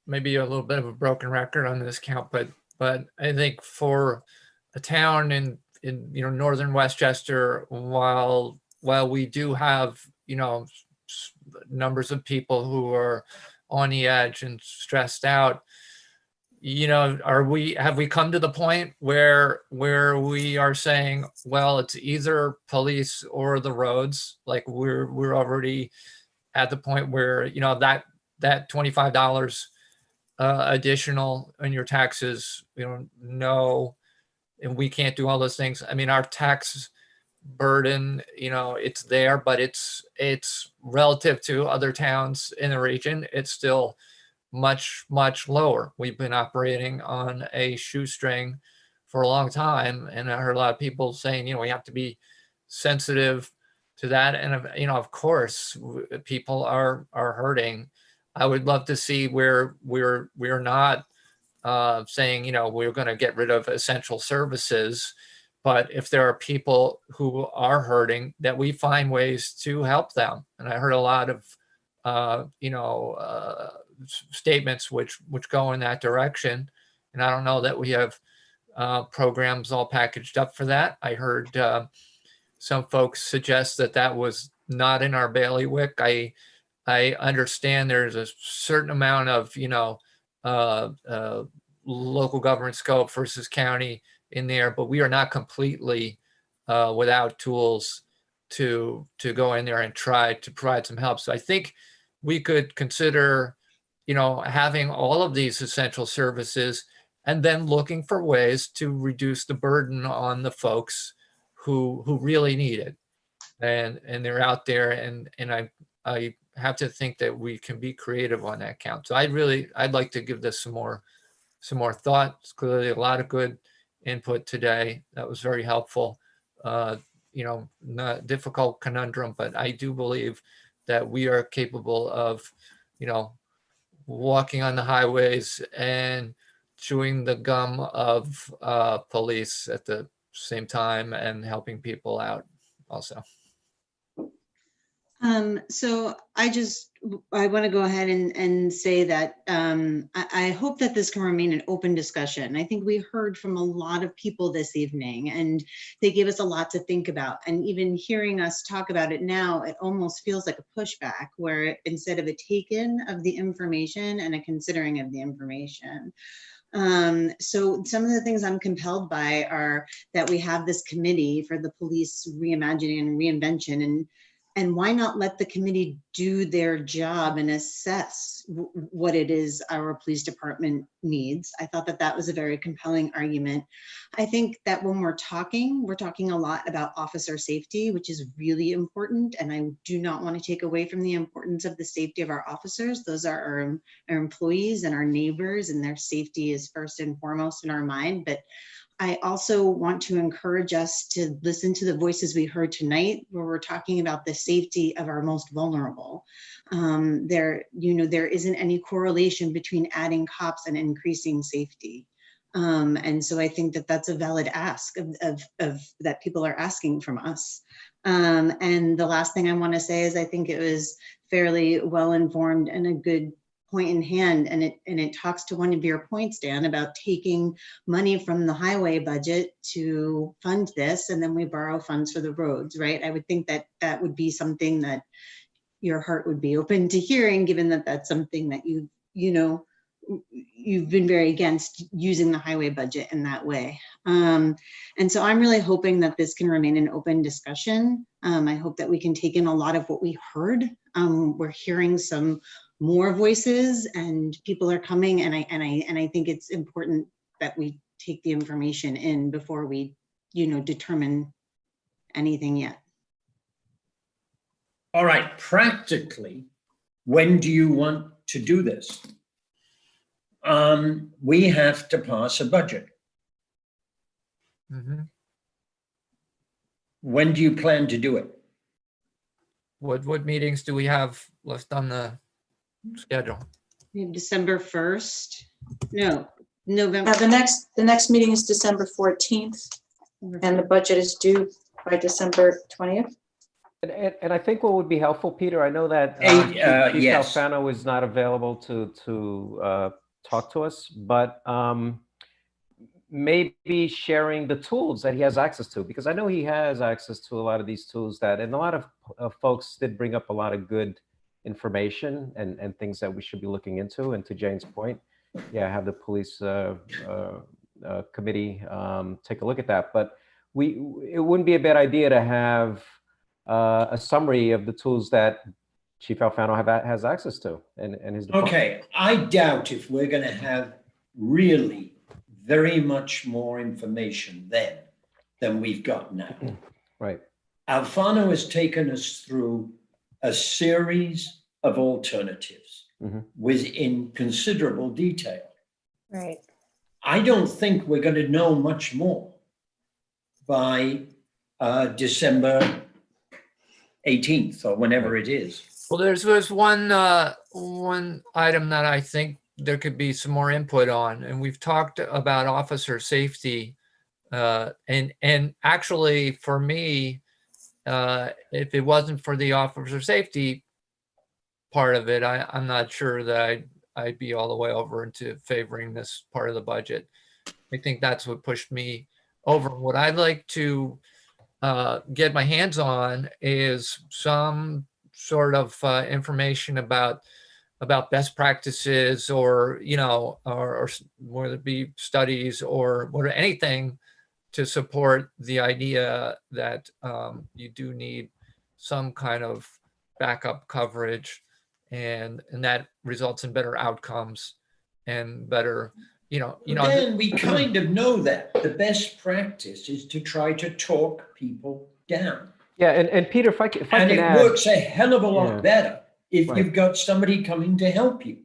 maybe a little bit of a broken record on this count, but I think for a town in you know, northern Westchester, while we do have, you know, numbers of people who are on the edge and stressed out, you know, have we come to the point where we are saying, well, it's either police or the roads? Like we're already at the point where, you know, that $25 additional on your taxes, you know, no, and we can't do all those things. I mean, our tax burden, you know, it's there, but it's relative to other towns in the region, it's still much lower. We've been operating on a shoestring for a long time, and I heard a lot of people saying, you know, we have to be sensitive to that. And, you know, of course, people are hurting. I would love to see where we're not saying, you know, we're going to get rid of essential services. But if there are people who are hurting, that we find ways to help them. And I heard a lot of, you know, statements which go in that direction. And I don't know that we have programs all packaged up for that. I heard some folks suggest that was not in our bailiwick. I understand there's a certain amount of, you know, local government scope versus county in there, but we are not completely without tools to go in there and try to provide some help. So I think we could consider, you know, having all of these essential services and then looking for ways to reduce the burden on the folks who really need it. And they're out there, and I have to think that we can be creative on that count. So I'd like to give this some more thought. It's clearly a lot of good input today. That was very helpful. You know, not difficult conundrum, but I do believe that we are capable of, you know, walking on the highways and chewing the gum of police at the same time and helping people out also. So I want to go ahead and say that I hope that this can remain an open discussion. I think we heard from a lot of people this evening, and they gave us a lot to think about. And even hearing us talk about it now, it almost feels like a pushback, where instead of a take-in of the information and a considering of the information. So some of the things I'm compelled by are that we have this committee for the police reimagining and reinvention, and why not let the committee do their job and assess what it is our police department needs? I thought that was a very compelling argument. I think that when we're talking a lot about officer safety, which is really important. And I do not want to take away from the importance of the safety of our officers. Those are our employees and our neighbors, and their safety is first and foremost in our mind. But I also want to encourage us to listen to the voices we heard tonight, where we're talking about the safety of our most vulnerable. There isn't any correlation between adding cops and increasing safety. And so I think that's a valid ask of that people are asking from us. And the last thing I want to say is I think it was fairly well informed and a good point in hand, and it talks to one of your points, Dan, about taking money from the highway budget to fund this, and then we borrow funds for the roads, right? I would think that would be something that your heart would be open to hearing, given that that's something that you've been very against using the highway budget in that way. And so I'm really hoping that this can remain an open discussion. I hope that we can take in a lot of what we heard. We're hearing some more voices and people are coming, and I think it's important that we take the information in before we, determine anything yet. All right, practically, when do you want to do this? We have to pass a budget. Mm-hmm. When do you plan to do it? What meetings do we have left on the schedule? We have December 1st. No, November. The next meeting is December 14th, and the budget is due by December 20th. And I think what would be helpful, Peter, I know that Chief yes. Alfano is not available to talk to us, but maybe sharing the tools that he has access to, because I know he has access to a lot of these tools and a lot of folks did bring up a lot of good information and things that we should be looking into. And to Jane's point, yeah, have the police committee take a look at that. But it wouldn't be a bad idea to have a summary of the tools that Chief Alfano has access to and his department. Okay, I doubt if we're going to have really very much more information then than we've got now. Right. Alfano has taken us through a series of alternatives within considerable detail. Right. I don't think we're going to know much more by December 18th or whenever it is. Well, there's one item that I think there could be some more input on, and we've talked about officer safety, and actually for me, if it wasn't for the officer safety part of it, I'm not sure that I'd be all the way over into favoring this part of the budget. I think that's what pushed me over. What I'd like to get my hands on is some sort of information about best practices, or or whether it be studies or anything to support the idea that you do need some kind of backup coverage, and that results in better outcomes and better, Then we kind of know that the best practice is to try to talk people down. Yeah, and Peter, if I can add, works a hell of a lot better if you've got somebody coming to help you.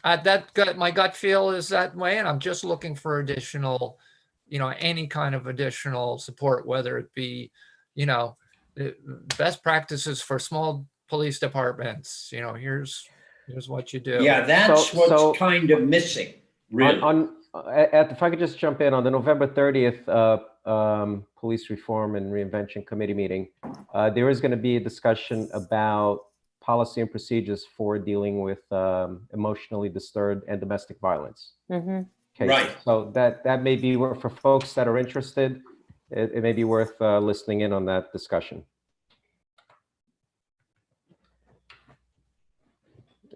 My gut feel is that way, and I'm just looking for additional, any kind of additional support, whether it be, best practices for small police departments. Here's what you do. Yeah, that's what's kind of missing, really. If I could just jump in on the November 30th Police Reform and Reinvention Committee meeting, there is going to be a discussion about policy and procedures for dealing with emotionally disturbed and domestic violence. Mm-hmm. Okay, right. So that may be for folks that are interested. It may be worth listening in on that discussion.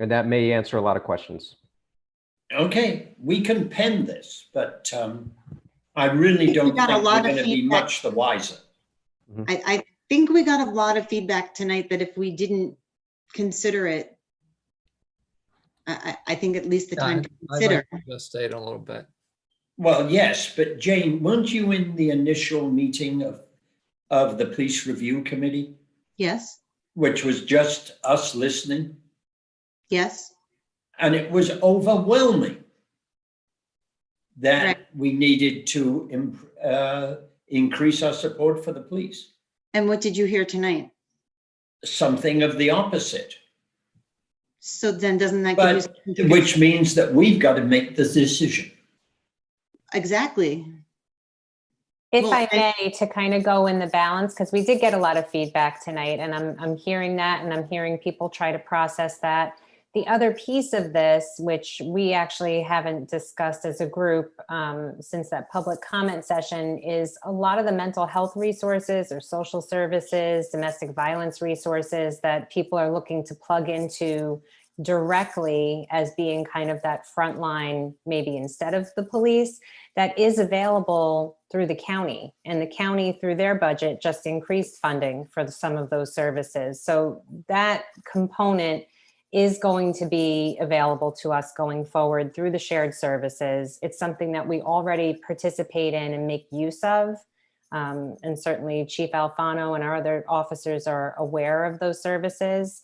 And that may answer a lot of questions. Okay, we can pen this, but I really don't think we're going to be much the wiser. I think we got a lot of feedback tonight that if we didn't consider it, I think at least the time to consider. I'd like to just stay a little bit. Well, yes, but Jane, weren't you in the initial meeting of the Police Review Committee? Yes. Which was just us listening? Yes. And it was overwhelming that we needed to increase our support for the police. And what did you hear tonight? Something of the opposite. So then doesn't that give you which means that we've got to make the decision. Exactly. If I may, to kind of go in the balance, because we did get a lot of feedback tonight, and I'm hearing that, and I'm hearing people try to process that. The other piece of this, which we actually haven't discussed as a group since that public comment session, is a lot of the mental health resources or social services, domestic violence resources that people are looking to plug into directly as being kind of that front line, maybe instead of the police, that is available through the county. And the county, through their budget, just increased funding for some of those services. So that component is going to be available to us going forward through the shared services. It's something that we already participate in and make use of. And certainly Chief Alfano and our other officers are aware of those services.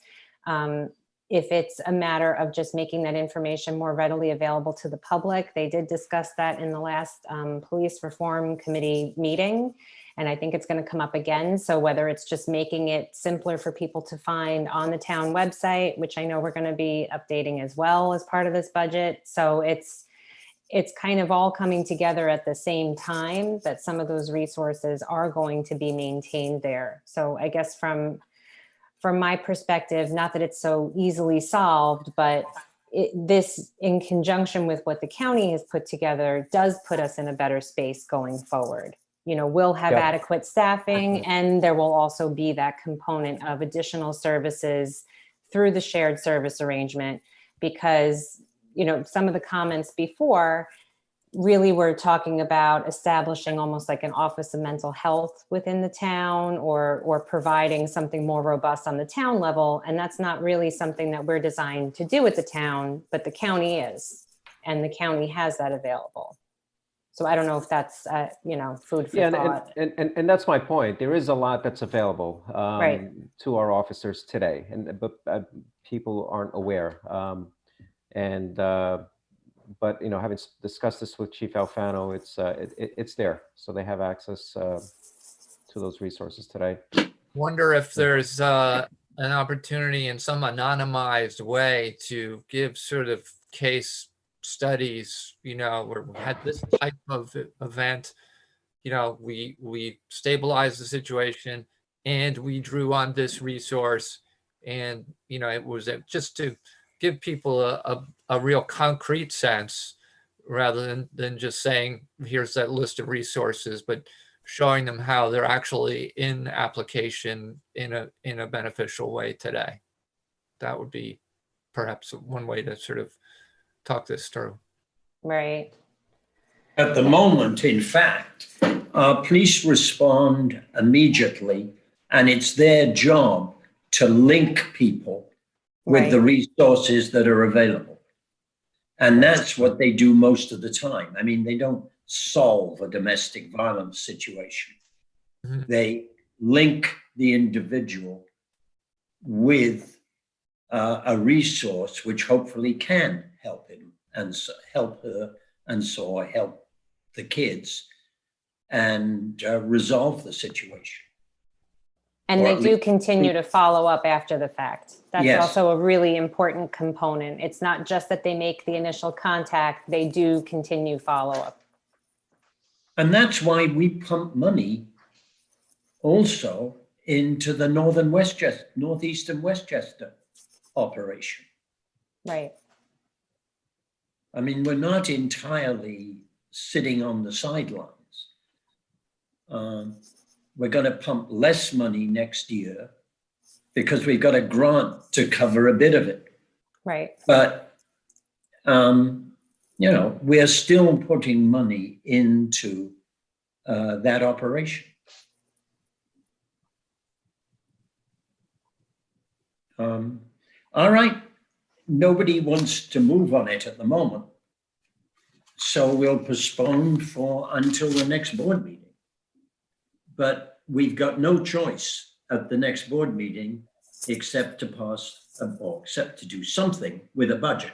If it's a matter of just making that information more readily available to the public, they did discuss that in the last Police Reform Committee meeting. And I think it's going to come up again. So whether it's just making it simpler for people to find on the town website, which I know we're going to be updating as well as part of this budget. So it's kind of all coming together at the same time that some of those resources are going to be maintained there. So I guess from my perspective, not that it's so easily solved, but this in conjunction with what the county has put together does put us in a better space going forward. You know, we'll have adequate staffing, and there will also be that component of additional services through the shared service arrangement, because, you know, some of the comments before really were talking about establishing almost like an office of mental health within the town, or providing something more robust on the town level. And that's not really something that we're designed to do at the town, but the county is, and the county has that available. So I don't know if that's, you know, food for thought. And that's my point. There is a lot that's available Right. to our officers today, but people aren't aware. But you know, having discussed this with Chief Alfano, it's there, so they have access to those resources today. Wonder if there's an opportunity in some anonymized way to give sort of case studies, you know, where we had this type of event, you know, we stabilized the situation and we drew on this resource, and you know, it was just to give people a real concrete sense, rather than just saying here's that list of resources, but showing them how they're actually in application in a beneficial way today. That would be perhaps one way to sort of talk this through. Right. At the moment, in fact, our police respond immediately, and it's their job to link people with the resources that are available. And that's what they do most of the time. I mean, they don't solve a domestic violence situation. Mm-hmm. They link the individual with a resource which hopefully can help him and help her, and so help the kids and resolve the situation. And they do continue to follow up after the fact. That's also a really important component. It's not just that they make the initial contact, they do continue follow-up. And that's why we pump money also into the Northeastern Westchester operation. Right. I mean, we're not entirely sitting on the sidelines. We're going to pump less money next year because we've got a grant to cover a bit of it. Right. But, you know, we're still putting money into that operation. All right. Nobody wants to move on it at the moment. So we'll postpone until the next board meeting. But we've got no choice at the next board meeting except to pass or except to do something with a budget.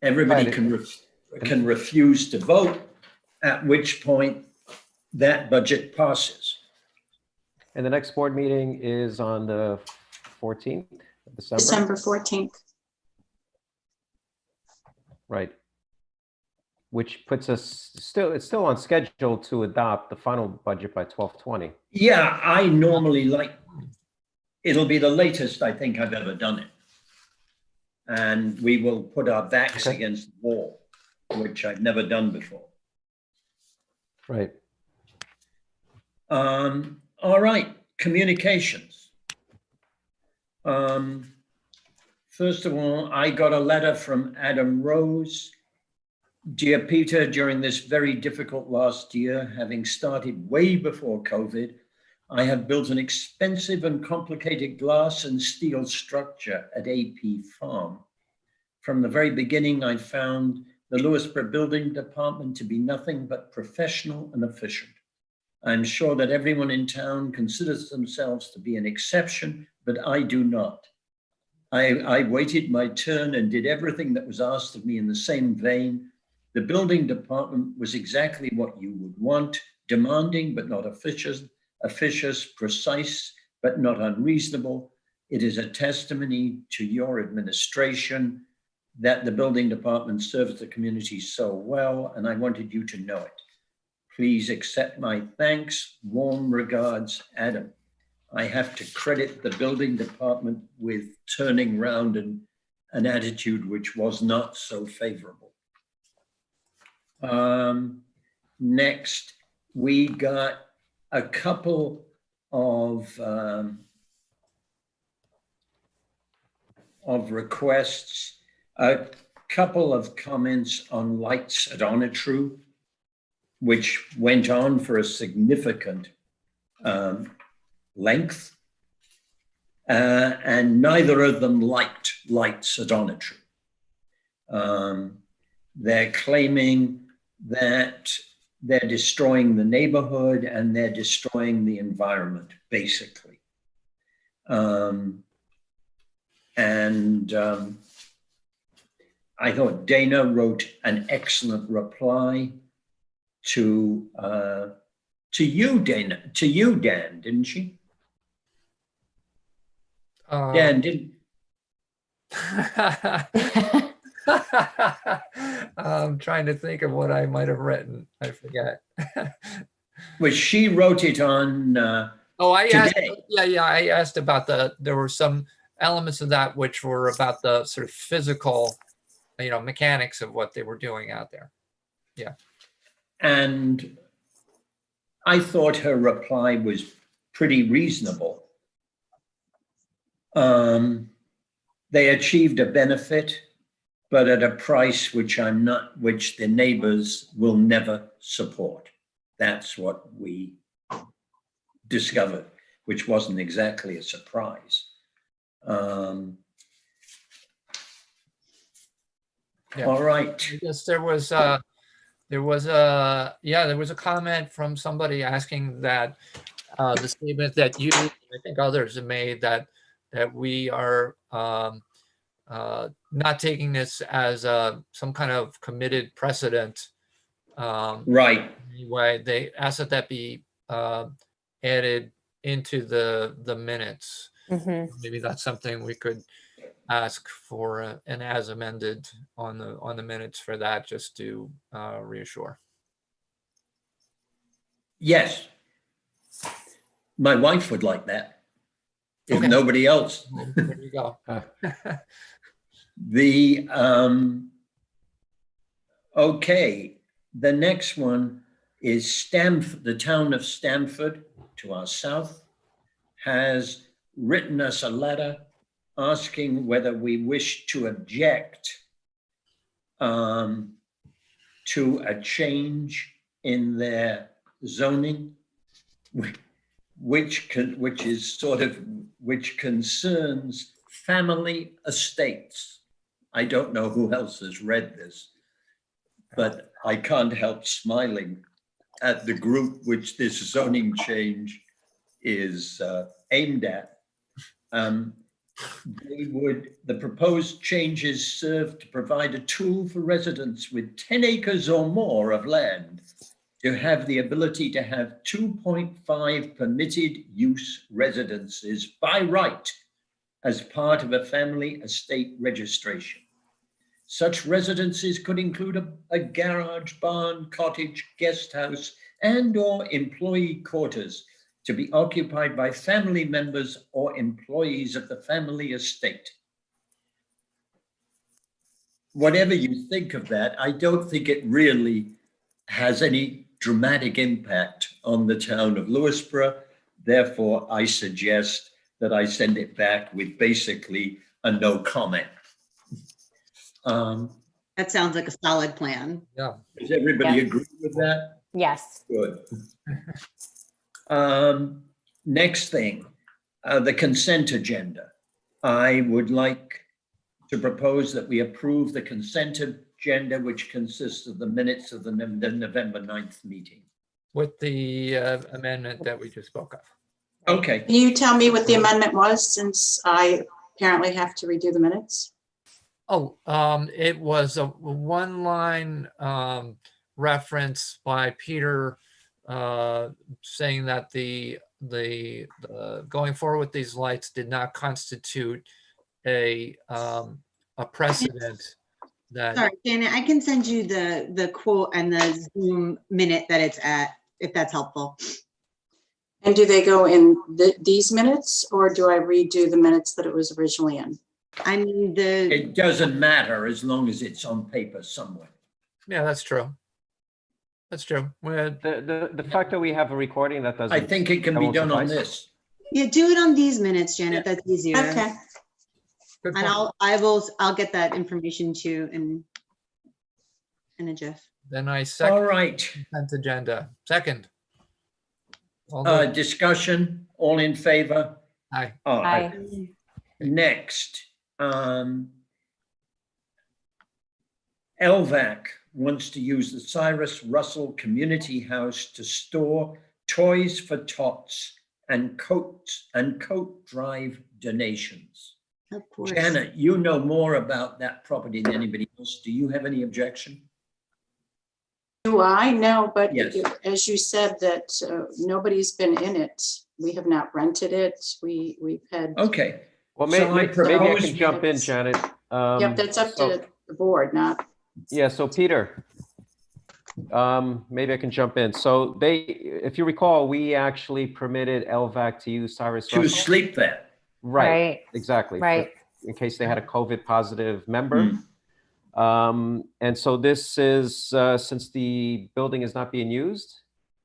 Everybody can refuse to vote, at which point that budget passes. And the next board meeting is on the 14th of December? December 14th. Right. Which puts us it's still on schedule to adopt the final budget by 12/20. Yeah, I normally it'll be the latest I think I've ever done it. and we will put our backs Okay. against the wall, which I've never done before. Right. All right, communications. First of all, I got a letter from Adam Rose. Dear Peter, during this very difficult last year, having started way before COVID, I have built an expensive and complicated glass and steel structure at AP Farm. From the very beginning, I found the Lewisboro Building Department to be nothing but professional and efficient. I'm sure that everyone in town considers themselves to be an exception, but I do not. I waited my turn and did everything that was asked of me in the same vein. The building department was exactly what you would want, demanding but not officious, precise but not unreasonable. It is a testimony to your administration that the building department serves the community so well, and I wanted you to know it. Please accept my thanks. Warm regards, Adam. I have to credit the building department with turning round an attitude which was not so favorable. Next, we got a couple of requests, a couple of comments on lights at Onatru, which went on for a significant length, and neither of them liked lights at Onatru. They're claiming that they're destroying the neighborhood and they're destroying the environment, basically. I thought Dana wrote an excellent reply to you, Dana, to you, Dan, didn't she? Dan, didn't. I'm trying to think of what I might have written. I forget. Well, she wrote it on I asked, today. I asked about there were some elements of that which were about the sort of physical, mechanics of what they were doing out there. Yeah. And I thought her reply was pretty reasonable. They achieved a benefit, but at a price which the neighbors will never support. That's what we discovered, which wasn't exactly a surprise. Yeah. All right. I guess there was a comment from somebody asking that the statement that you, I think others have made, that we are not taking this as some kind of committed precedent. Right. Anyway, they asked that be added into the minutes. Mm-hmm. Maybe that's something we could ask for an as amended on the minutes for that, just to reassure. Yes. My wife would like that, if Okay. nobody else. There you go. Okay, the next one is Stamford. The town of Stamford, to our south, has written us a letter asking whether we wish to object to a change in their zoning, which concerns family estates. I don't know who else has read this, but I can't help smiling at the group which this zoning change is aimed at. The proposed changes serve to provide a tool for residents with 10 acres or more of land to have the ability to have 2.5 permitted use residences by right as part of a family estate registration. Such residences could include a garage, barn, cottage, guest house, and/or employee quarters to be occupied by family members or employees of the family estate. whatever you think of that, I don't think it really has any dramatic impact on the town of Lewisboro. Therefore, I suggest that I send it back with basically a no comment. That sounds like a solid plan. Yeah. Does everybody agree with that? Yes. Good. Next thing, the consent agenda. I would like to propose that we approve the consent agenda, which consists of the minutes of the November 9th meeting. With the amendment that we just spoke of. Okay. Can you tell me what the amendment was, since I apparently have to redo the minutes? Oh, it was a one-line reference by Peter saying that the going forward with these lights did not constitute a precedent that. Sorry, Janet, I can send you the quote and the Zoom minute that it's at, if that's helpful. And do they go in these minutes, or do I redo the minutes that it was originally in? I mean, it doesn't matter as long as it's on paper somewhere. Yeah, that's true. That's true. The fact that we have a recording that doesn't. I think it can be done on this. Yeah, do it on these minutes, Janet. That's easier. Okay. Good And point. I'll get that information to you in a GIF. Then I second. All right. Consent agenda. Second. All those- Discussion, all in favor? Aye. Aye. Next, LVAC wants to use the Cyrus Russell Community House to store Toys for Tots and coat drive donations. Of course. Janet, you know more about that property than anybody else. Do you have any objection? Do I? No, but Yes. as you said that nobody's been in it. We have not rented it. We've had. Okay. Well, So maybe I propose- can jump in, Janet. Yep, that's up to the board, not. Yeah, so Peter, maybe I can jump in. So if you recall, we actually permitted LVAC to use Cyrus To Russell. sleep there. Right, exactly. Right. In case they had a COVID positive member. And so this is, since the building is not being used,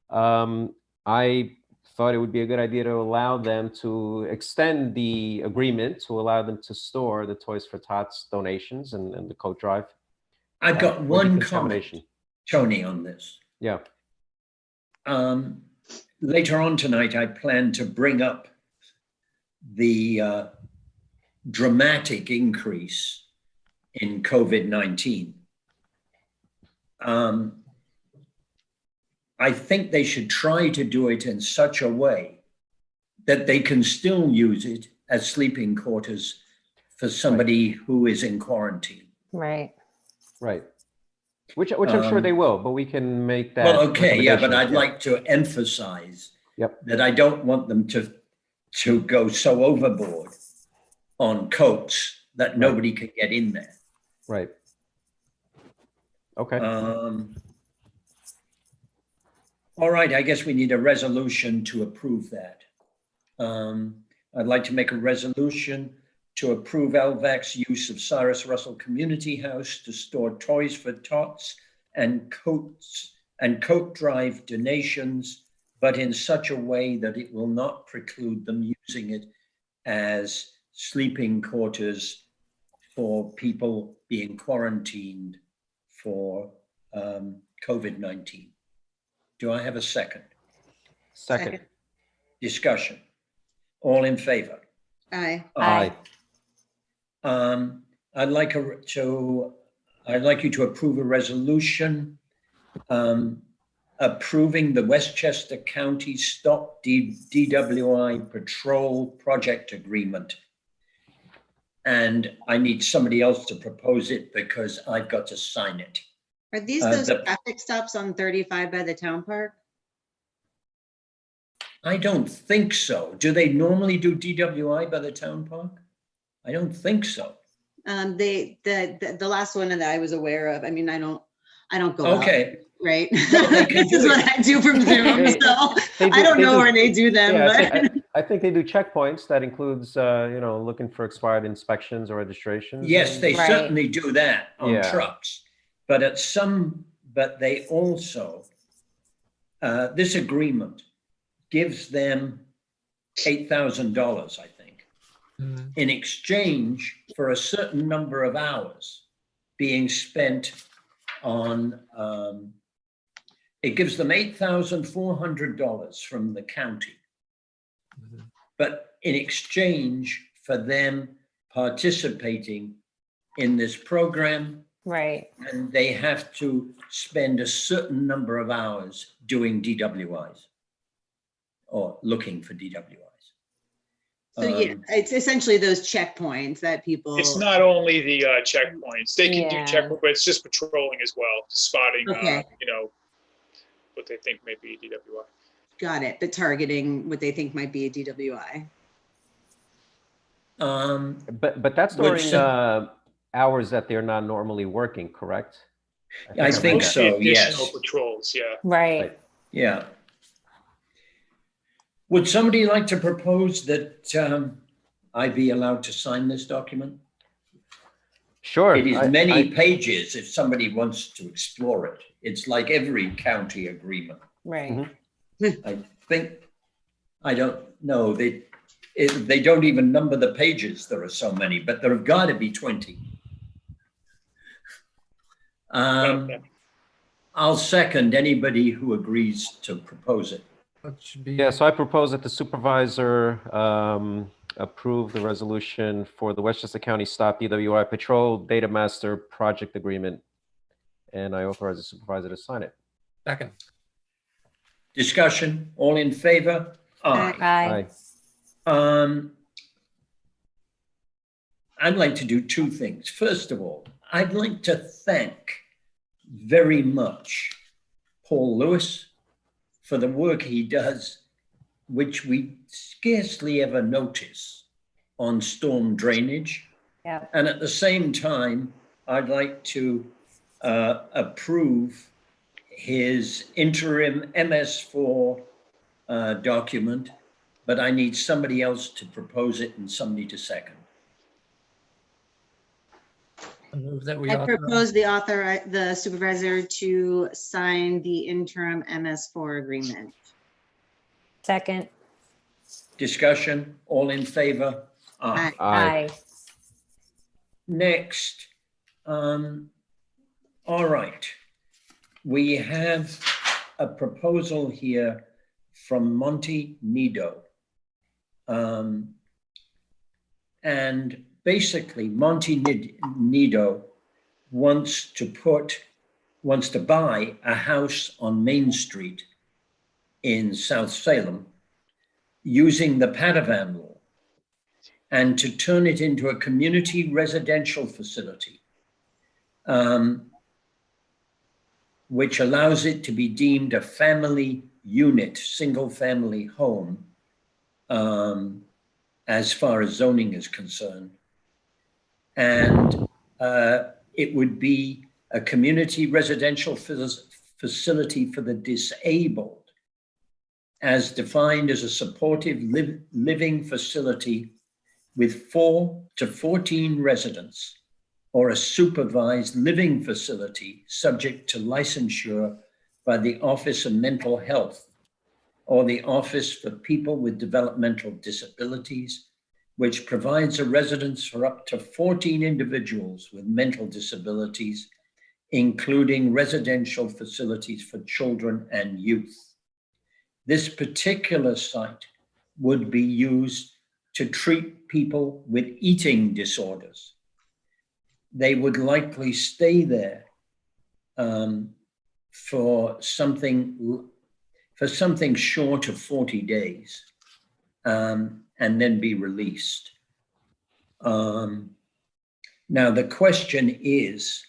I thought it would be a good idea to allow them to extend the agreement to allow them to store the Toys for Tots donations and the coat drive. I've got with one decontamination. comment, Tony, on this. Yeah. Later on tonight, I plan to bring up the dramatic increase in COVID-19. I think they should try to do it in such a way that they can still use it as sleeping quarters for somebody who is in quarantine. Right. Right. Which I'm sure they will, but we can make that. Well, okay, yeah, but recommendation. I'd like to emphasize Yep. that I don't want them to go so overboard on coats that nobody can get in there. Right. Okay. All right, I guess we need a resolution to approve that. I'd like to make a resolution to approve LVAC's use of Cyrus Russell Community House to store Toys for Tots and coat drive donations, but in such a way that it will not preclude them using it as sleeping quarters for people being quarantined for COVID-19. Do I have a second? Second. Discussion. All in favor? Aye. Aye. I'd like you to approve a resolution approving the Westchester County Stop DWI Patrol Project Agreement. And I need somebody else to propose it because I've got to sign it. Are these those traffic stops on 35 by the town park? I don't think so. Do they normally do DWI by the town park? I don't think so. The last one that I was aware of. I mean, I don't go out, Okay. right? This is what I do from Zoom, so I don't know where they do them. Yeah, But I think they do checkpoints. That includes, looking for expired inspections or registrations. Yes, they Right. certainly do that on Yeah. trucks, but but they also, this agreement gives them $8,000, I think, in exchange for a certain number of hours being spent on, it gives them $8,400 from the county. But in exchange for them participating in this program, Right. and they have to spend a certain number of hours doing DWIs or looking for DWIs. So yeah, it's essentially those checkpoints that people. It's not only the checkpoints. They can do Yeah. checkpoints, but it's just patrolling as well, spotting, Okay. what they think may be DWI. Got it. The targeting what they think might be a DWI. But that's during hours that they're not normally working, correct? I think so, Additional yes. patrols, yeah. Right. Yeah. Would somebody like to propose that I be allowed to sign this document? Sure. It is many pages if somebody wants to explore it. It's like every county agreement. Right. I think, I don't know, they don't even number the pages. There are so many, but there have got to be 20. I'll second anybody who agrees to propose it. Yeah, so I propose that the supervisor approve the resolution for the Westchester County Stop DWI Patrol Data Master Project Agreement, and I authorize the supervisor to sign it. Second. Discussion, all in favor? Aye. I'd like to do two things. First of all, I'd like to thank very much Paul Lewis for the work he does, which we scarcely ever notice on storm drainage. Yeah. And at the same time, I'd like to approve his interim MS4 document, but I need somebody else to propose it and somebody to second. I propose the supervisor to sign the interim MS4 agreement. Second. Discussion, all in favor? Aye. Aye. Next, all right. We have a proposal here from Monte Nido. And basically, Monte Nido wants to buy a house on Main Street in South Salem using the Padavan law and to turn it into a community residential facility, which allows it to be deemed a family unit, single family home, as far as zoning is concerned. And it would be a community residential facility for the disabled, as defined as a supportive living facility with 4 to 14 residents, or a supervised living facility subject to licensure by the Office of Mental Health or the Office for People with Developmental Disabilities, which provides a residence for up to 14 individuals with mental disabilities, including residential facilities for children and youth. This particular site would be used to treat people with eating disorders. They would likely stay there for something short of 40 days and then be released. Now the question is,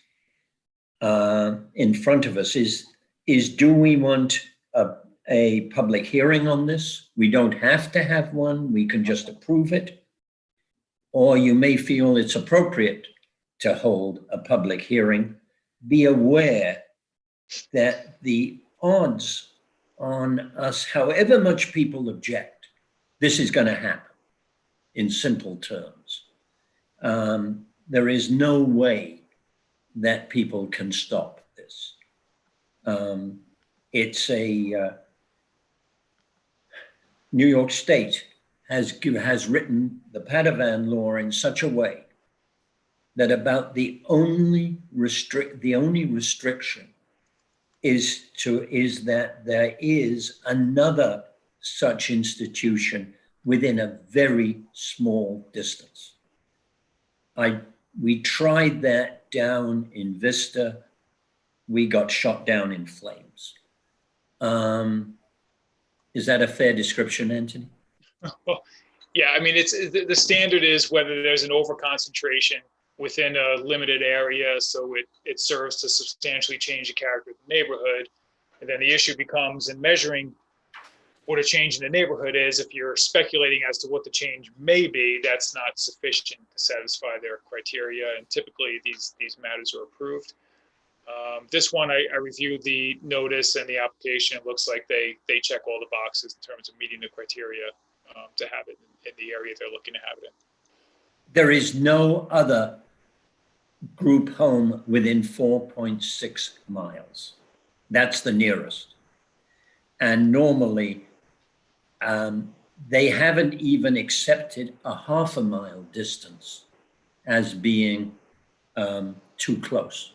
in front of us is do we want a public hearing on this? We don't have to have one, we can just approve it. Or you may feel it's appropriate to hold a public hearing. Be aware that the odds on us, however much people object, this is going to happen in simple terms. There is no way that people can stop this. It's a New York State has written the Padawan law in such a way that about the only restriction is that there is another such institution within a very small distance. We tried that down in Vista. We got shot down in flames. Is that a fair description, Anthony? Well, yeah, I mean, it's the standard is whether there's an overconcentration within a limited area, so it serves to substantially change the character of the neighborhood. And then the issue becomes in measuring what a change in the neighborhood is. If you're speculating as to what the change may be, that's not sufficient to satisfy their criteria. And typically these matters are approved. This one, I reviewed the notice and the application. It looks like they check all the boxes in terms of meeting the criteria to have it in the area they're looking to have it in. There is no other group home within 4.6 miles. That's the nearest. And normally, they haven't even accepted a half a mile distance as being too close.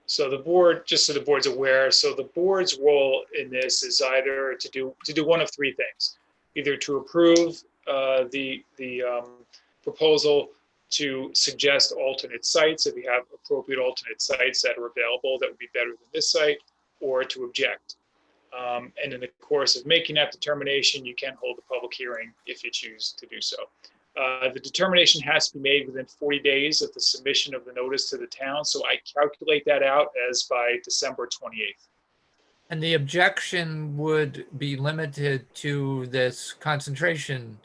So the board, just so the board's aware, so the board's role in this is either to do one of three things: either to approve the proposal to suggest alternate sites if you have appropriate alternate sites that are available that would be better than this site, or to object. And in the course of making that determination, you can hold a public hearing if you choose to do so. The determination has to be made within 40 days of the submission of the notice to the town. So I calculate that out as by December 28th. And the objection would be limited to this concentration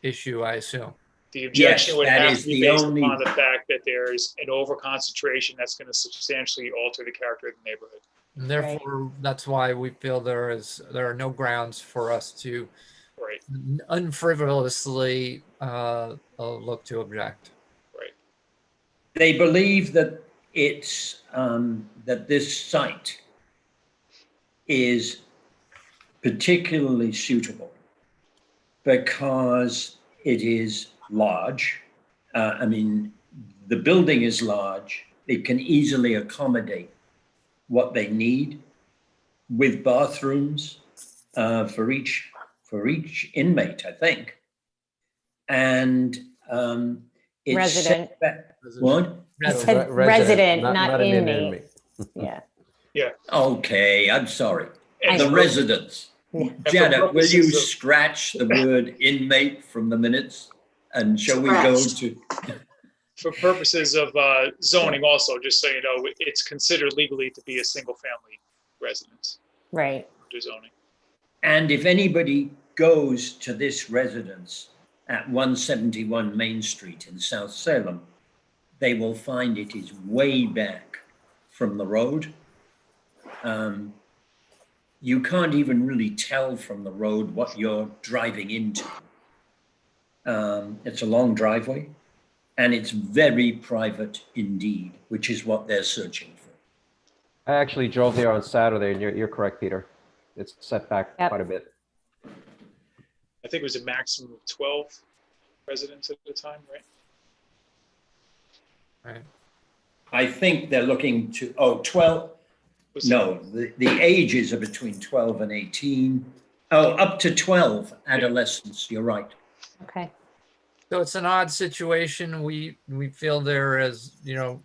issue, I assume. The objection would that have is to be the based only- upon the fact that there's an overconcentration that's going to substantially alter the character of the neighborhood. And therefore, that's why we feel there are no grounds for us to unfrivolously look to object. Right. They believe that it's that this site is particularly suitable because it is large. I mean, the building is large. It can easily accommodate what they need with bathrooms for each inmate, I think. And it's Resident. What? I said resident, not inmate. Yeah. Yeah. Okay, I'm sorry. And the for- residents. And for Janet, will you purposes of- scratch the word inmate from the minutes? And shall we go to? For purposes of zoning also, just so you know, it's considered legally to be a single family residence. Right. To zoning. And if anybody goes to this residence at 171 Main Street in South Salem, they will find it is way back from the road. You can't even really tell from the road what you're driving into. It's a long driveway and it's very private indeed, which is what they're searching for. I actually drove there on Saturday, and you're correct, Peter. It's set back quite a bit. I think it was a maximum of 12 residents at a time, right? Right. I think they're looking to, 12. No, the ages are between 12 and 18. Oh, up to 12 adolescents, you're right. Okay. So it's an odd situation. We feel there is,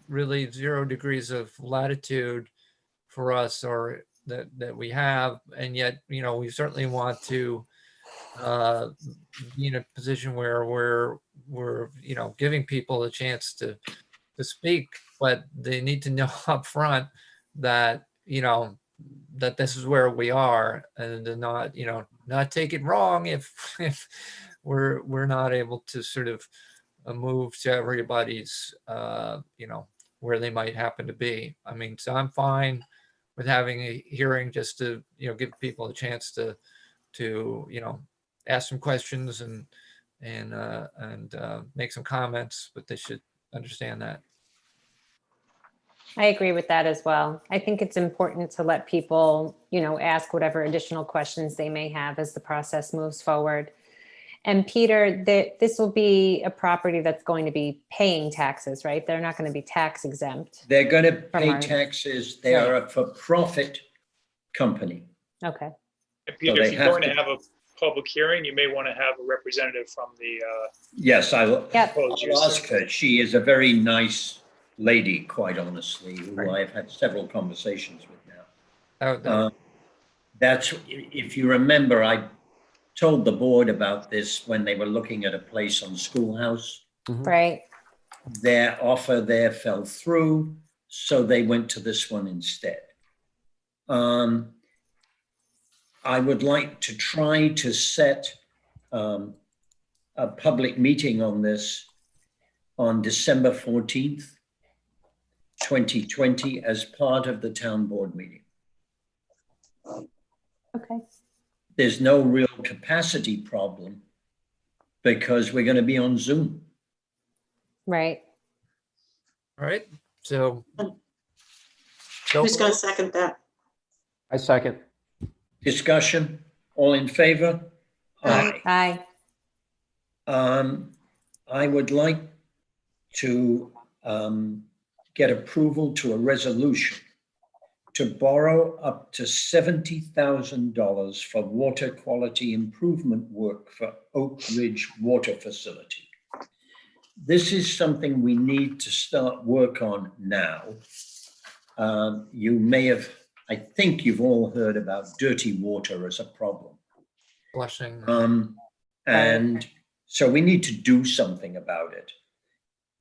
really 0 degrees of latitude for us, or that we have, and yet, we certainly want to be in a position where we're giving people a chance to speak, but they need to know up front that that this is where we are, and to not take it wrong if we're not able to sort of move to everybody's where they might happen to be. I mean, so I'm fine with having a hearing just to give people a chance to ask some questions and make some comments, but they should understand that. I agree with that as well. I think it's important to let people, ask whatever additional questions they may have as the process moves forward. And Peter, this will be a property that's going to be paying taxes, right? They're not going to be tax exempt. They're going to pay taxes. They are a for-profit company. Okay. And Peter, So if they you're have going to to- have a public hearing, you may want to have a representative from the Yes, I will proposed I'll use. ask her. She is a very nice lady, quite honestly, who I've had several conversations with now. That's, if you remember, I told the board about this when they were looking at a place on Schoolhouse. Right. Their offer there fell through, so they went to this one instead. I would like to try to set a public meeting on this on December 14th, 2020, as part of the town board meeting. Okay. There's no real capacity problem because we're going to be on Zoom. Right. All right. So Who's going to second that? I second. Discussion, all in favor? Aye. I would like to get approval to a resolution to borrow up to $70,000 for water quality improvement work for Oak Ridge Water Facility. This is something we need to start work on now. You may have, I think you've all heard about dirty water as a problem. Flushing. And so we need to do something about it,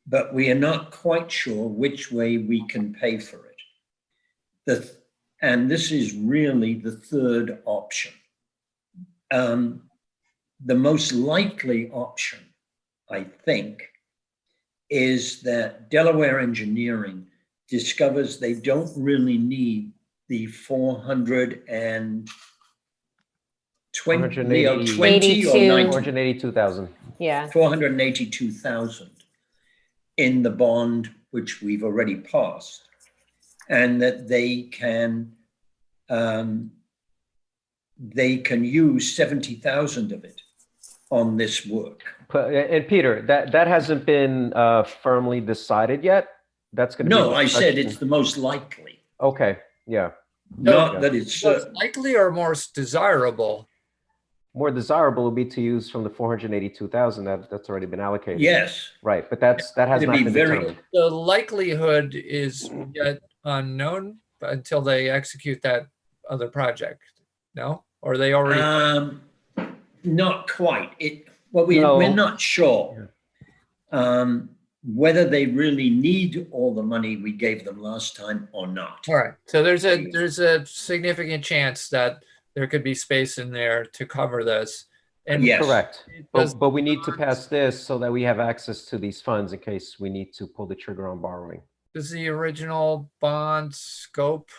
but we are not quite sure which way we can pay for it. And this is really the third option. The most likely option, I think, is that Delaware Engineering discovers they don't really need the 482,000. Yeah. 482,000 in the bond, which we've already passed, and that they can use 70,000 of it on this work. And Peter, that hasn't been firmly decided yet. That's going to be. No, I said it's the most likely. Okay. Yeah. Not that it's certain. Likely or more desirable. More desirable would be to use from the 482,000 that's already been allocated. Yes. Right, but that has not been determined. The likelihood is yet unknown until they execute that other project. No, or they already. Not quite. We're not sure whether they really need all the money we gave them last time or not. All right. So there's a significant chance that there could be space in there to cover this. And yes. Correct. But we need to pass this so that we have access to these funds in case we need to pull the trigger on borrowing. Does the original bond scope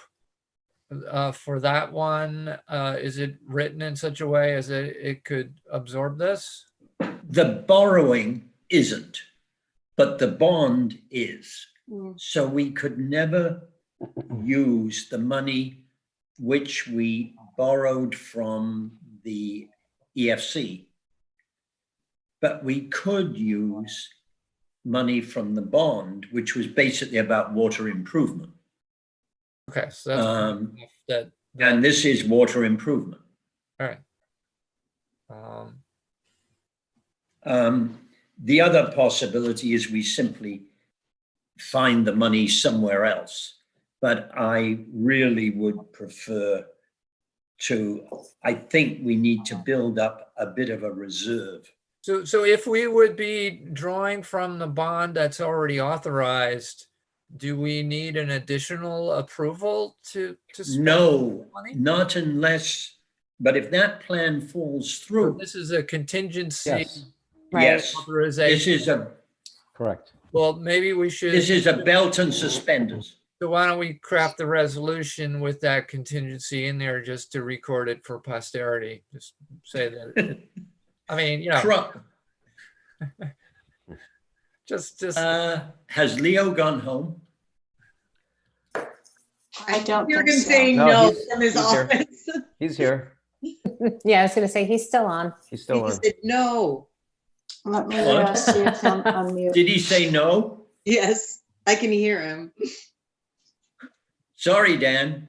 for that one, is it written in such a way as it could absorb this? The borrowing isn't, but the bond is. So we could never use the money which we borrowed from the EFC, but we could use money from the bond, which was basically about water improvement. Okay, so that's and this is water improvement. All right. The other possibility is we simply find the money somewhere else, but I really would prefer I think we need to build up a bit of a reserve. So if we would be drawing from the bond that's already authorized, do we need an additional approval to spend No, money? not unless, but if that plan falls through. So this is a contingency. Yes. Yes, authorization. this is correct. Well, maybe we should. This is a belt and suspenders. So why don't we craft the resolution with that contingency in there just to record it for posterity? Just say that I mean, you know, just. Has Leo gone home? I don't You're think going to so. say No, no he's- from his he's here. office. He's here. Yeah, I was gonna say, he's still on. He's still He on. said no. Let me What? see if he'll unmute. Did he say no? Yes, I can hear him. Sorry, Dan.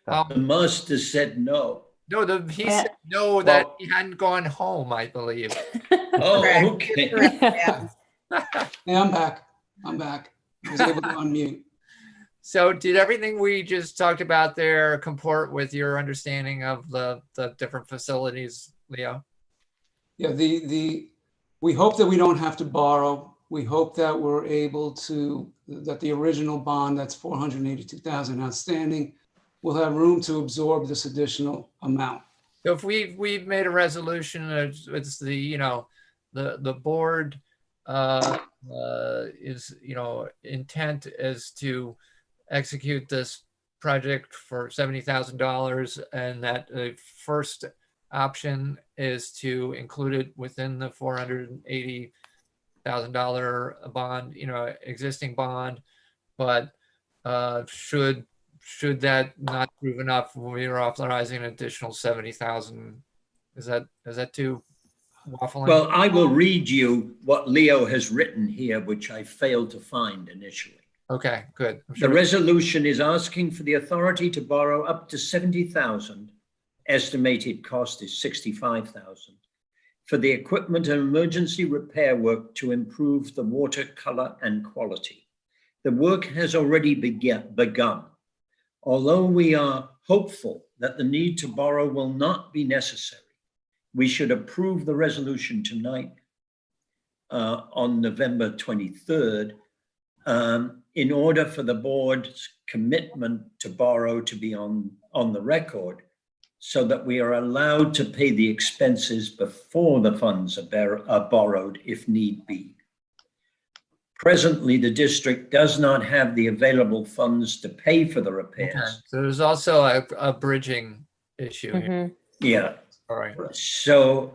The Um, master said no. no, he said no, that he hadn't gone home, I believe. Oh, Correct. okay. Correct, yeah. Hey, I'm back. I'm back. I was able to unmute. So did everything we just talked about there comport with your understanding of the different facilities, Leo? Yeah, we hope that we don't have to borrow. We hope that we're able to, that the original bond, that's 482,000 outstanding, will have room to absorb this additional amount. So if we've made a resolution, it's the, you know, the board is, you know, intent is to execute this project for $70,000, and that the first option is to include it within the $480,000 bond, you know, existing bond. But should that not prove enough, we are authorizing an additional 70,000. Is that too waffling? Well, I will read you what Leo has written here, which I failed to find initially. Okay, good. The resolution is asking for the authority to borrow up to 70,000. Estimated cost is 65,000 for the equipment and emergency repair work to improve the water color and quality. The work has already begun. Although we are hopeful that the need to borrow will not be necessary, we should approve the resolution tonight on November 23rd in order for the board's commitment to borrow to be on the record, so that we are allowed to pay the expenses before the funds are borrowed if need be. Presently, the district does not have the available funds to pay for the repairs. Okay. So there's also a bridging issue here. Yeah. All right. So,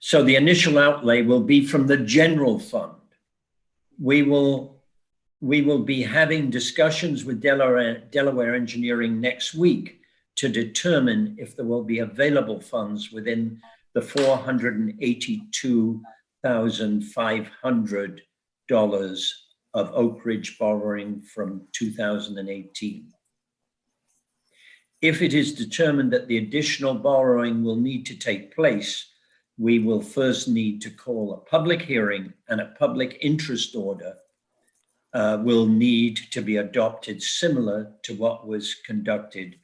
so the initial outlay will be from the general fund. We will be having discussions with Delaware Engineering next week to determine if there will be available funds within the $482,500 of Oak Ridge borrowing from 2018. If it is determined that the additional borrowing will need to take place, we will first need to call a public hearing, and a public interest order will need to be adopted, similar to what was conducted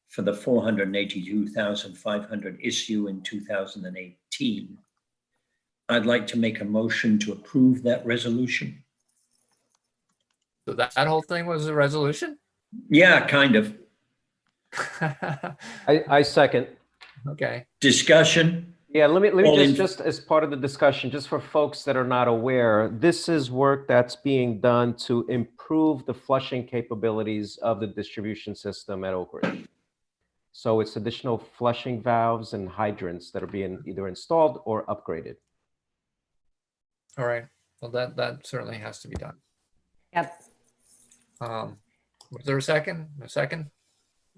for the $482,500 issue in 2018. I'd like to make a motion to approve that resolution. So that whole thing was a resolution? Yeah, kind of. I second. Okay. Discussion? Yeah, let me All in- just as part of the discussion, just for folks that are not aware, this is work that's being done to improve the flushing capabilities of the distribution system at Oak Ridge. So it's additional flushing valves and hydrants that are being either installed or upgraded. All right. Well, that certainly has to be done. Yep. Was there a second? A second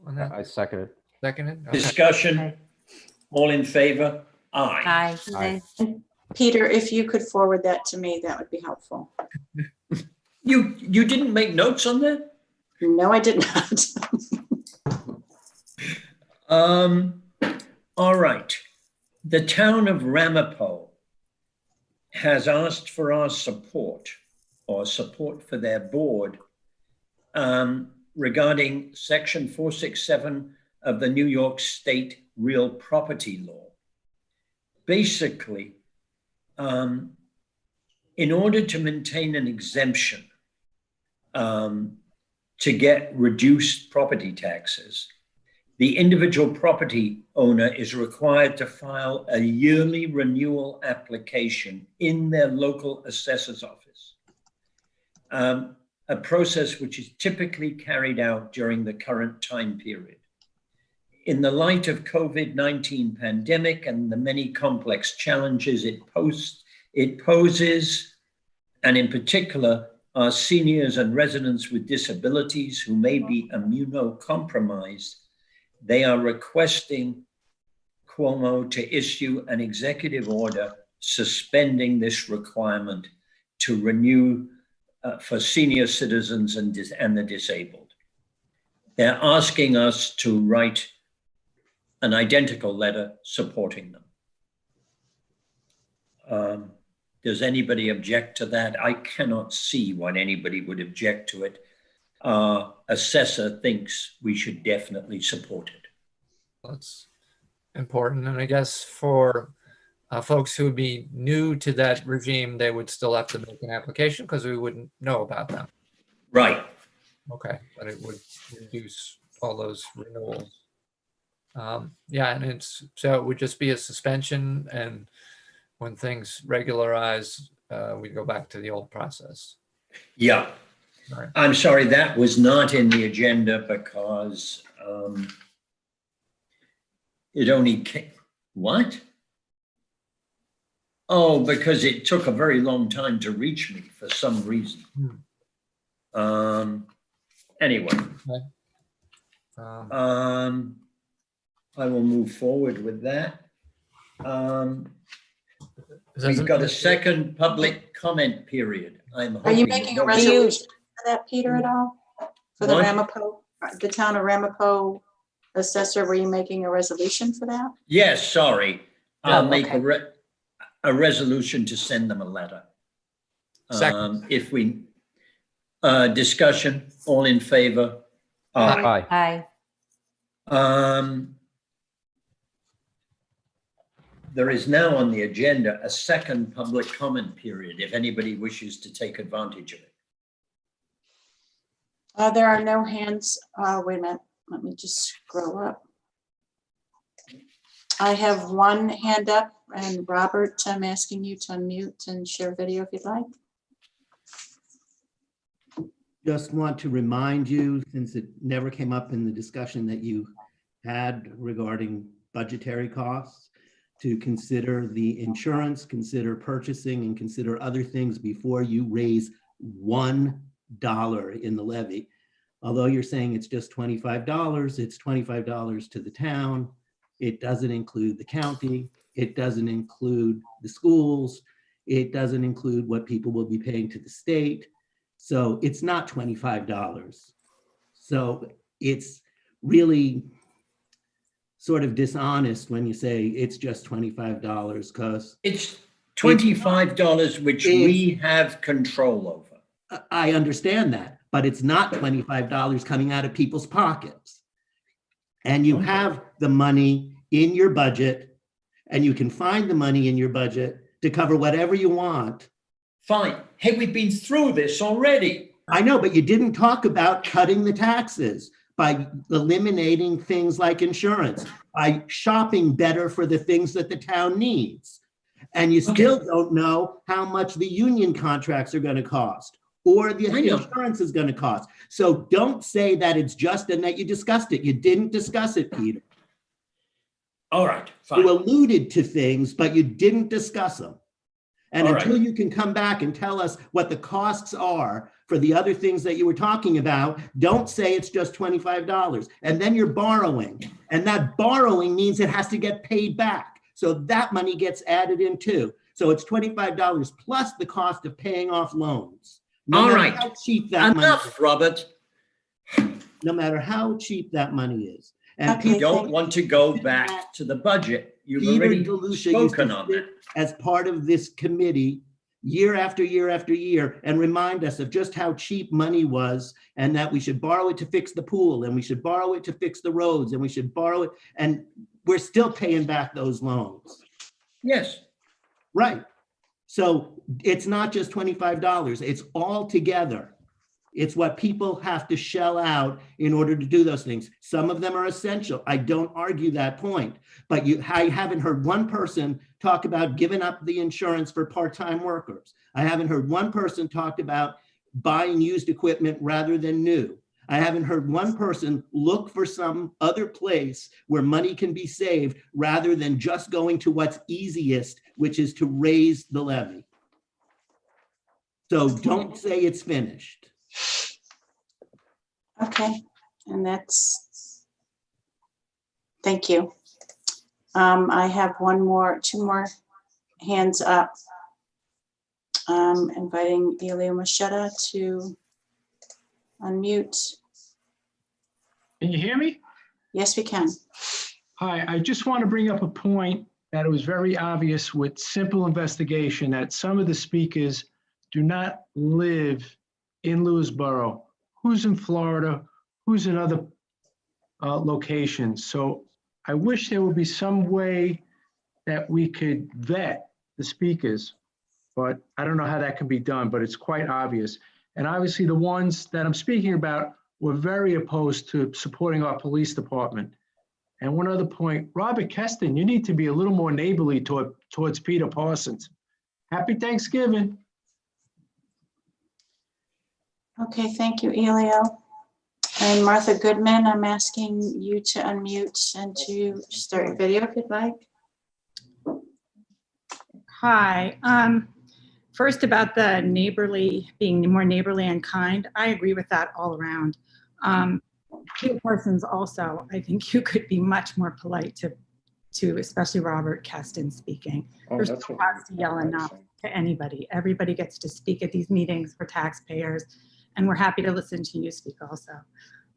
on that? I second it. Seconded? Okay. Discussion? All in favor? Aye. Aye. Peter, if you could forward that to me, that would be helpful. You didn't make notes on that? No, I did not. All right. The town of Ramapo has asked for our support, or support for their board, regarding Section 467 of the New York State Real Property Law. Basically, in order to maintain an exemption to get reduced property taxes, the individual property owner is required to file a yearly renewal application in their local assessor's office, a process which is typically carried out during the current time period. in the light of COVID-19 pandemic and the many complex challenges it poses, and in particular, our seniors and residents with disabilities who may be immunocompromised, they are requesting Cuomo to issue an executive order suspending this requirement to renew for senior citizens and the disabled. They're asking us to write an identical letter supporting them. Does anybody object to that? I cannot see why anybody would object to it. Assessor thinks we should definitely support it. That's important. And I guess for folks who would be new to that regime, they would still have to make an application because we wouldn't know about them. Right. Okay, but it would reduce all those renewals. Yeah, and so it would just be a suspension, and when things regularize, we go back to the old process. Yeah. Right. I'm sorry, that was not in the agenda because it only came, what? Oh, because it took a very long time to reach me for some reason. Anyway, I will move forward with that. We've got a second public comment period. Are you making a resolution for that, Peter, at all? For the Ramapo, the town of Ramapo assessor, were you making a resolution for that? Yes, sorry. I'll make a resolution to send them a letter. If we, discussion, all in favor? Aye. There is now on the agenda a second public comment period, if anybody wishes to take advantage of it. There are no hands. Wait a minute. Let me just scroll up. I have one hand up, and Robert, I'm asking you to unmute and share video if you'd like. Just want to remind you, since it never came up in the discussion that you had regarding budgetary costs, to consider the insurance, consider purchasing, and consider other things before you raise $1 in the levy. Although you're saying it's just $25, it's $25 to the town. It doesn't include the county. It doesn't include the schools. It doesn't include what people will be paying to the state. So it's not $25. So it's really sort of dishonest when you say it's just $25 because it's $25 which we have control over. I understand that, but it's not $25 coming out of people's pockets. And you have the money in your budget, and you can find the money in your budget to cover whatever you want. Fine. Hey, we've been through this already. I know, but you didn't talk about cutting the taxes by eliminating things like insurance, by shopping better for the things that the town needs. And you still don't know how much the union contracts are going to cost or the insurance is going to cost. So don't say that it's just and that you discussed it. You didn't discuss it, Peter. All right, fine. You alluded to things, but you didn't discuss them. And until you can come back and tell us what the costs are for the other things that you were talking about, don't say it's just $25. And then you're borrowing. And that borrowing means it has to get paid back. So that money gets added in too. So it's $25 plus the cost of paying off loans. All right. How cheap that money Enough, Robert. No matter how cheap that money is. And you don't want to go back to the budget. You've already spoken on that. As part of this committee, year after year after year, and remind us of just how cheap money was, and that we should borrow it to fix the pool, and we should borrow it to fix the roads, and we should borrow it, and we're still paying back those loans. Yes. Right. So it's not just $25, it's all together. It's what people have to shell out in order to do those things. Some of them are essential. I don't argue that point, but I haven't heard one person talk about giving up the insurance for part-time workers. I haven't heard one person talk about buying used equipment rather than new. I haven't heard one person look for some other place where money can be saved rather than just going to what's easiest, which is to raise the levy. So don't say it's finished. Okay, and that's, thank you. I have two more hands up. Inviting Elio Machetta to unmute. Can you hear me? Yes, we can. Hi, I just want to bring up a point that it was very obvious with simple investigation that some of the speakers do not live in Lewisboro. Who's in Florida? Who's in other locations? So I wish there would be some way that we could vet the speakers, but I don't know how that can be done, but it's quite obvious. And obviously the ones that I'm speaking about were very opposed to supporting our police department. And one other point, Robert Keston, you need to be a little more neighborly towards Peter Parsons. Happy Thanksgiving. Okay, thank you, Elio. And Martha Goodman, I'm asking you to unmute and to start your video if you'd like. Hi. First about the being more neighborly and kind, I agree with that all around. Peter Parsons also, I think you could be much more polite to especially Robert Keston speaking. There's no cause to yell enough to anybody. Everybody gets to speak at these meetings for taxpayers, and we're happy to listen to you speak also.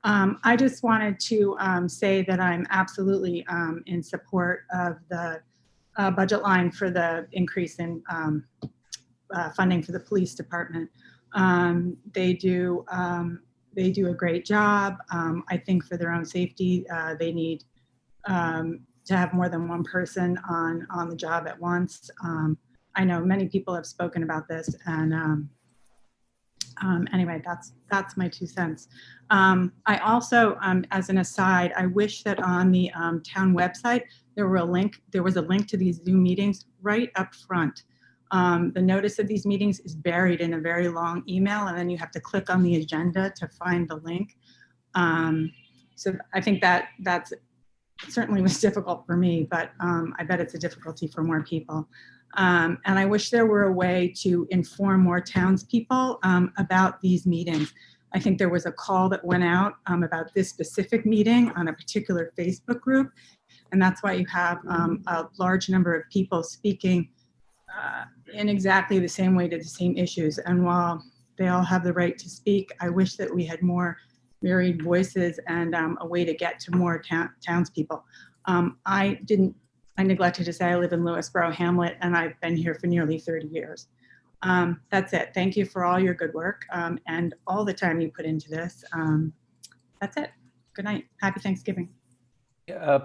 I just wanted to say that I'm absolutely in support of the budget line for the increase in funding for the police department. They do a great job. I think for their own safety, they need to have more than one person on the job at once. I know many people have spoken about this, and anyway, that's my 2 cents. I also, as an aside, I wish that on the town website there was a link to these Zoom meetings right up front. The notice of these meetings is buried in a very long email, and then you have to click on the agenda to find the link. So I think that's certainly was difficult for me, but I bet it's a difficulty for more people. And I wish there were a way to inform more townspeople about these meetings. I think there was a call that went out about this specific meeting on a particular Facebook group, and that's why you have a large number of people speaking in exactly the same way to the same issues. And while they all have the right to speak, I wish that we had more varied voices and a way to get to more townspeople. I neglected to say I live in Lewisboro Hamlet, and I've been here for nearly 30 years. That's it. Thank you for all your good work and all the time you put into this. That's it. Good night. Happy Thanksgiving.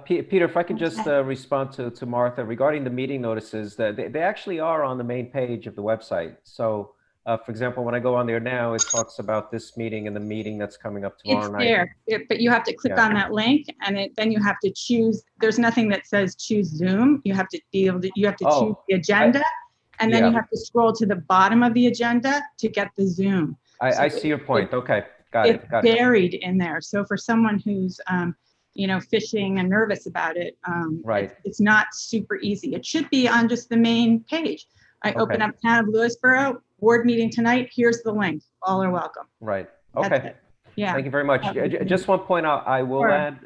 Peter, if I could just respond to Martha regarding the meeting notices, that they actually are on the main page of the website. So, for example, when I go on there now, it talks about this meeting and the meeting that's coming up tomorrow night. But you have to click on that link, and then you have to choose. There's nothing that says choose Zoom. You have to be able to. You have to choose the agenda, and then you have to scroll to the bottom of the agenda to get the Zoom. I see your point. Okay, got it. It's buried in there. So for someone who's fishing and nervous about it, right. It's not super easy. It should be on just the main page. I open up Town of Lewisboro, board meeting tonight, here's the link. All are welcome. Right. Okay. Yeah. Thank you very much. Just one point I will add.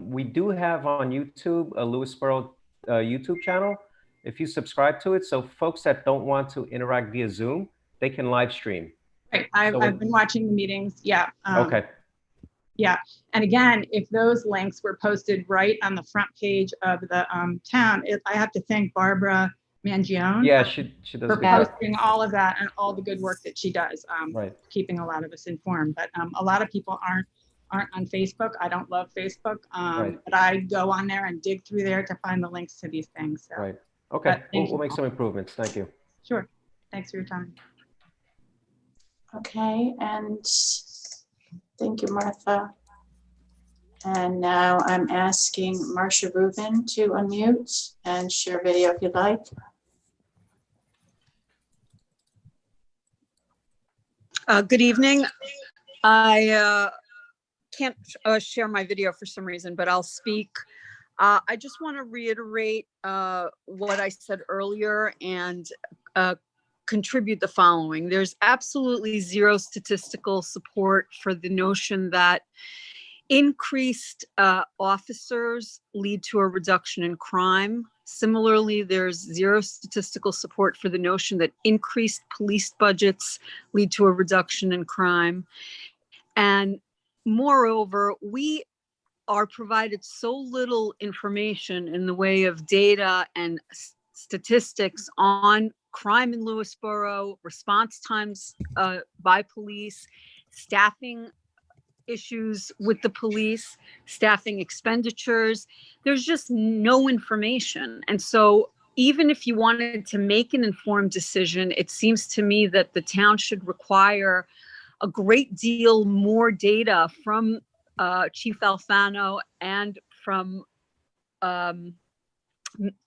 We do have on YouTube a Lewisboro YouTube channel. If you subscribe to it, so folks that don't want to interact via Zoom, they can live stream. Right. I've been watching the meetings. Yeah. Okay. Yeah. And again, if those links were posted right on the front page of the town, I have to thank Barbara Mangione. Yeah, she does for posting all of that and all the good work that she does, right. Keeping a lot of us informed. But a lot of people aren't on Facebook. I don't love Facebook, right. but I go on there and dig through there to find the links to these things. So. Right. Okay. We'll make some improvements. Thank you. Sure. Thanks for your time. Okay, and thank you, Martha. And now I'm asking Marcia Rubin to unmute and share video if you'd like. Good evening. I can't share my video for some reason, but I'll speak. I just want to reiterate what I said earlier and contribute the following. There's absolutely zero statistical support for the notion that increased officers lead to a reduction in crime. Similarly, there's zero statistical support for the notion that increased police budgets lead to a reduction in crime. And moreover, we are provided so little information in the way of data and statistics on crime in Lewisboro, response times by police, staffing issues with the police, staffing expenditures. There's just no information. And so even if you wanted to make an informed decision, it seems to me that the town should require a great deal more data from Chief Alfano and from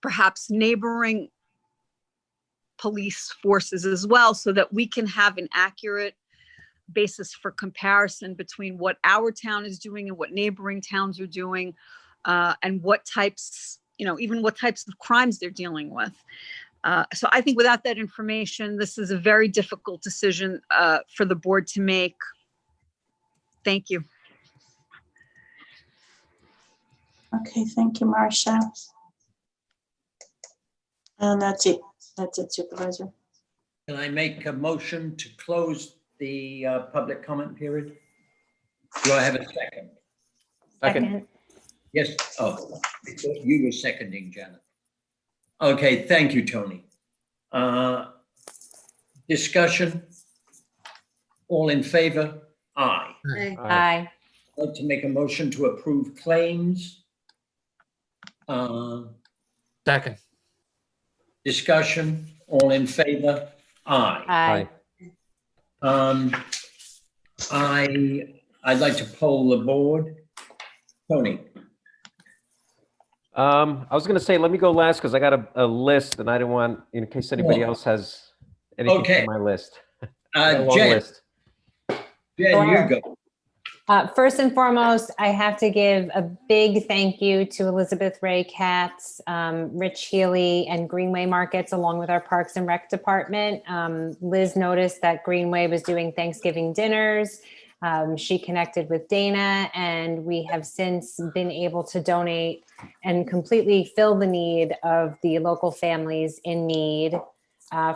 perhaps neighboring police forces as well, so that we can have an accurate basis for comparison between what our town is doing and what neighboring towns are doing, and what types, even what types of crimes they're dealing with. So I think without that information, this is a very difficult decision for the board to make. Thank you. Okay, thank you, Marcia. And that's it. That's it, Supervisor. Can I make a motion to close the public comment period? Do I have a second? Second. Yes. Oh, I thought you were seconding, Janet. Okay, thank you, Tony. Discussion? All in favor? Aye. Aye. I'd like to make a motion to approve claims. Second. Discussion? All in favor? Aye. I'd like to poll the board. Tony? I was going to say, let me go last because I got a list and I didn't want, in case anybody else has anything on my list. I got a long list. Jen, you go. First and foremost, I have to give a big thank you to Elizabeth Ray Katz, Rich Healy, and Greenway Markets, along with our Parks and Rec department. Liz noticed that Greenway was doing Thanksgiving dinners. She connected with Dana, and we have since been able to donate and completely fill the need of the local families in need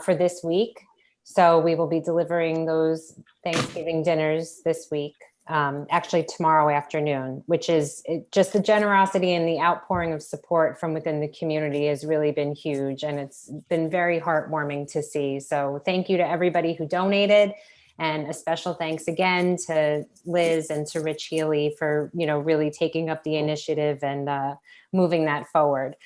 for this week. So we will be delivering those Thanksgiving dinners this week. Actually tomorrow afternoon, which is just the generosity and the outpouring of support from within the community has really been huge. And it's been very heartwarming to see. So thank you to everybody who donated, and a special thanks again to Liz and to Rich Healy for, really taking up the initiative and moving that forward.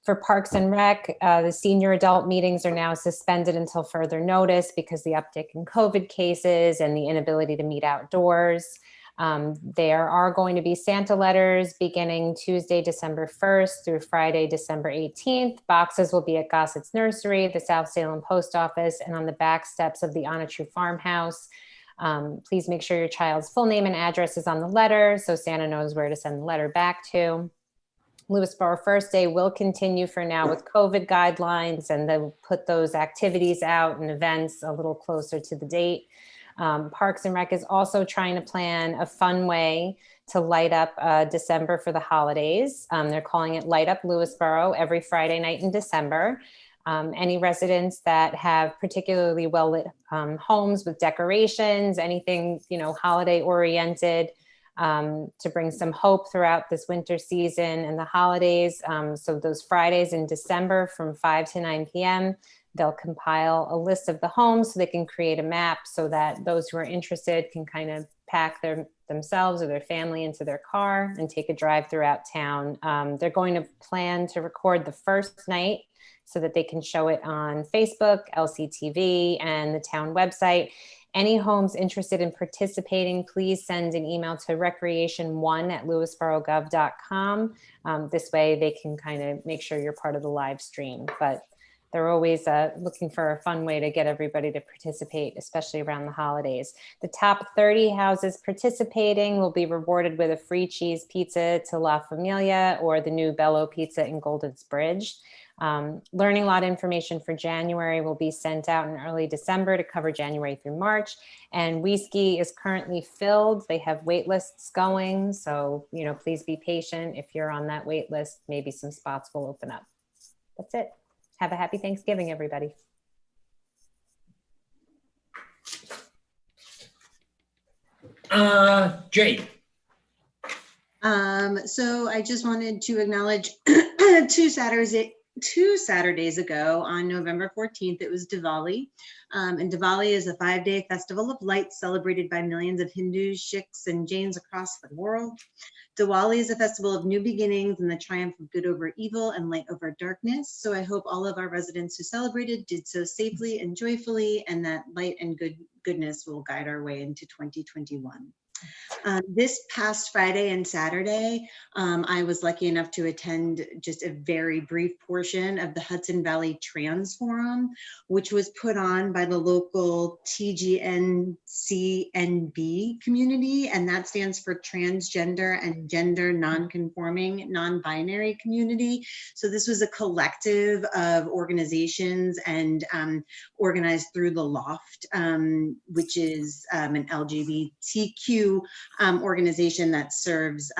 For Parks and Rec, the senior adult meetings are now suspended until further notice because the uptick in COVID cases and the inability to meet outdoors. There are going to be Santa letters beginning Tuesday, December 1st through Friday, December 18th. Boxes will be at Gossett's Nursery, the South Salem Post Office, and on the back steps of the Onichu Farmhouse. Please make sure your child's full name and address is on the letter so Santa knows where to send the letter back to. Lewisboro First Day will continue for now with COVID guidelines, and they'll put those activities out and events a little closer to the date. Parks and Rec is also trying to plan a fun way to light up December for the holidays. They're calling it Light Up Lewisboro every Friday night in December. Any residents that have particularly well-lit homes with decorations, anything, holiday oriented, to bring some hope throughout this winter season and the holidays. So those Fridays in December from 5 to 9 p.m., they'll compile a list of the homes so they can create a map so that those who are interested can kind of pack themselves or their family into their car and take a drive throughout town. They're going to plan to record the first night so that they can show it on Facebook, LCTV, and the town website. Any homes interested in participating, please send an email to recreation1@lewisborogov.com. This way they can kind of make sure you're part of the live stream. But they're always looking for a fun way to get everybody to participate, especially around the holidays. The top 30 houses participating will be rewarded with a free cheese pizza to La Familia or the new Bello Pizza in Golden's Bridge. Learning lot information for January will be sent out in early December to cover January through March. And Whiskey is currently filled. They have wait lists going. So, please be patient. If you're on that wait list, maybe some spots will open up. That's it. Have a happy Thanksgiving, everybody. Jane. So I just wanted to acknowledge two Saturdays ago on November 14th, it was Diwali. And Diwali is a 5-day festival of lights celebrated by millions of Hindus, Sikhs, and Jains across the world. Diwali is a festival of new beginnings and the triumph of good over evil and light over darkness. So I hope all of our residents who celebrated did so safely and joyfully, and that light and goodness will guide our way into 2021. This past Friday and Saturday, I was lucky enough to attend just a very brief portion of the Hudson Valley Trans Forum, which was put on by the local TGNCNB community, and that stands for Transgender and Gender Nonconforming Non-Binary Community. So this was a collective of organizations and organized through the Loft, which is an LGBTQ organization that serves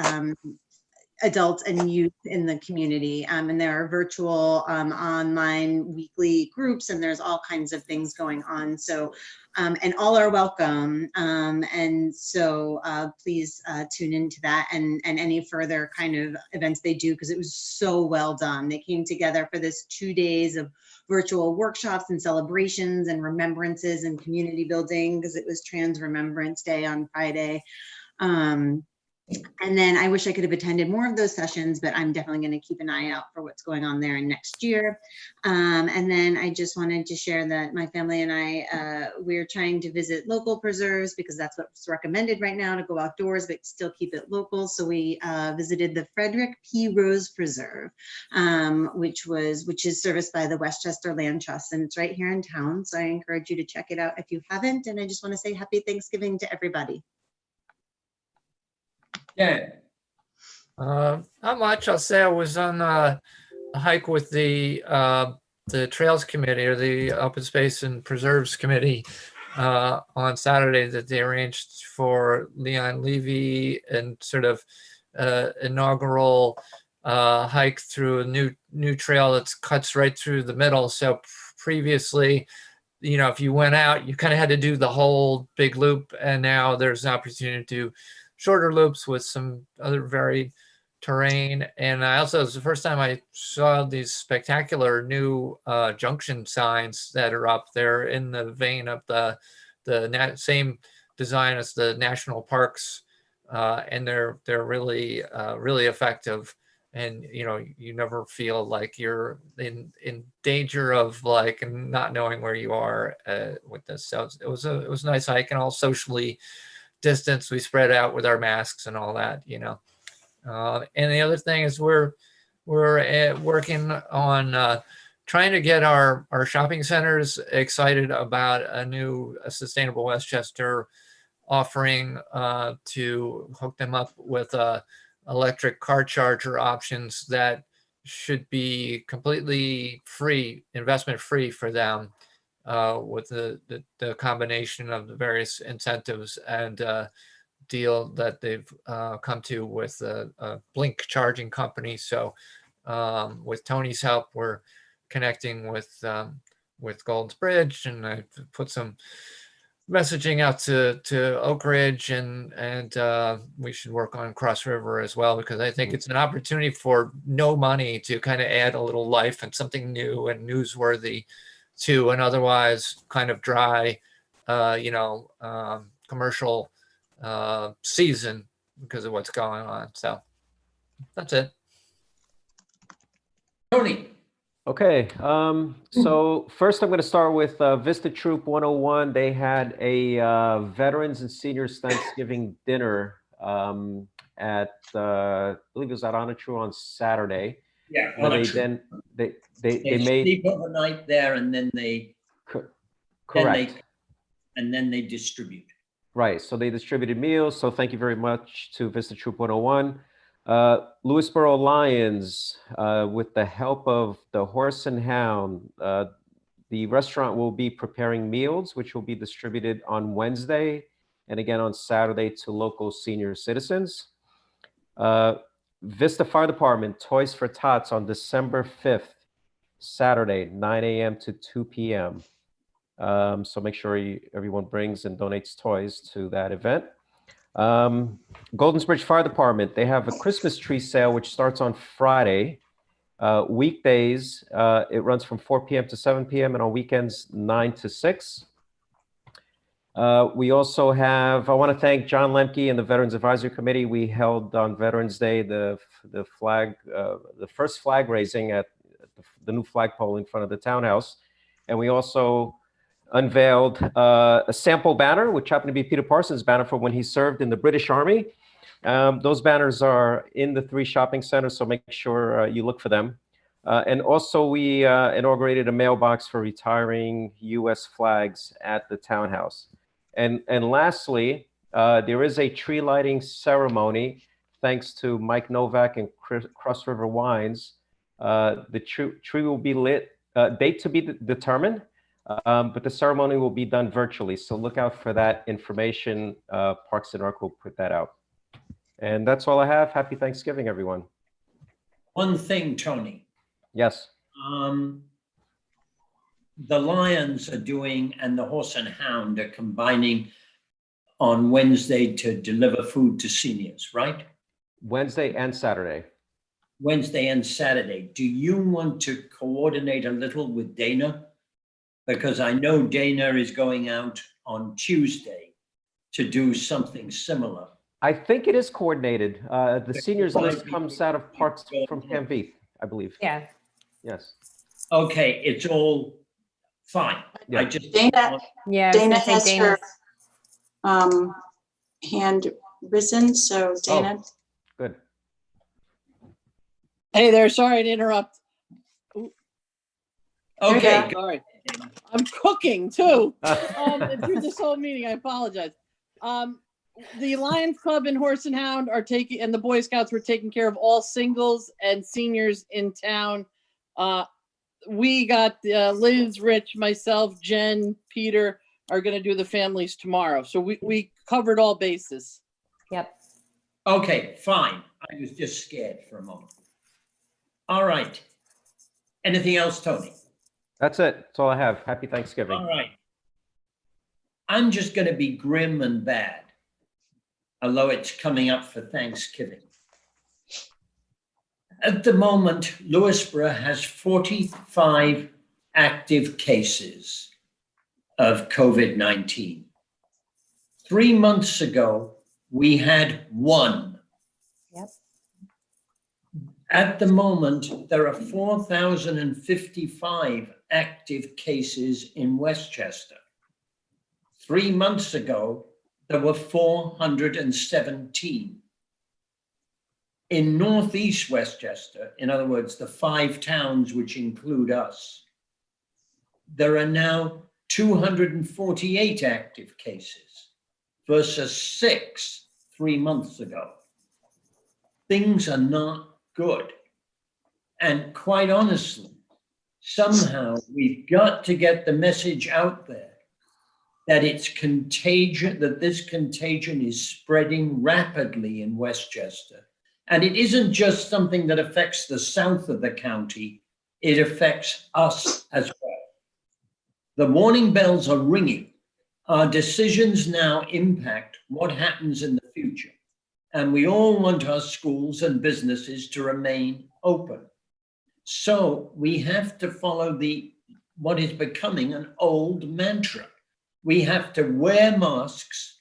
adults and youth in the community. And there are virtual, online, weekly groups, and there's all kinds of things going on. So, and all are welcome. And so please tune into that and any further kind of events they do, because it was so well done. They came together for this 2 days of virtual workshops and celebrations and remembrances and community building, because it was Trans Remembrance Day on Friday. And then I wish I could have attended more of those sessions, but I'm definitely going to keep an eye out for what's going on there in next year. And then I just wanted to share that my family and I, we're trying to visit local preserves, because that's what's recommended right now, to go outdoors, but still keep it local. So we visited the Frederick P. Rose Preserve, which is serviced by the Westchester Land Trust, and it's right here in town. So I encourage you to check it out if you haven't. And I just want to say happy Thanksgiving to everybody. Yeah. Not much. I'll say I was on a hike with the Trails Committee, or the Open Space and Preserves Committee, on Saturday, that they arranged for Leon Levy, and sort of inaugural hike through a new trail that cuts right through the middle. So previously, if you went out, you kind of had to do the whole big loop, and now there's an opportunity to do shorter loops with some other varied terrain. And I also, it was the first time I saw these spectacular new junction signs that are up there in the vein of the same design as the national parks, and they're really really effective. And you never feel like you're in danger of like not knowing where you are with this. So it was a nice hike, and all socially distance. We spread out with our masks and all that, and the other thing is we're working on trying to get our shopping centers excited about a new Sustainable Westchester offering, to hook them up with electric car charger options that should be completely free, investment free for them, with the combination of the various incentives and deal that they've come to with a Blink charging company. So with Tony's help, we're connecting with Golden's Bridge, and I put some messaging out to Oak Ridge, and we should work on Cross River as well, because I think it's an opportunity for no money to kind of add a little life and something new and newsworthy to an otherwise kind of dry, commercial season because of what's going on. So that's it. Tony. Okay, so first I'm going to start with Vista Troop 101. They had a Veterans and Seniors Thanksgiving dinner at, I believe it was at Onatru on Saturday. Yeah. where they election. then they made sleep overnight there, and then they correct. and then they distribute. Right. So they distributed meals. So thank you very much to Vista Troop 101. Lewisboro Lions, with the help of the Horse and Hound, the restaurant will be preparing meals, which will be distributed on Wednesday and again on Saturday to local senior citizens. Vista Fire Department, Toys for Tots on December 5th, Saturday, 9 a.m. to 2 p.m. So make sure everyone brings and donates toys to that event. Goldens Bridge Fire Department, they have a Christmas tree sale, which starts on Friday. Weekdays, it runs from 4 p.m. to 7 p.m. and on weekends, 9 to 6. We also have, I want to thank John Lemke and the Veterans Advisory Committee. We held on Veterans Day the first flag raising at the new flagpole in front of the townhouse. And we also unveiled a sample banner, which happened to be Peter Parsons' banner for when he served in the British Army. Those banners are in the 3 shopping centers, so make sure you look for them. And also we inaugurated a mailbox for retiring U.S. flags at the townhouse. And lastly, there is a tree lighting ceremony, thanks to Mike Novak and Cross River Wines. The tree will be lit, date to be determined, but the ceremony will be done virtually. So look out for that information. Parks and Rec will put that out. And that's all I have. Happy Thanksgiving, everyone. One thing, Tony. Yes. The Lions are doing, and the Horse and Hound are combining on Wednesday to deliver food to seniors, right? Wednesday and Saturday. Wednesday and Saturday. Do you want to coordinate a little with Dana? Because I know Dana is going out on Tuesday to do something similar. I think it is coordinated. The seniors list comes out of Parks from Camp Heath, I believe. Yeah. Yes. Okay, it's all fine. Yeah. I just Dana, Yeah, I was Dana gonna say has Dana's- her hand risen, so Dana. Good. Hey there, sorry to interrupt. Okay. Sorry. I'm cooking too. Through this whole meeting, I apologize. The Lions Club and Horse and Hound are taking, and the Boy Scouts were taking care of all singles and seniors in town. We got Liz, Rich, myself, Jen, Peter are going to do the families tomorrow. So we covered all bases. Yep. Okay, fine. I was just scared for a moment. All right. Anything else, Tony? That's it. That's all I have. Happy Thanksgiving. All right. I'm just going to be grim and bad, although it's coming up for Thanksgiving. At the moment, Lewisboro has 45 active cases of COVID-19. 3 months ago, we had 1. Yep. At the moment, there are 4,055 active cases in Westchester. 3 months ago, there were 417. In Northeast Westchester, in other words, the 5 towns which include us, there are now 248 active cases versus 6 3 months ago. Things are not good. And quite honestly, somehow we've got to get the message out there that it's contagion, that this contagion is spreading rapidly in Westchester. And it isn't just something that affects the south of the county, it affects us as well. The warning bells are ringing. Our decisions now impact what happens in the future. And we all want our schools and businesses to remain open. So we have to follow what is becoming an old mantra. We have to wear masks,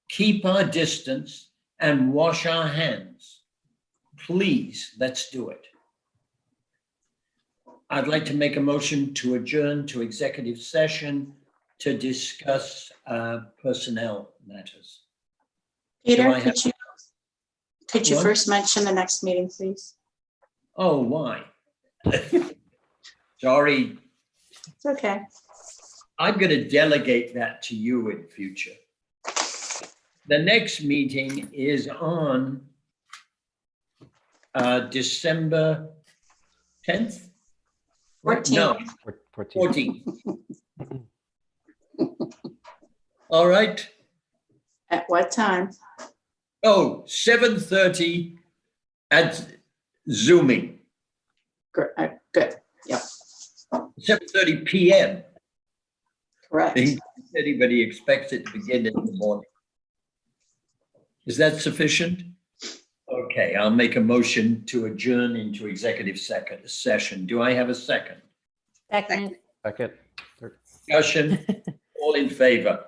keep our distance, and wash our hands. Please, let's do it. I'd like to make a motion to adjourn to executive session to discuss personnel matters. Peter, could you What? first mention the next meeting, please? Oh, why? Sorry, It's okay. I'm going to delegate that to you in future. The next meeting is on December 10th? 14th. No, 14th. All right. At what time? Oh, 7:30 at Zooming. Good. Yep. 7:30 p.m. Correct. If anybody expects it to begin in the morning. Is that sufficient? Okay, I'll make a motion to adjourn into executive session. Do I have a second? Second. Second. Discussion, all in favor?